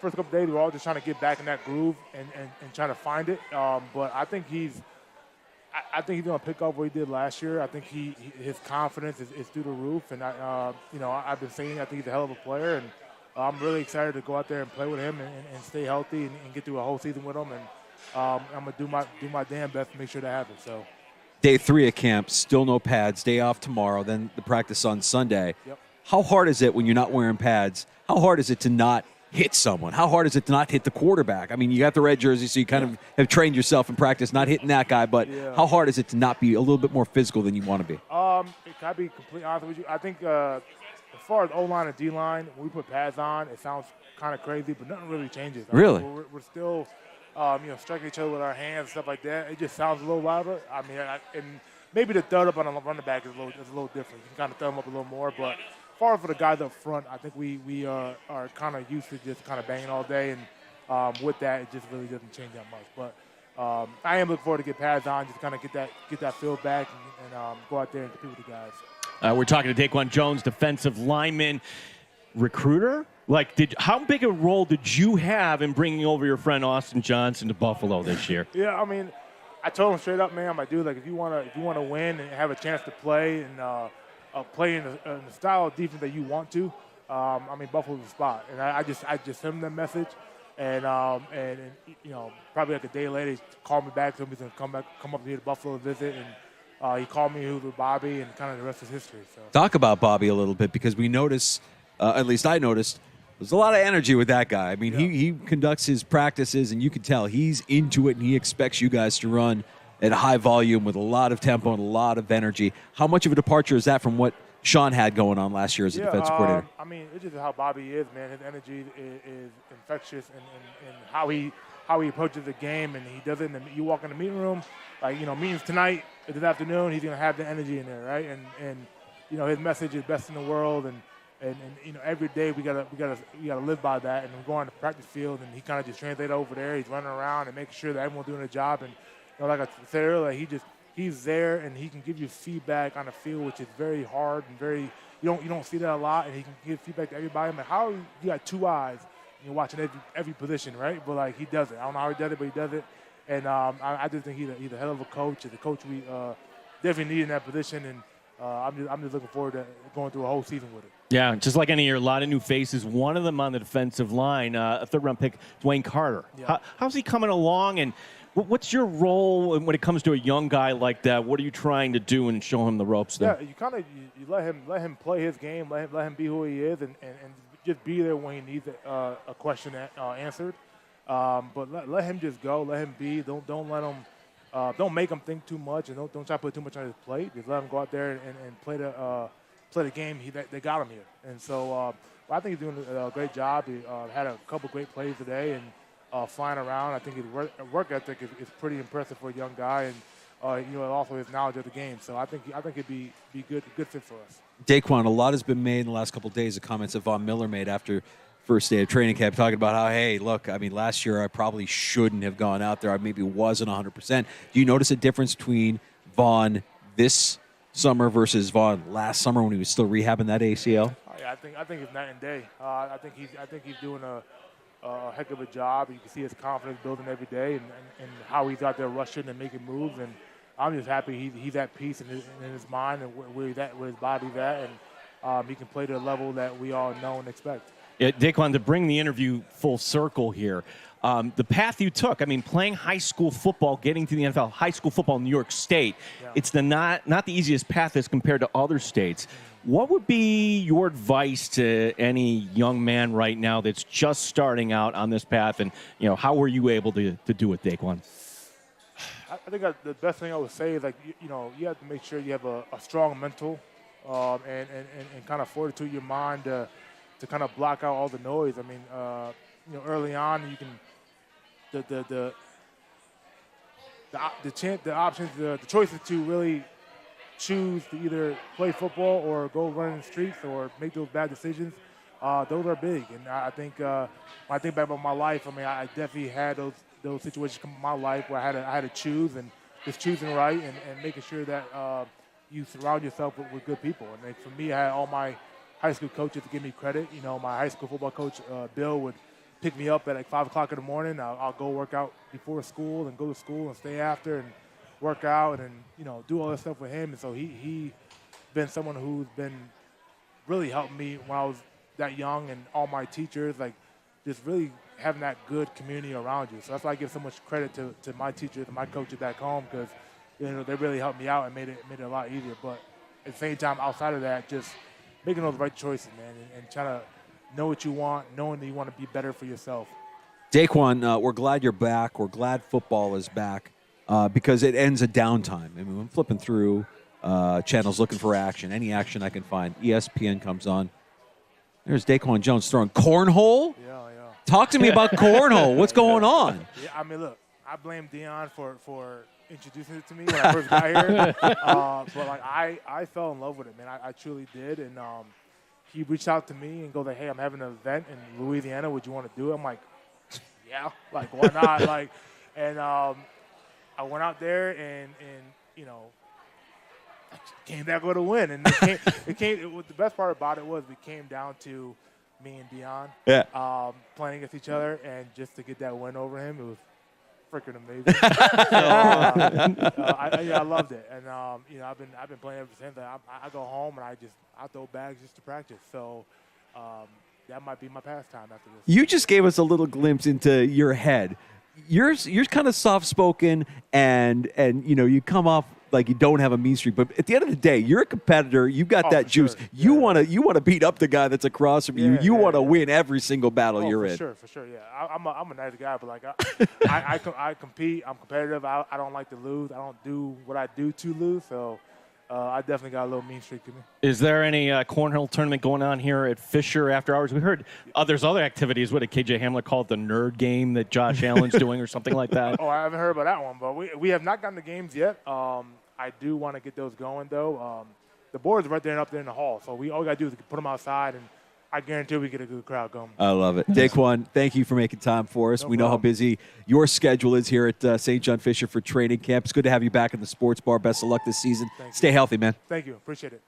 first couple of days we were all just trying to get back in that groove and trying to find it. But I think he's going to pick up what he did last year. I think his confidence is through the roof, and I've been saying I think he's a hell of a player, and I'm really excited to go out there and play with him and stay healthy and get through a whole season with him. And I'm going to do my damn best to make sure that happens. So, Day 3 of camp, still no pads, day off tomorrow, then the practice on Sunday. Yep. How hard is it when you're not wearing pads? How hard is it to not hit someone? How hard is it to not hit the quarterback? I mean, you got the red jersey, so you kind of have trained yourself in practice not hitting that guy, but how hard is it to not be a little bit more physical than you want to be? Can I be completely honest with you? I think as far as O-line and D-line, when we put pads on, it sounds kind of crazy, but nothing really changes. Really? We're still, striking each other with our hands and stuff like that. It just sounds a little louder. I mean, and maybe the thud up on a running back is a little different. You can kind of throw them up a little more, but as far as for the guys up front, I think we are kind of used to just kind of banging all day, and with that, it just really doesn't change that much. But I am looking forward to get pads on, just kind of get that feel back and go out there and compete with the guys. We're talking to Daquan Jones, defensive lineman, recruiter. How big a role did you have in bringing over your friend Austin Johnson to Buffalo this year? Yeah, I mean, I told him straight up, man, my dude, if you want to win and have a chance to play and play in the style of defense that you want to, Buffalo's the spot. And I just sent him that message, and probably like a day later, he called me back, told me he's gonna come up here to Buffalo to visit, and he called me with Bobby, and kind of the rest is history. So. Talk about Bobby a little bit, because we notice, at least I noticed, there's a lot of energy with that guy. I mean, he conducts his practices, and you can tell he's into it, and he expects you guys to run at a high volume with a lot of tempo and a lot of energy. How much of a departure is that from what Sean had going on last year as a defensive coordinator? It's just how Bobby is, man. His energy is infectious, and how he approaches the game, and he does it. You walk in the meeting room, meetings tonight, this afternoon, he's gonna have the energy in there, right? And his message is best in the world, and every day we gotta live by that, and we go on the practice field, and he kind of just translates over there. He's running around and making sure that everyone's doing their job, and like I said earlier, he's there, and he can give you feedback on the field, which is very hard and very you don't see that a lot, and he can give feedback to everybody. I'm like, how you got two eyes and you're watching every position, right? But he does it. I don't know how he does it, but he does it, and I just think he's a hell of a coach. He's a coach we definitely need in that position, and I'm just looking forward to going through a whole season with it. Yeah, just like any year, a lot of new faces. One of them on the defensive line, a third-round pick, Dwayne Carter. Yeah. How's he coming along, and what's your role when it comes to a young guy like that? What are you trying to do and show him the ropes there? Yeah, you kind of you let him play his game, let him be who he is, and just be there when he needs a question answered. But let him just go, let him be. Don't let him. Don't make him think too much, and don't try to put too much on his plate. Just let him go out there and play the game they got him here. And so I think he's doing a great job. He had a couple great plays today and flying around. I think his work ethic is pretty impressive for a young guy, and also his knowledge of the game. So I think it'd be good fit for us. Daquan, a lot has been made in the last couple of days of comments that Von Miller made after first day of training camp, talking about how, hey, look, last year I probably shouldn't have gone out there. I maybe wasn't 100%. Do you notice a difference between Von this summer versus Von last summer when he was still rehabbing that ACL? Yeah, I think it's night and day. I think he's doing a heck of a job. You can see his confidence building every day, and how he's out there rushing and making moves. And I'm just happy he's at peace in his mind and where his body's at, and he can play to the level that we all know and expect. Yeah, Daquan, to bring the interview full circle here, the path you took, I mean, playing high school football, getting to the NFL, high school football in New York State, it's not the easiest path as compared to other states. What would be your advice to any young man right now that's just starting out on this path, and how were you able to do it, Daquan? I think the best thing I would say is, like, you have to make sure you have a strong mental and kind of fortitude in your mind to kind of block out all the noise. I mean, early on, you can the options, the choices to really choose to either play football or go run in the streets or make those bad decisions. Those are big, and I think when I think back about my life, I mean, I definitely had those situations come in my life where I had to choose, and just choosing right and making sure that you surround yourself with good people. And like, for me, I had all my high school coaches to give me credit. My high school football coach, Bill, would pick me up at like 5 o'clock in the morning. I'll go work out before school and go to school and stay after and work out and do all that stuff with him. And so he been someone who's been really helping me when I was that young, and all my teachers, like, just really having that good community around you. So that's why I give so much credit to my teachers and my coaches back home, because they really helped me out and made it a lot easier. But at the same time, outside of that, just making those right choices, man, and trying to know what you want, knowing that you want to be better for yourself. Daquan, we're glad you're back. We're glad football is back because it ends a downtime. I mean, I'm flipping through channels looking for action, any action I can find. ESPN comes on. There's Daquan Jones throwing cornhole. Yeah. Talk to me about cornhole. What's going on? Yeah, I mean, look, I blame Dion for introducing it to me when I first got here. But like, I fell in love with it, man. I truly did. And he reached out to me and goes like, "Hey, I'm having an event in Louisiana. Would you want to do it?" I'm like, "Yeah, like, why not?" Like, and I went out there and came back with a win. And the best part about it was we came down to me and Dion playing against each other, and just to get that win over him, it was freaking amazing. So, I loved it, and I've been playing ever since. I go home and I throw bags just to practice. So that might be my pastime after this. You just gave us a little glimpse into your head. You're kind of soft-spoken, and you come off like you don't have a mean streak, but at the end of the day, you're a competitor. You've got that juice. Sure. You want to beat up the guy that's across from you. You want to win every single battle you're in. For sure. Yeah, I'm a nice guy, but like I compete. I'm competitive. I don't like to lose. I don't do what I do to lose. So I definitely got a little mean streak to me. Is there any cornhole tournament going on here at Fisher after hours? We heard there's other activities. What did KJ Hamler call it, the nerd game that Josh Allen's doing or something like that? Oh, I haven't heard about that one, but we have not gotten the games yet. I do want to get those going, though. The board's right there and up there in the hall, so all we got to do is put them outside, and I guarantee we get a good crowd going. I love it. Daquan, thank you for making time for us. We know how busy your schedule is here at St. John Fisher for training camp. It's good to have you back in the sports bar. Best of luck this season. Stay healthy, man. Thank you. Appreciate it.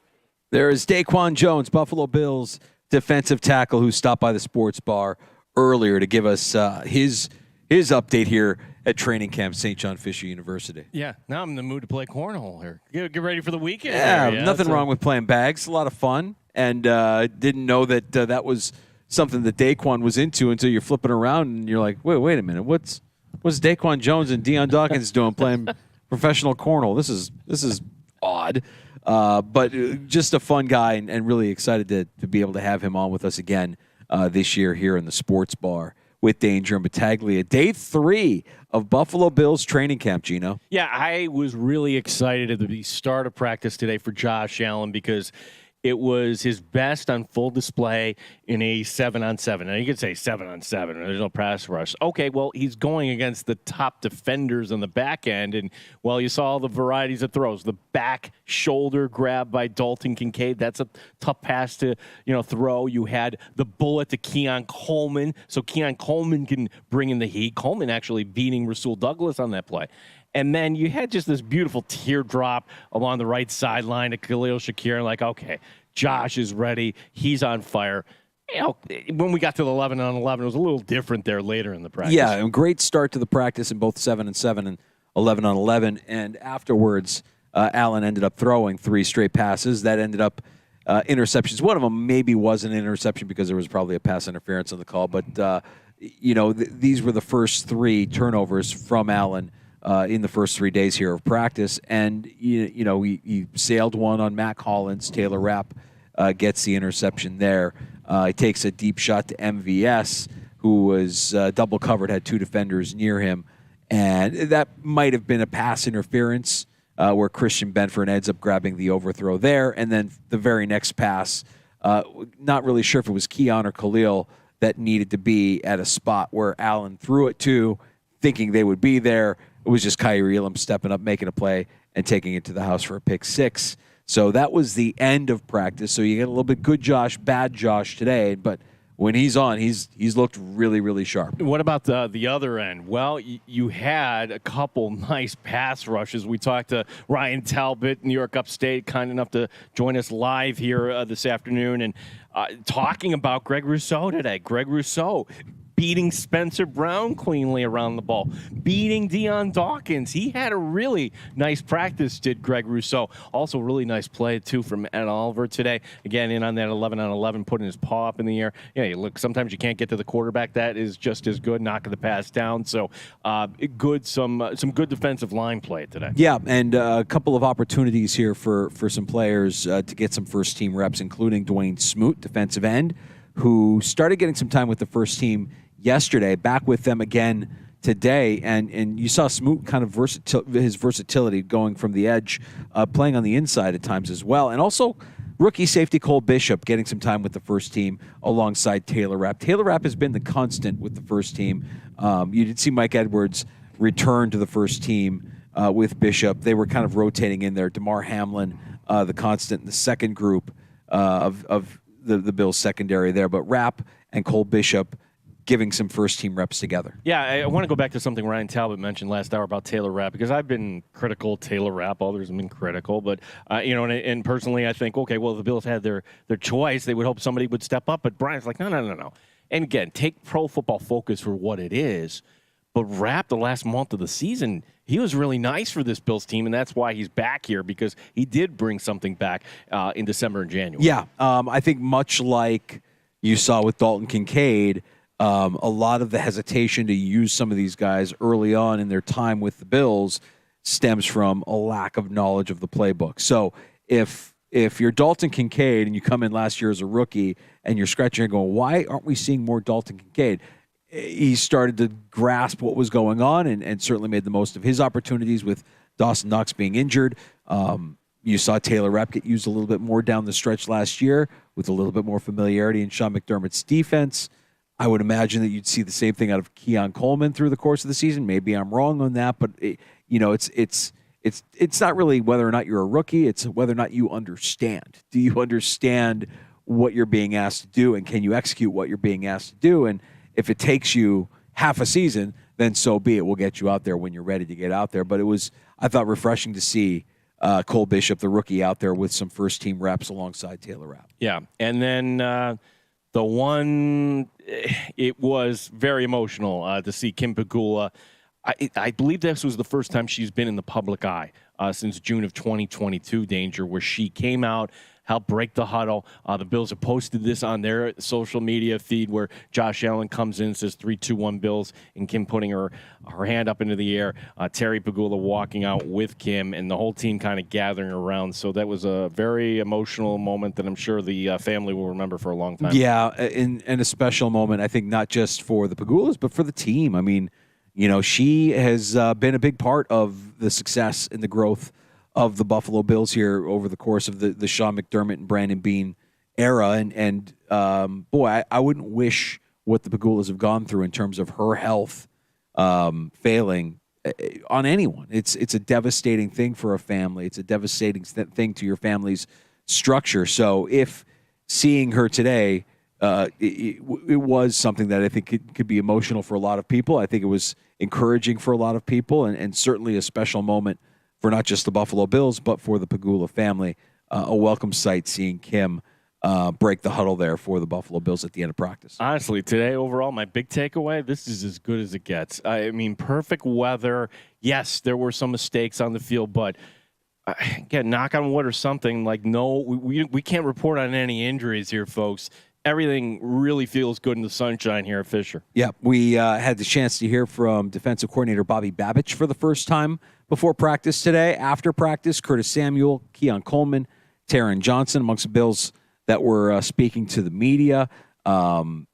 There is Daquan Jones, Buffalo Bills defensive tackle, who stopped by the sports bar earlier to give us his update here at training camp, St. John Fisher University. Yeah, now I'm in the mood to play cornhole here. Get ready for the weekend. Yeah, nothing wrong with playing bags. A lot of fun. And didn't know that that was something that Daquan was into until you're flipping around and you're like, wait a minute. What's Daquan Jones and Deion Dawkins doing playing professional cornhole? This is odd. But just a fun guy, and really excited to be able to have him on with us again this year here in the sports bar with Danger and Battaglia. Day 3 of Buffalo Bills training camp, Gino. Yeah, I was really excited at the start of practice today for Josh Allen because it was his best on full display in a 7-on-7. Now, you could say 7-on-7. There's no pass rush. Okay, well, he's going against the top defenders on the back end, and, well, you saw all the varieties of throws. The back shoulder grab by Dalton Kincaid. That's a tough pass to, throw. You had the bullet to Keon Coleman, so Keon Coleman can bring in the heat. Coleman actually beating Rasul Douglas on that play. And then you had just this beautiful teardrop along the right sideline to Khalil Shakir. Like, okay, Josh is ready. He's on fire. When we got to the 11-on-11, it was a little different there later in the practice. Yeah, a great start to the practice in both 7-on-7 and 11-on-11. And afterwards, Allen ended up throwing 3 straight passes. That ended up interceptions. One of them maybe was an interception because there was probably a pass interference on the call, but these were the first 3 turnovers from Allen in the first 3 days here of practice, and he sailed one on Matt Collins. Taylor Rapp gets the interception there. He takes a deep shot to MVS, who was double covered, had 2 defenders near him, and that might have been a pass interference where Christian Benford ends up grabbing the overthrow there, and then the very next pass, not really sure if it was Keon or Khalil that needed to be at a spot where Allen threw it to, thinking they would be there. It was just Kyrie Elam stepping up, making a play, and taking it to the house for a pick 6. So that was the end of practice. So you get a little bit good Josh, bad Josh today, but when he's on, he's looked really, really sharp. What about the other end? Well, you had a couple nice pass rushes. We talked to Ryan Talbot, New York Upstate, kind enough to join us live here this afternoon, and talking about Greg Rousseau today. Greg Rousseau beating Spencer Brown cleanly around the ball, beating Deion Dawkins. He had a really nice practice, did Greg Rousseau. Also, really nice play, too, from Ed Oliver today. Again, in on that 11-on-11, putting his paw up in the air. Look, sometimes you can't get to the quarterback. That is just as good, knocking the pass down. So, some good defensive line play today. Yeah, and a couple of opportunities here for some players to get some first-team reps, including Dwayne Smoot, defensive end, who started getting some time with the first team yesterday, back with them again today, and you saw Smoot kind of his versatility going from the edge, playing on the inside at times as well, and also rookie safety Cole Bishop getting some time with the first team alongside Taylor Rapp. Taylor Rapp has been the constant with the first team. You did see Mike Edwards return to the first team with Bishop. They were kind of rotating in there. DeMar Hamlin, the constant in the second group of the Bills secondary there, but Rapp and Cole Bishop giving some first-team reps together. Yeah, I want to go back to something Ryan Talbot mentioned last hour about Taylor Rapp, because I've been critical of Taylor Rapp. Others have been critical. But, and personally I think, okay, well, the Bills had their choice. They would hope somebody would step up. But Brian's like, no. And, again, take Pro Football Focus for what it is. But Rapp, the last month of the season, he was really nice for this Bills team, and that's why he's back here, because he did bring something back in December and January. Yeah, I think much like you saw with Dalton Kincaid, a lot of the hesitation to use some of these guys early on in their time with the Bills stems from a lack of knowledge of the playbook. So if you're Dalton Kincaid and you come in last year as a rookie and you're scratching and going, why aren't we seeing more Dalton Kincaid? He started to grasp what was going on and certainly made the most of his opportunities with Dawson Knox being injured. You saw Taylor Rapp get used a little bit more down the stretch last year with a little bit more familiarity in Sean McDermott's defense. I would imagine that you'd see the same thing out of Keon Coleman through the course of the season. Maybe I'm wrong on that, but it's not really whether or not you're a rookie. It's whether or not you understand. Do you understand what you're being asked to do, and can you execute what you're being asked to do? And if it takes you half a season, then so be it. We'll get you out there when you're ready to get out there. But it was, I thought, refreshing to see Cole Bishop, the rookie, out there with some first-team reps alongside Taylor Rapp. Yeah, and then the one, it was very emotional to see Kim Pegula. I believe this was the first time she's been in the public eye since June of 2022, Danger, where she came out, helped break the huddle. The Bills have posted this on their social media feed where Josh Allen comes in and says 3-2-1 Bills, and Kim putting her hand up into the air. Terry Pegula walking out with Kim, and the whole team kind of gathering around. So that was a very emotional moment that I'm sure the family will remember for a long time. Yeah, and a special moment, I think, not just for the Pegulas, but for the team. I mean, she has been a big part of the success and the growth of the Buffalo Bills here over the course of the Sean McDermott and Brandon Beane era. And boy, I wouldn't wish what the Pegulas have gone through in terms of her health failing on anyone. It's a devastating thing for a family. It's a devastating thing to your family's structure. So if seeing her today, it was something that I think could be emotional for a lot of people. I think it was encouraging for a lot of people, and certainly a special moment for not just the Buffalo Bills, but for the Pegula family. A welcome sight seeing Kim break the huddle there for the Buffalo Bills at the end of practice. Honestly, today, overall, my big takeaway, this is as good as it gets. I mean, perfect weather. Yes, there were some mistakes on the field, but again, knock on wood or something, like, no, we can't report on any injuries here, folks. Everything really feels good in the sunshine here at Fisher. Yeah, we had the chance to hear from defensive coordinator Bobby Babich for the first time before practice today. After practice, Curtis Samuel, Keon Coleman, Taron Johnson, amongst the Bills that were speaking to the media. And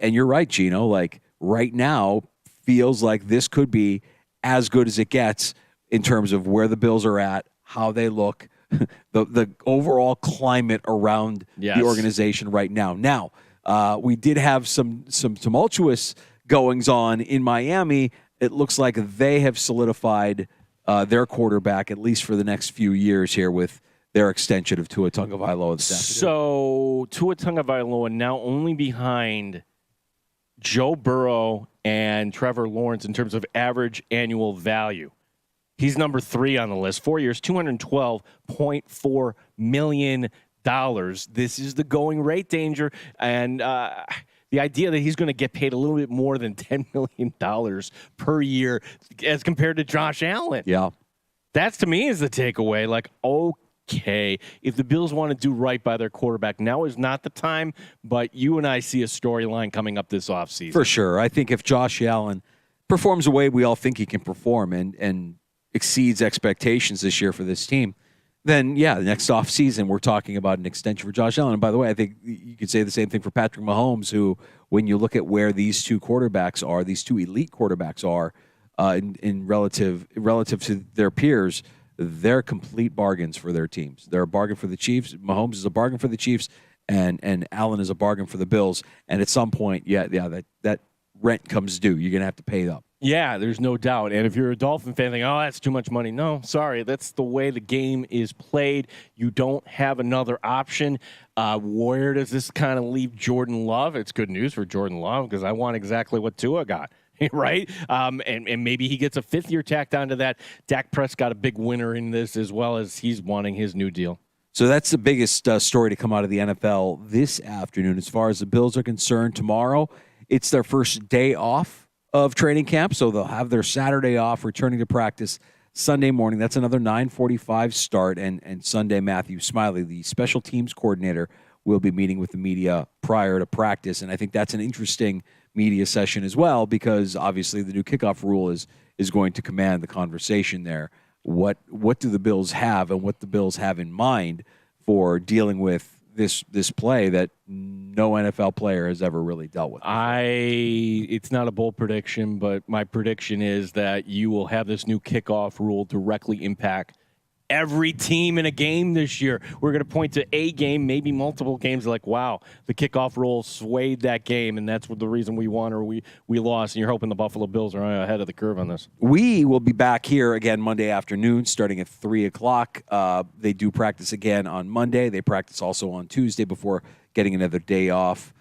you're right, Gino. Like, right now, feels like this could be as good as it gets in terms of where the Bills are at, how they look, the overall climate around the organization right now. Now, we did have some tumultuous goings on in Miami. It looks like they have solidified their quarterback, at least for the next few years here, with their extension of Tua Tagovailoa this afternoon. So Tua Tagovailoa now only behind Joe Burrow and Trevor Lawrence in terms of average annual value. He's number 3 on the list. 4 years, $212.4 million. This is the going rate danger. And the idea that he's going to get paid a little bit more than $10 million per year as compared to Josh Allen. Yeah. That's, to me, is the takeaway. Like, okay, if the Bills want to do right by their quarterback, now is not the time, but you and I see a storyline coming up this offseason. For sure. I think if Josh Allen performs the way we all think he can perform and exceeds expectations this year for this team, then, yeah, the next offseason we're talking about an extension for Josh Allen. And by the way, I think you could say the same thing for Patrick Mahomes, who, when you look at where these two quarterbacks are, these two elite quarterbacks are in relative to their peers, they're complete bargains for their teams. They're a bargain for the Chiefs. Mahomes is a bargain for the Chiefs, and Allen is a bargain for the Bills. And at some point, that rent comes due. You're going to have to pay it up. Yeah, there's no doubt. And if you're a Dolphin fan thinking, oh, that's too much money. No, sorry. That's the way the game is played. You don't have another option. Where does this kind of leave Jordan Love? It's good news for Jordan Love because I want exactly what Tua got. Right? And maybe he gets a 5th year tacked onto that. Dak Prescott, a big winner in this, as well as he's wanting his new deal. So that's the biggest story to come out of the NFL this afternoon. As far as the Bills are concerned, tomorrow it's their first day off of training camp, so they'll have their Saturday off, returning to practice Sunday morning. That's another 9:45 start, and Sunday, Matthew Smiley, the special teams coordinator, will be meeting with the media prior to practice, and I think that's an interesting media session as well, because obviously the new kickoff rule is going to command the conversation there. What do the Bills have, and what the Bills have in mind for dealing with this play that no NFL player has ever really dealt with? It's not a bold prediction, but my prediction is that you will have this new kickoff rule directly impact every team in a game this year. We're going to point to a game, maybe multiple games, like, wow, the kickoff rule swayed that game, and that's what the reason we won or we lost, and you're hoping the Buffalo Bills are ahead of the curve on this. We will be back here again Monday afternoon starting at 3 o'clock. They do practice again on Monday. They practice also on Tuesday before getting another day off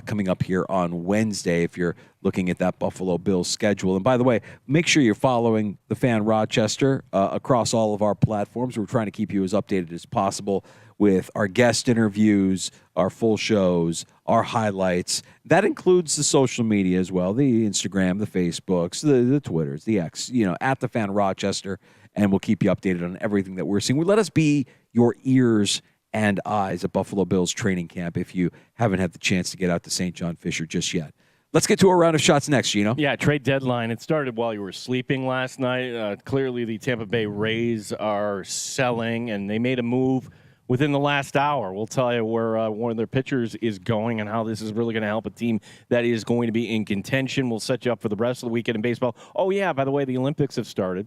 coming up here on Wednesday if you're looking at that Buffalo Bills schedule. And by the way, make sure you're following the Fan Rochester across all of our platforms. We're trying to keep you as updated as possible with our guest interviews, our full shows, our highlights. That includes the social media as well, the Instagram, the Facebooks, the Twitters, the X, at the Fan Rochester, and we'll keep you updated on everything that we're seeing. Let us be your ears and eyes at Buffalo Bills training camp if you haven't had the chance to get out to St. John Fisher just yet. Let's get to a round of shots next, Gino. Yeah, trade deadline. It started while you were sleeping last night. Clearly, the Tampa Bay Rays are selling, and they made a move within the last hour. We'll tell you where one of their pitchers is going and how this is really going to help a team that is going to be in contention. We'll set you up for the rest of the weekend in baseball. Oh, yeah, by the way, the Olympics have started.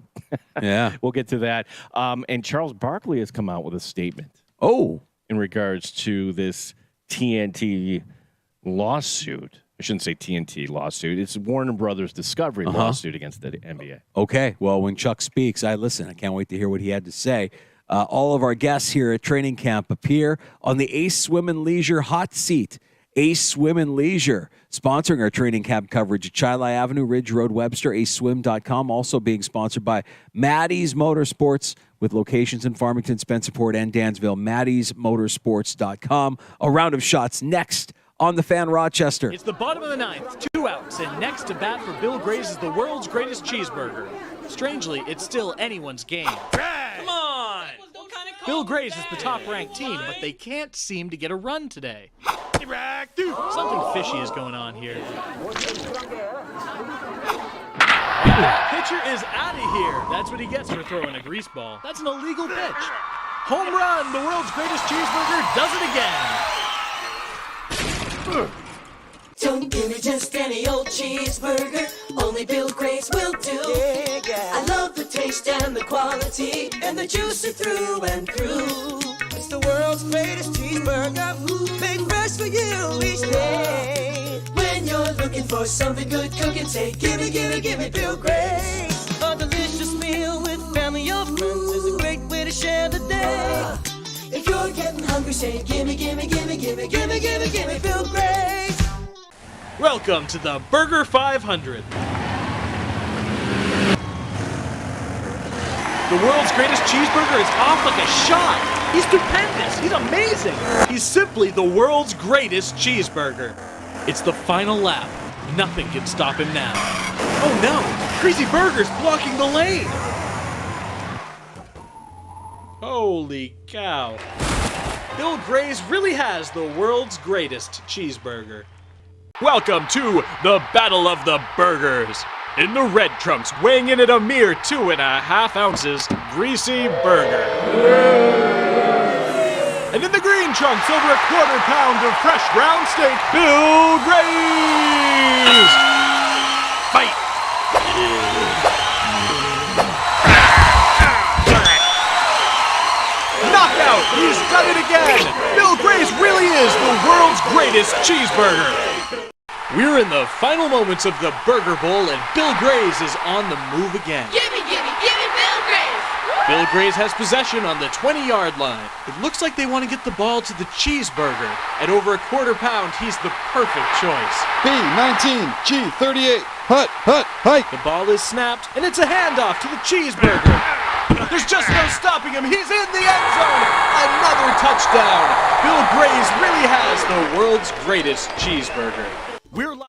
Yeah. We'll get to that. And Charles Barkley has come out with a statement. Oh. In regards to this TNT lawsuit. I shouldn't say TNT lawsuit. It's Warner Brothers Discovery lawsuit against the NBA. Okay. Well, when Chuck speaks, I listen. I can't wait to hear what he had to say. All of our guests here at training camp appear on the Ace Swim and Leisure hot seat. Ace Swim and Leisure, sponsoring our training camp coverage at Chili Avenue, Ridge Road, Webster, aceswim.com. Also being sponsored by Maddie's Motorsports, with locations in Farmington, Spencerport, and Dansville. Maddie'sMotorsports.com. A round of shots next on the Fan Rochester. It's the bottom of the ninth, 2 outs, and next to bat for Bill Gray's is the world's greatest cheeseburger. Strangely, it's still anyone's game. Come on! Bill Gray's is the top-ranked team, but they can't seem to get a run today. Something fishy is going on here. Pitcher is out of here. That's what he gets for throwing a grease ball. That's an illegal pitch. Home run! The world's greatest cheeseburger does it again. Don't give me just any old cheeseburger. Only Bill Gray's will do. I love the taste and the quality and the juicy through and through. It's the world's greatest cheeseburger, made fresh for you each day. When you're looking for something good cooking, say gimme, gimme, gimme Bill Gray's. A delicious meal with family or friends is a great way to share the day. If you're getting hungry, say gimme, gimme, gimme, gimme, gimme, gimme, gimme Bill Gray's. Welcome to the Burger 500. The world's greatest cheeseburger is off like a shot. He's stupendous. He's amazing. He's simply the world's greatest cheeseburger. It's the final lap. Nothing can stop him now. Oh no, Crazy Burger's blocking the lane. Holy cow. Bill Gray's really has the world's greatest cheeseburger. Welcome to the Battle of the Burgers. In the red trunks, weighing in at a mere 2.5 ounces, Greasy Burger. And in the green trunks, over a 1/4 pound of fresh ground steak, Bill Gray's. Fight! Knockout! He's done it again! Bill Gray's really is the world's greatest cheeseburger. We're in the final moments of the Burger Bowl, and Bill Gray's is on the move again. Gimme, gimme, gimme Bill Gray's. Bill Gray's has possession on the 20-yard line. It looks like they want to get the ball to the cheeseburger. At over a 1/4 pound, he's the perfect choice. B19, G38, hut, hike. The ball is snapped, and it's a handoff to the cheeseburger. There's just no stopping him. He's in the end zone. Another touchdown. Bill Gray's really has the world's greatest cheeseburger. We're live.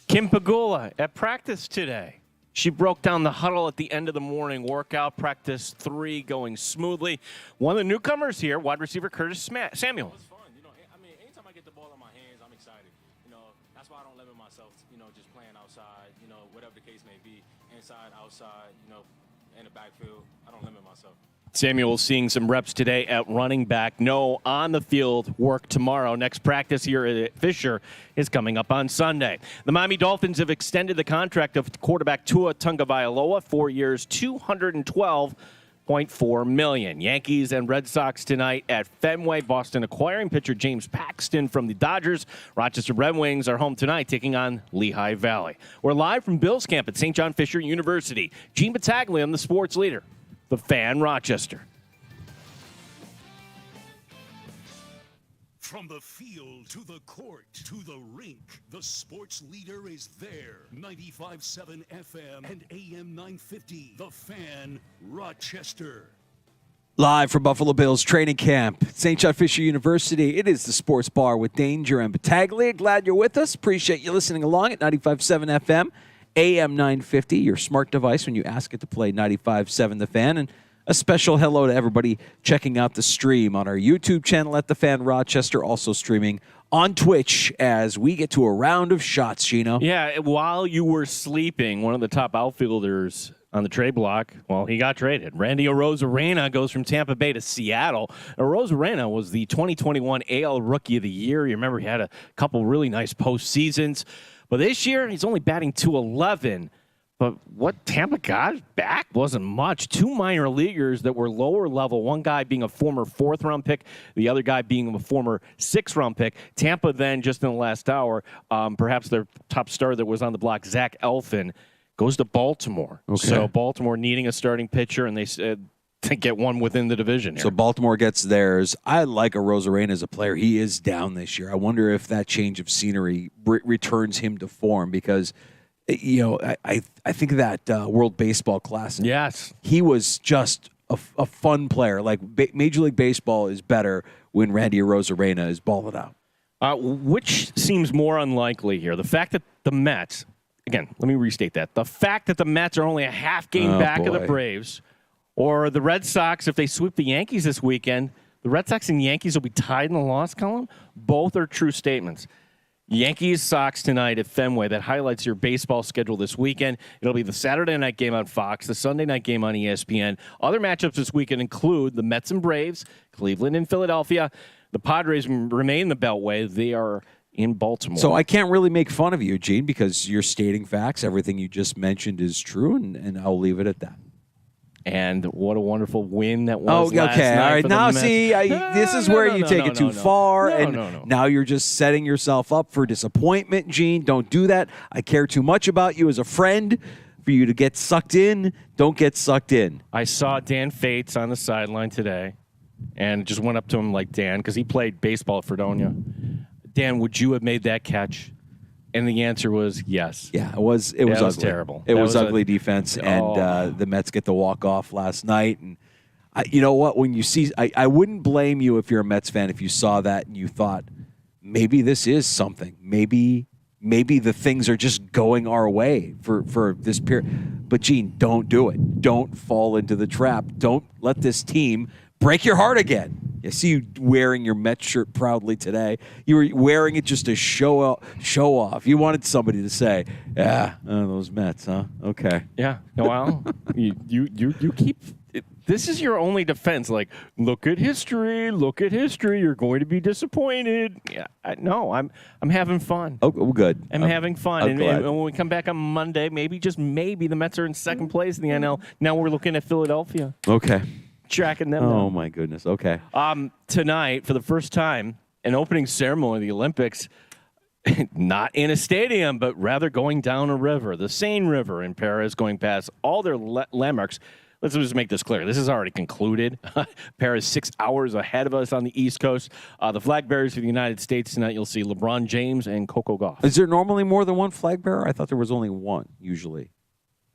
Kim Pegula at practice today. She broke down the huddle at the end of the morning workout, practice 3 going smoothly. One of the newcomers here, wide receiver Curtis Samuel. It's fun. You know, I mean, anytime I get the ball in my hands, I'm excited. just playing outside, whatever the case may be, inside, outside, in the backfield. I don't limit myself. Samuel seeing some reps today at running back. No on the field work tomorrow. Next practice here at Fisher is coming up on Sunday. The Miami Dolphins have extended the contract of quarterback Tua Tagovailoa, 4 years, $212.4 million. Yankees and Red Sox tonight at Fenway. Boston acquiring pitcher James Paxton from the Dodgers. Rochester Red Wings are home tonight taking on Lehigh Valley. We're live from Bills Camp at St. John Fisher University. Gene Battaglia, I'm the sports leader. The Fan, Rochester. From the field to the court to the rink, the sports leader is there. 95.7 FM and AM 950. The Fan, Rochester. Live from Buffalo Bills training camp, St. John Fisher University. It is the Sports Bar with Danger and Battaglia. Glad you're with us. Appreciate you listening along at 95.7 FM. AM 950, your smart device when you ask it to play 95.7 The Fan. And a special hello to everybody checking out the stream on our YouTube channel at The Fan Rochester, also streaming on Twitch as we get to a round of shots, Gino. Yeah, while you were sleeping, one of the top outfielders on the trade block, well, he got traded. Randy Arozarena goes from Tampa Bay to Seattle. Arozarena was the 2021 AL Rookie of the Year. You remember he had a couple really nice postseasons. But this year, he's only batting .211. But what Tampa got back wasn't much. Two minor leaguers that were lower level, one guy being a former fourth-round pick, the other guy being a former sixth-round pick. Tampa then, just in the last hour, perhaps their top star that was on the block, Zach Elfin, goes to Baltimore. Okay. So Baltimore needing a starting pitcher, and they said to get one within the division here. So Baltimore gets theirs. I like Arozarena as a player. He is down this year. I wonder if that change of scenery returns him to form because, I think that World Baseball Classic. Yes. He was just a fun player. Like Major League Baseball is better when Randy Arozarena is balling out. Which seems more unlikely here? The fact that the Mets, again, let me restate that. The fact that the Mets are only a half game back of the Braves, or the Red Sox, if they sweep the Yankees this weekend, the Red Sox and Yankees will be tied in the loss column. Both are true statements. Yankees, Sox tonight at Fenway. That highlights your baseball schedule this weekend. It'll be the Saturday night game on Fox, the Sunday night game on ESPN. Other matchups this weekend include the Mets and Braves, Cleveland and Philadelphia. The Padres remain the Beltway. They are in Baltimore. So I can't really make fun of you, Gene, because you're stating facts. Everything you just mentioned is true, and I'll leave it at that. And what a wonderful win that was last okay. night. All right. For the now, Mets. see, this is where you take it too far, and now you're just setting yourself up for disappointment, Gene. Don't do that. I care too much about you as a friend for you to get sucked in. Don't get sucked in. I saw Dan Fates on the sideline today, and just went up to him like, Dan, because he played baseball at Fredonia. Dan, would you have made that catch? And the answer was yes. Yeah, it was ugly. Terrible. It was ugly defense, and the Mets get the walk-off last night. And you know what? When you see, I wouldn't blame you if you're a Mets fan if you saw that and you thought, maybe this is something. Maybe the things are just going our way for this period. But, Gene, don't do it. Don't fall into the trap. Don't let this team break your heart again. I see you wearing your Mets shirt proudly today. You were wearing it just to show off. You wanted somebody to say, those Mets, huh? Okay. Yeah. Well, you keep this is your only defense. Like, look at history. You're going to be disappointed. Yeah. No, I'm having fun. Oh, good. I'm having fun. And glad. when we come back on Monday, maybe the Mets are in second place in the NL. Now we're looking at Philadelphia. Okay. Tracking them. Oh, my goodness. Okay. Tonight, for the first time, an opening ceremony of the Olympics, not in a stadium, but rather going down a river, the Seine River in Paris, going past all their landmarks. Let's just make this clear. This is already concluded. Paris 6 hours ahead of us on the East Coast. The flag bearers for the United States tonight, you'll see LeBron James and Coco Gauff. Is there normally more than one flag bearer? I thought there was only one, usually.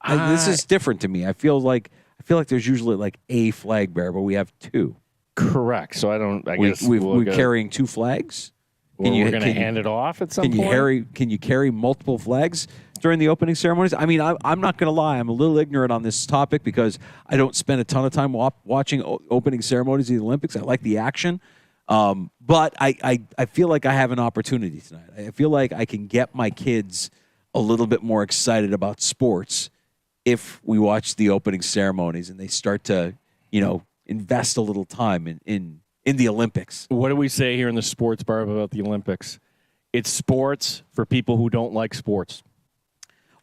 This is different to me. I feel like there's usually like a flag bearer, but we have two. Correct. So I guess we're carrying two flags. We're going to hand it off at some point? Can you carry multiple flags during the opening ceremonies? I mean, I'm not going to lie. I'm a little ignorant on this topic because I don't spend a ton of time watching opening ceremonies of the Olympics. I like the action. But I feel like I have an opportunity tonight. I feel like I can get my kids a little bit more excited about sports if we watch the opening ceremonies and they start to, invest a little time in the Olympics. What do we say here in the sports bar about the Olympics? It's sports for people who don't like sports.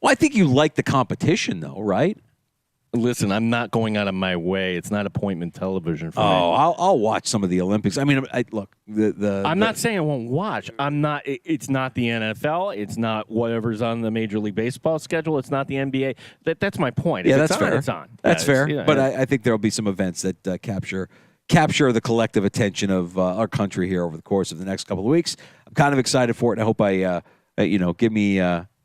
Well, I think you like the competition, though, right? Listen, I'm not going out of my way. It's not appointment television for me. I'll watch some of the Olympics. I mean, look, I'm not saying I won't watch. I'm not. It's not the NFL. It's not whatever's on the Major League Baseball schedule. It's not the NBA. That's my point. Yeah, If that's it's on, fair. It's on. That's Yeah, fair. it's- But I think there will be some events that capture the collective attention of our country here over the course of the next couple of weeks. I'm kind of excited for it, and I hope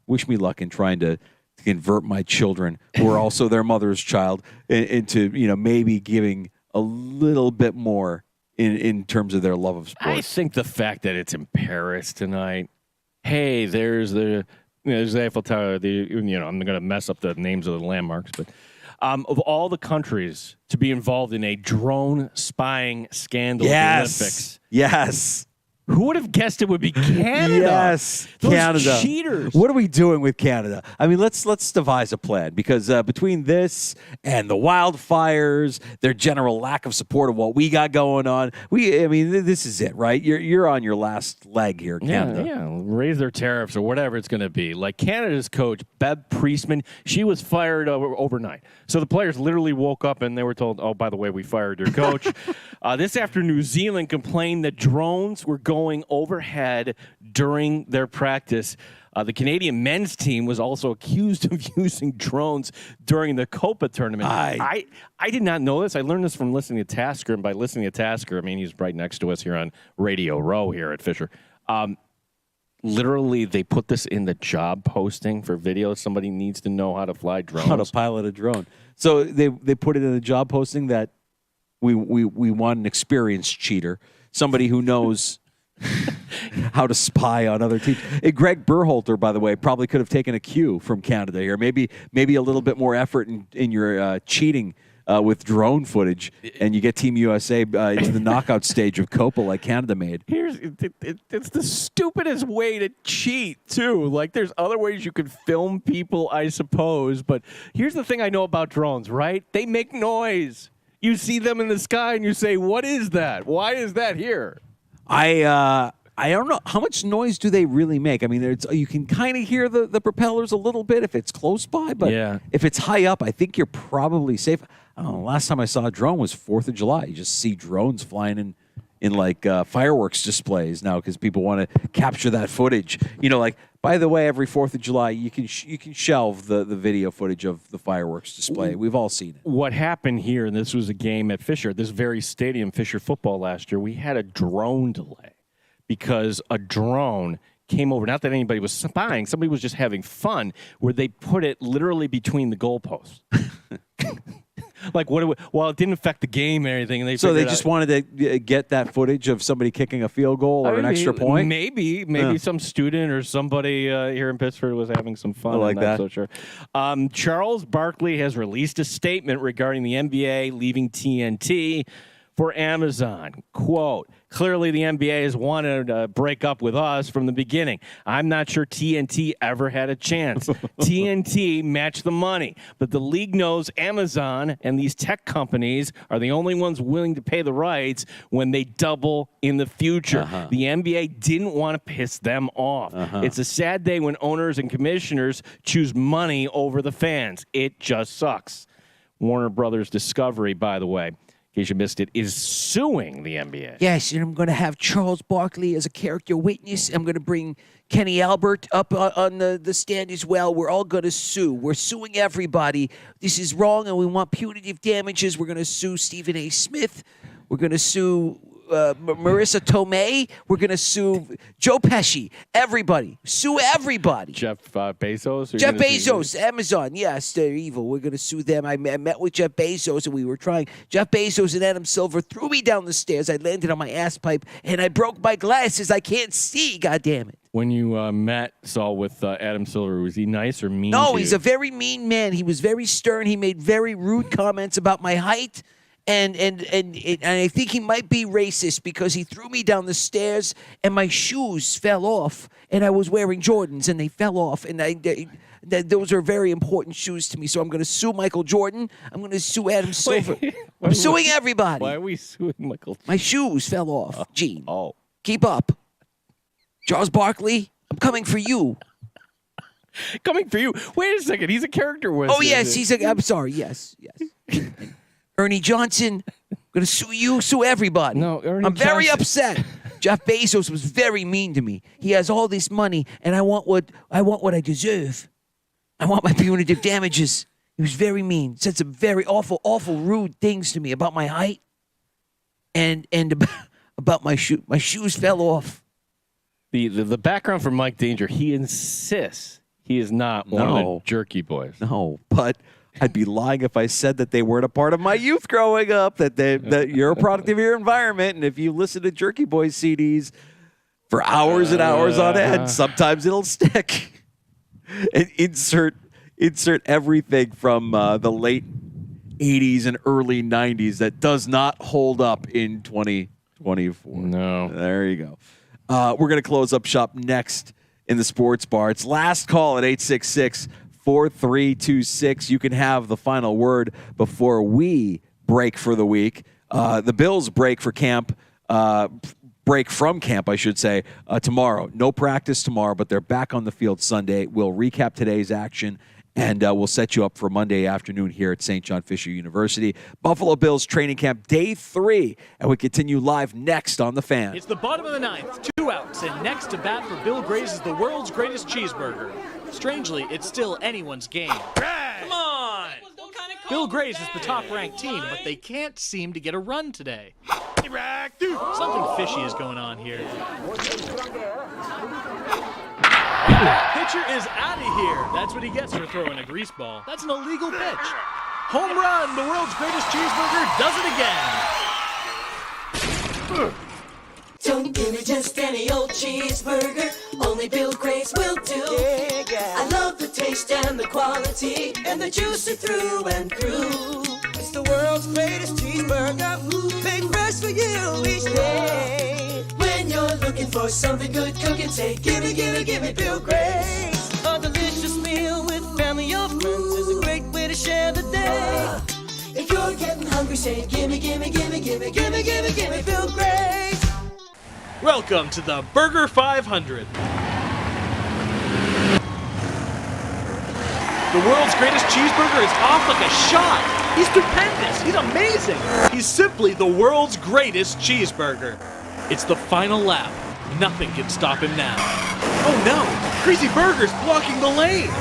wish me luck in trying to convert my children, who are also their mother's child, into maybe giving a little bit more in terms of their love of sports. I think the fact that it's in Paris tonight. Hey, there's the Eiffel Tower. I'm going to mess up the names of the landmarks, but of all the countries to be involved in a drone spying scandal at the Olympics. Yes. Who would have guessed it would be Canada? Yes, Those Canada. cheaters. What are we doing with Canada? I mean, let's devise a plan, because between this and the wildfires, their general lack of support of what we got going on, this is it, right? You're on your last leg here, Canada. Yeah, raise their tariffs or whatever it's going to be. Like Canada's coach, Bev Priestman, she was fired overnight. So the players literally woke up and they were told, oh, by the way, we fired your coach. This after New Zealand complained that drones were going overhead during their practice. The Canadian men's team was also accused of using drones during the Copa tournament. I did not know this. I learned this from listening to Tasker, and by listening to Tasker, I mean he's right next to us here on Radio Row here at Fisher. Literally, they put this in the job posting for video. Somebody needs to know how to fly drones. How to pilot a drone. So they put it in a job posting that we want an experienced cheater, somebody who knows how to spy on other teams. Greg Berhalter, by the way, probably could have taken a cue from Canada here. Maybe a little bit more effort in your cheating with drone footage, and you get Team USA into the knockout stage of Copa like Canada made. It's the stupidest way to cheat, too. Like, there's other ways you could film people, I suppose. But here's the thing I know about drones, right? They make noise. You see them in the sky, and you say, what is that? Why is that here? I don't know. How much noise do they really make? I mean, you can kind of hear the propellers a little bit if it's close by, but if it's high up, I think you're probably safe. I don't know. Last time I saw a drone was 4th of July. You just see drones flying in like fireworks displays now because people want to capture that footage. By the way, every 4th of July, you can shelve the video footage of the fireworks display. We've all seen it. What happened here, and this was a game at Fisher, this very stadium, Fisher football last year, we had a drone delay because a drone came over. Not that anybody was spying. Somebody was just having fun where they put it literally between the goalposts. Like, it didn't affect the game or anything. And they just wanted to get that footage of somebody kicking a field goal or an extra point? Maybe some student or somebody here in Pittsburgh was having some fun. I like that. I'm not so sure. Charles Barkley has released a statement regarding the NBA leaving TNT for Amazon. Quote, clearly the NBA has wanted to break up with us from the beginning. I'm not sure TNT ever had a chance. TNT matched the money, but the league knows Amazon and these tech companies are the only ones willing to pay the rights when they double in the future. The NBA didn't want to piss them off. It's a sad day when owners and commissioners choose money over the fans. It just sucks. Warner Brothers Discovery, by the way, in case you missed it, is suing the NBA. Yes, and I'm going to have Charles Barkley as a character witness. I'm going to bring Kenny Albert up on the stand as well. We're all going to sue. We're suing everybody. This is wrong, and we want punitive damages. We're going to sue Stephen A. Smith. We're going to sue Marissa Tomei. We're going to sue Joe Pesci. Everybody. Sue everybody. Jeff Bezos? Jeff Bezos, Amazon. Yes, they're evil. We're going to sue them. I met with Jeff Bezos, and we were trying. Jeff Bezos and Adam Silver threw me down the stairs. I landed on my ass pipe, and I broke my glasses. I can't see. God damn it. When you saw with Adam Silver, was he nice or mean? No, he's a very mean man. He was very stern. He made very rude comments about my height and I think he might be racist because he threw me down the stairs and my shoes fell off, and I was wearing Jordans and they fell off, and those are very important shoes to me. So I'm going to sue Michael Jordan. I'm going to sue Adam Silver. I'm suing everybody. Why are we suing Michael? My shoes fell off, Gene. Keep up. Charles Barkley, I'm coming for you. Coming for you. Wait a second. He's a character wizard. Oh, yes. I'm sorry. Yes. Ernie Johnson, I'm going to sue you, sue everybody. No, Ernie I'm very Johnson- upset. Jeff Bezos was very mean to me. He has all this money, and I want what I deserve. I want my punitive damages. He was very mean. Said some very awful, rude things to me about my height and about my shoe. My shoes fell off. The background for Mike Danger, he insists he is not one of the jerky boys. No, but I'd be lying if I said that they weren't a part of my youth growing up, that you're a product of your environment. And if you listen to Jerky Boys CDs for hours and hours on end, sometimes it'll stick. And insert everything from the late 80s and early 90s that does not hold up in 2024. No. There you go. We're going to close up shop next in the sports bar. It's last call at 866-4326. You can have the final word before we break for the week. The Bills break from camp, I should say, tomorrow. No practice tomorrow, but they're back on the field Sunday. We'll recap today's action, and we'll set you up for Monday afternoon here at St. John Fisher University. Buffalo Bills training camp day 3, and we continue live next on The Fan. It's the bottom of the 9th, 2 outs, and next to bat for Bill Grays is the world's greatest cheeseburger. Strangely, it's still anyone's game. Come on! Bill Grays is the top-ranked team, but they can't seem to get a run today. Something fishy is going on here. Pitcher is out of here. That's what he gets for throwing a grease ball. That's an illegal pitch. Home run! The world's greatest cheeseburger does it again. Don't give me just any old cheeseburger. Only Bill Grace will do. I love the taste and the quality and the juicy through and through. It's the world's greatest cheeseburger, made fresh for you each day. When you're looking for something good cooking, say gimme, gimme, gimme Bill Grace. A delicious meal with family or friends is a great way to share the day. If you're getting hungry, say gimme, gimme, gimme, gimme, gimme, gimme, gimme Bill Grace. Welcome to the Burger 500. The world's greatest cheeseburger is off like a shot. He's stupendous. He's amazing. He's simply the world's greatest cheeseburger. It's the final lap. Nothing can stop him now. Oh no! Crazy Burger's blocking the lane.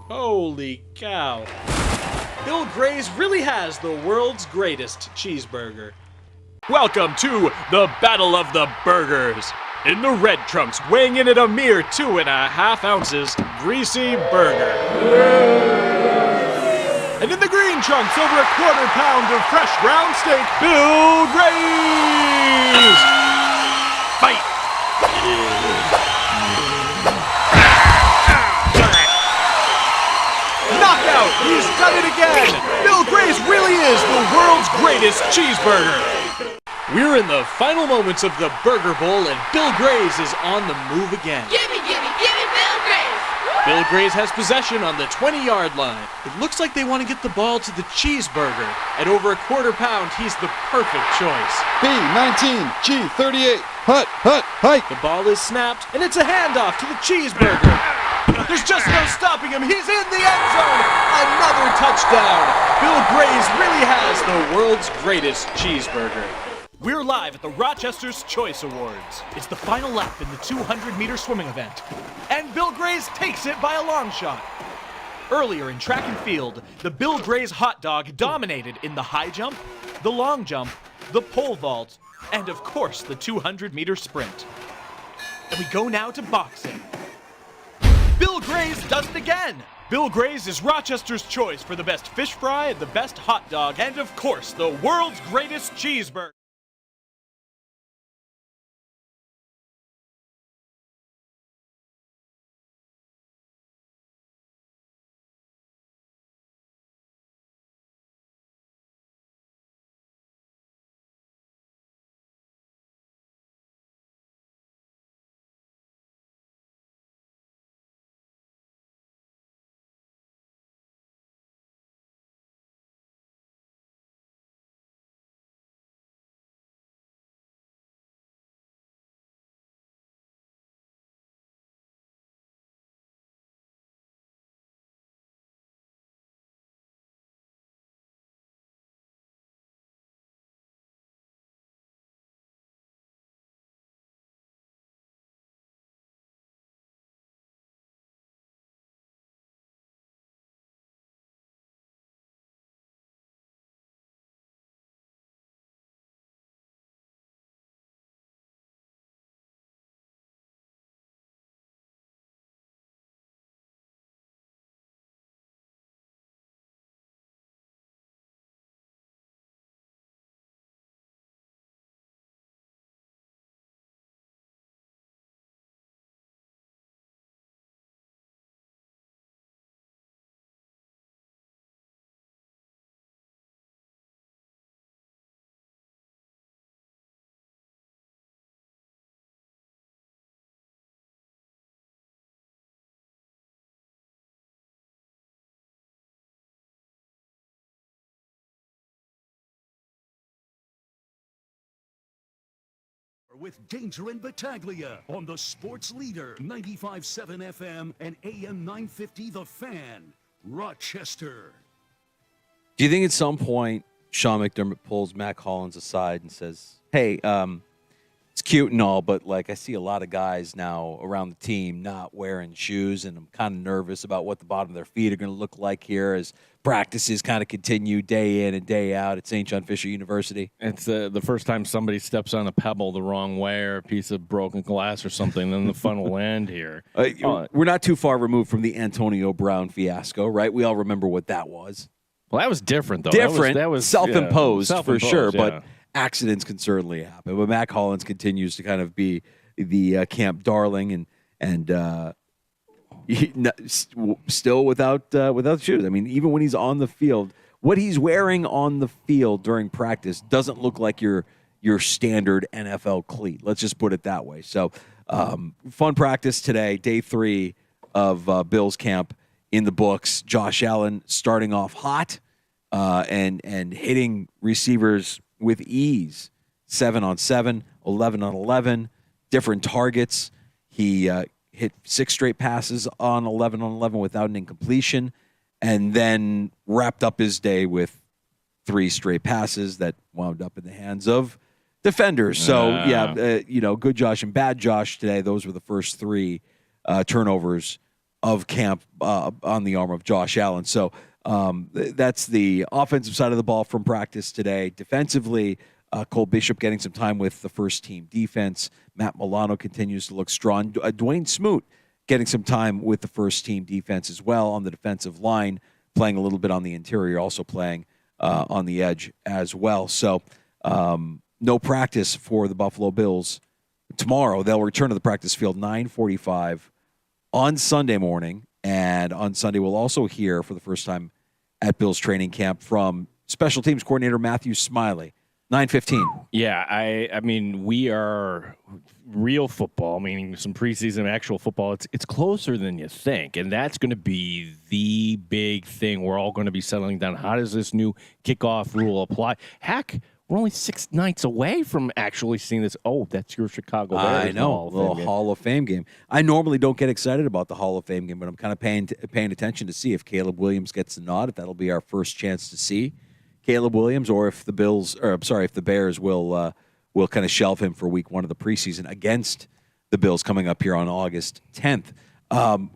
Holy cow. Bill Grays really has the world's greatest cheeseburger. Welcome to the Battle of the Burgers. In the red trunks, weighing in at a mere 2.5 ounces, Greasy Burger. And in the green trunks, over a quarter pound of fresh ground steak, Bill Grays. Fight. Knockout. He's done it again. Bill Grays really is the world's greatest cheeseburger. We're in the final moments of the Burger Bowl, and Bill Grays is on the move again. Gimme, gimme, gimme Bill Grace. Bill Grays has possession on the 20-yard line. It looks like they want to get the ball to the cheeseburger. At over a quarter pound, he's the perfect choice. B19, G38, hut, hike. The ball is snapped, and it's a handoff to the cheeseburger. There's just no stopping him. He's in the end zone. Another touchdown. Bill Grays really has the world's greatest cheeseburger. We're live at the Rochester's Choice Awards. It's the final lap in the 200-meter swimming event. And Bill Grays takes it by a long shot. Earlier in track and field, the Bill Grays hot dog dominated in the high jump, the long jump, the pole vault, and of course the 200-meter sprint. And we go now to boxing. Bill Grays does it again. Bill Grays is Rochester's choice for the best fish fry, the best hot dog, and of course the world's greatest cheeseburger. With Danger and Battaglia on the Sports Leader, 95.7 FM and AM 950 The Fan, Rochester. Do you think at some point Sean McDermott pulls Matt Collins aside and says, hey, it's cute and all, but like I see a lot of guys now around the team not wearing shoes, and I'm kind of nervous about what the bottom of their feet are going to look like here as practices kind of continue day in and day out at St. John Fisher University? It's the first time somebody steps on a pebble the wrong way or a piece of broken glass or something, then the fun will end here. We're not too far removed from the Antonio Brown fiasco, right? We all remember what that was. Well, that was different, though. Different. That was self-imposed, for sure, yeah. but accidents can certainly happen. But Matt Collins continues to kind of be the camp darling and still without shoes. I mean, even when he's on the field, what he's wearing on the field during practice doesn't look like your standard NFL cleat. Let's just put it that way. So, fun practice today, day 3 of Bills camp in the books. Josh Allen starting off hot and hitting receivers with ease. 7-on-7, 11-on-11, different targets. He hit 6 straight passes on 11-on-11 without an incompletion, and then wrapped up his day with 3 straight passes that wound up in the hands of defenders. So, good Josh and bad Josh today. Those were the first 3 turnovers of camp on the arm of Josh Allen. So that's the offensive side of the ball from practice today. Defensively, Cole Bishop getting some time with the first-team defense. Matt Milano continues to look strong. Dwayne Smoot getting some time with the first-team defense as well on the defensive line, playing a little bit on the interior, also playing on the edge as well. So no practice for the Buffalo Bills tomorrow. They'll return to the practice field 9:45 on Sunday morning, and on Sunday we'll also hear for the first time at Bills training camp from special teams coordinator Matthew Smiley. 9:15. Yeah, I mean, we are real football, meaning some preseason actual football. It's closer than you think, and that's going to be the big thing. We're all going to be settling down. How does this new kickoff rule apply? Heck, we're only 6 nights away from actually seeing this. Oh, that's your Chicago Bears. I know, little Hall of Fame game. I normally don't get excited about the Hall of Fame game, but I'm kind of paying attention to see if Caleb Williams gets the nod, if that'll be our first chance to see Caleb Williams, or if the Bears will kind of shelve him for week 1 of the preseason against the Bills coming up here on August 10th.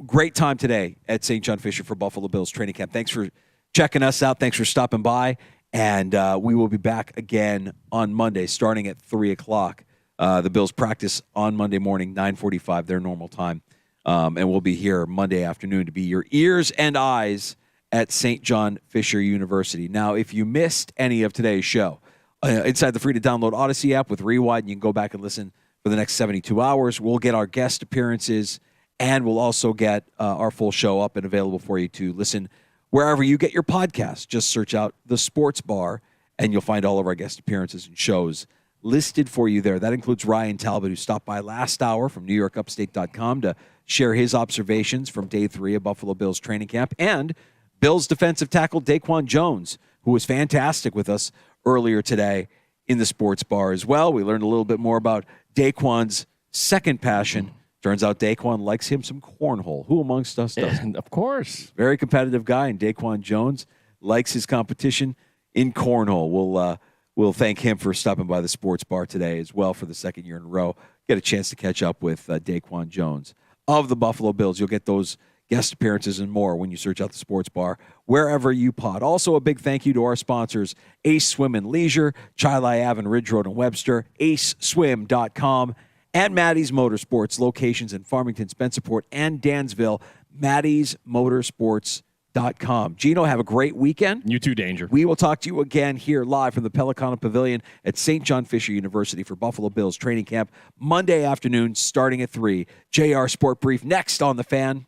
Great time today at St. John Fisher for Buffalo Bills training camp. Thanks for checking us out. Thanks for stopping by. And we will be back again on Monday starting at 3 o'clock. The Bills practice on Monday morning, 9:45, their normal time. And we'll be here Monday afternoon to be your ears and eyes at St. John Fisher University. Now, if you missed any of today's show, inside the free-to-download Odyssey app with Rewind, you can go back and listen for the next 72 hours. We'll get our guest appearances, and we'll also get our full show up and available for you to listen wherever you get your podcast. Just search out The Sports Bar, and you'll find all of our guest appearances and shows listed for you there. That includes Ryan Talbot, who stopped by last hour from NewYorkUpstate.com to share his observations from day 3 of Buffalo Bills training camp, and Bills defensive tackle Daquan Jones, who was fantastic with us earlier today in the Sports Bar as well. We learned a little bit more about Daquan's second passion. Turns out Daquan likes him some cornhole. Who amongst us doesn't? Of course. Very competitive guy, and Daquan Jones likes his competition in cornhole. We'll thank him for stopping by the Sports Bar today as well for the second year in a row. Get a chance to catch up with Daquan Jones of the Buffalo Bills. You'll get those guest appearances and more when you search out the Sports Bar wherever you pod. Also, a big thank you to our sponsors, Ace Swim and Leisure, Chili Ave and Ridge Road in Webster, aceswim.com, and Maddie's Motorsports, locations in Farmington, Spencerport, and Dansville, Maddie'sMotorsports.com. Gino, have a great weekend. You too, Danger. We will talk to you again here live from the Pelicano Pavilion at St. John Fisher University for Buffalo Bills training camp Monday afternoon starting at 3. JR Sport Brief next on The Fan.